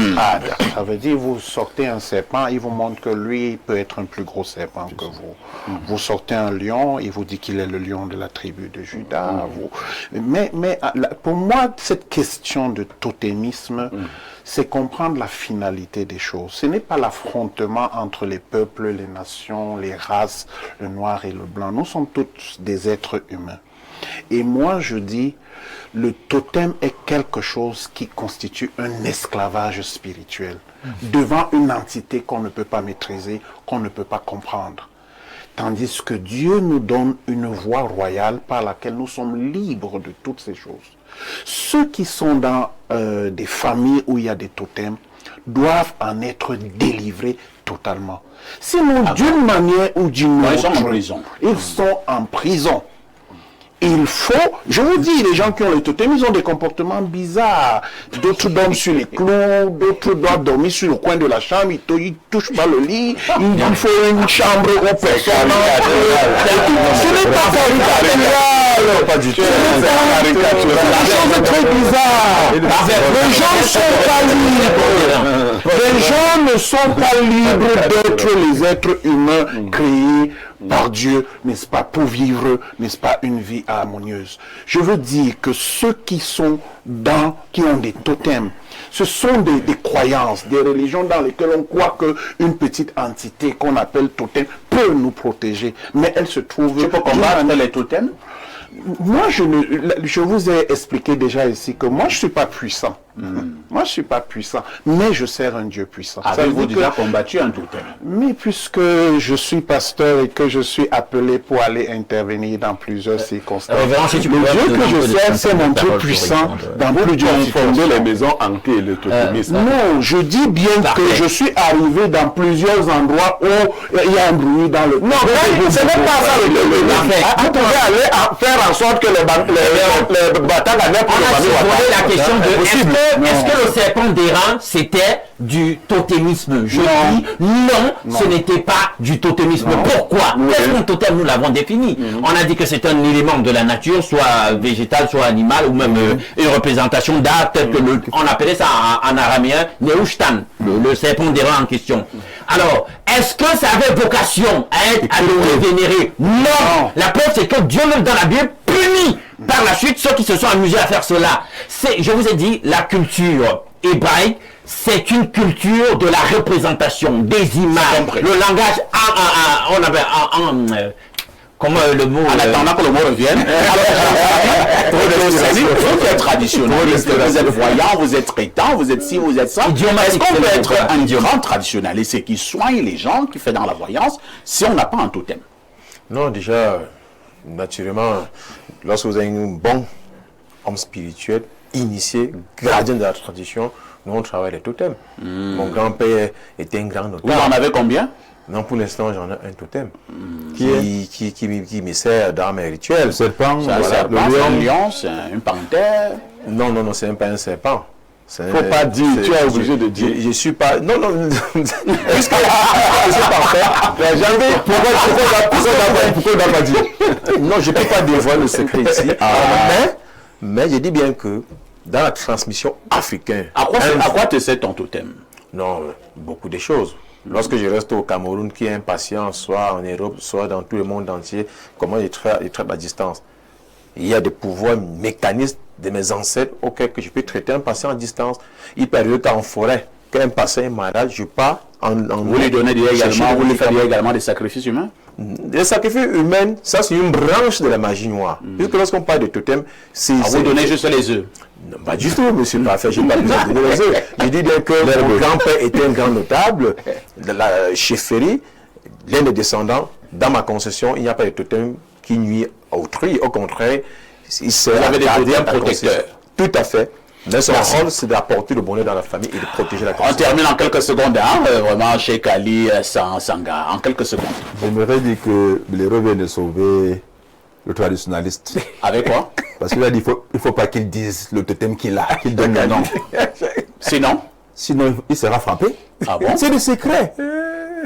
Ça veut dire, vous sortez un serpent, il vous montre que lui peut être un plus gros serpent que vous. Vous sortez un lion, il vous dit qu'il est le lion de la tribu de Juda. Mais pour moi, cette question de totémisme, c'est comprendre la finalité des choses. Ce n'est pas l'affrontement entre les peuples, les nations, les races, le noir et le blanc. Nous sommes tous des êtres humains. Et moi, je dis, le totem est quelque chose qui constitue un esclavage spirituel devant une entité qu'on ne peut pas maîtriser, qu'on ne peut pas comprendre. Tandis que Dieu nous donne une voie royale par laquelle nous sommes libres de toutes ces choses. Ceux qui sont dans des familles où il y a des totems doivent en être délivrés totalement. Sinon, d'une manière ou d'une autre, ils sont en prison. Ils sont en prison. Il faut, je vous dis, les gens qui ont les totems, ils ont des comportements bizarres. D'autres dorment sur les clous, d'autres doivent dormir sur le coin de la chambre, ils touchent pas le lit, il faut une chambre où personne. Ce n'est pas caricatural. Pas du tout. C'est des choses très bizarres. Les gens ne sont pas libres. Les gens ne sont pas libres d'être les êtres humains créés par Dieu, n'est-ce pas, pour vivre, n'est-ce pas, une vie harmonieuse. Je veux dire que ceux qui sont qui ont des totems, ce sont des croyances, des religions dans lesquelles on croit qu'une petite entité qu'on appelle totem peut nous protéger, mais elle se trouve... Tu peux combattre les totems? Moi, je vous ai expliqué déjà ici que moi, je ne suis pas puissant. Moi, je ne suis pas puissant, mais je sers un Dieu puissant. Avez-vous déjà combattu un totem? Mais puisque je suis pasteur et que je suis appelé pour aller intervenir dans plusieurs circonstances, le Dieu que je sers, c'est mon Dieu puissant dans plusieurs circonstances. Les maisons hantées et le totemisme. Non, je dis bien que je suis arrivé dans plusieurs endroits où il y a un bruit dans le... Non, ce n'est pas ça le totemisme. Vous pouvez aller faire en sorte que les batailles n'aient pas posé la question de est-ce que le serpent d'Airain c'était du totémisme? Je dis non, ce n'était pas du totémisme. Pourquoi? Qu'est-ce qu'un totem? Nous l'avons défini. On a dit que c'est un élément de la nature, soit végétal, soit animal, ou même une représentation d'art, tel que on appelait ça en araméen Neushtan, le serpent d'Airain en question. Alors, est-ce que ça avait vocation à être adoré, vénéré? Non. La preuve, c'est que Dieu, même dans la Bible, punit par la suite ceux qui se sont amusés à faire cela. Je vous ai dit, la culture hébraïque, c'est une culture de la représentation, des images, le langage, on avait comment le mot... En attendant que le mot revienne. Vous êtes traditionnaliste, vous êtes voyant, vous êtes traitant, vous êtes ci, vous êtes ça. Est-ce qu'on peut être un grand traditionnaliste et qui soigne les gens, qui fait dans la voyance, si on n'a pas un totem? Non, déjà, naturellement, lorsque vous avez un bon homme spirituel, initié, gardien de la tradition, nous on travaille les totems. Mon grand-père était un grand notaire. Vous en avez combien? Non, pour l'instant, j'en ai un totem qui me sert d'arme rituelle. Le serpent, le lion, c'est une panthère. Non, c'est pas un serpent. Faut pas dire, tu es obligé de dire. Je suis pas. Non. Puisque je suis parfait. Pourquoi on n'a pas dit? Non, je ne peux pas dévoiler le secret ici. Mais je dis bien que dans la transmission africaine. À quoi te sert ton totem? Non, beaucoup de choses. Lorsque je reste au Cameroun, qui est impatient, soit en Europe, soit dans tout le monde entier, comment je traite la distance? Il y a des pouvoirs mécanismes de mes ancêtres auxquels je peux traiter un patient à distance. Il peut arriver qu'en forêt, qu'un patient est malade, je pars vous lui donnez vous lui faites également des sacrifices humains? Les sacrifices humains, ça c'est une branche de la magie noire. Puisque lorsqu'on parle de totem, c'est... vous donnez juste les œufs? Non, pas du tout, monsieur Parfait, je n'ai pas besoin de donner les œufs. Je dis bien que mon grand-père était un grand notable de la chefferie, l'un des descendants. Dans ma concession, il n'y a pas de totem qui nuit à autrui. Au contraire, il sert à garder un protecteur. Tout à fait. Mais son rôle, c'est d'apporter le bonheur dans la famille et de protéger la concession. On termine en quelques secondes, vraiment, Cheikh Ali Sanga, en quelques secondes. J'aimerais dire que l'héros vient de sauver le traditionnaliste. Avec quoi? Parce qu'il a dit qu'il ne faut pas qu'il dise le totem qu'il a, qu'il donne le nom. Sinon, il sera frappé. Ah bon? C'est le secret.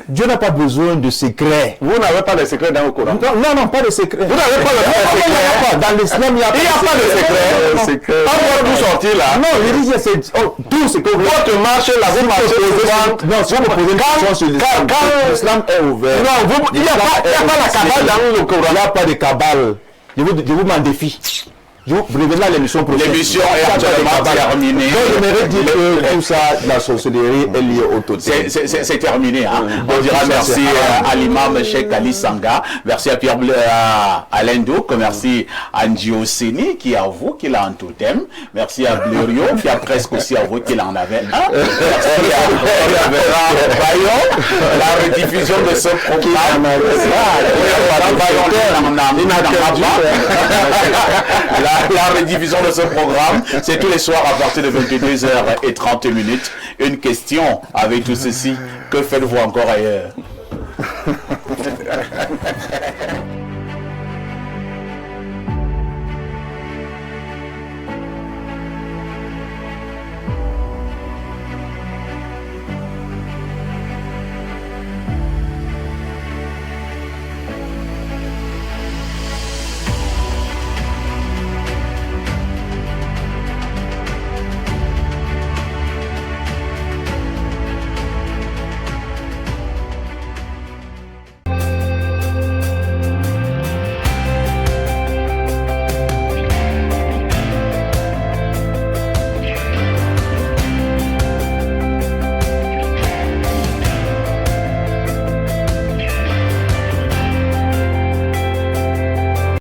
Dieu n'a pas besoin de secret. Vous n'avez pas de secret dans le Coran? Non, pas de secret. Vous n'avez pas de secret? Dans l'islam, il n'y a pas de secret. Quand vous sortir là? Non, il dit c'est tout ce que vous... Votre marche là, vous marchez souvent... Non, si vous me posez une question sur l'islam, l'islam est ouvert. Non, il n'y a pas la cabale dans le Coran. Il n'y a pas de cabale. Je vous m'en défie. Vous revenez à l'émission prochaine. L'émission est actuellement terminée. Donc, j'aimerais dire que tout ça, la sorcellerie est liée au totem. C'est terminé. On dira merci à l'imam Cheikh Ali Sanga, merci à Pierre Alain Douk, merci à Ndio Seni qui avoue qu'il a un totem, merci à Blériot qui a presque aussi avoué qu'il en avait un. Merci à Bayon, la rediffusion de ce programme. La rediffusion de ce programme, c'est tous les soirs à partir de 22h30. Une question avec tout ceci, que faites-vous encore ailleurs?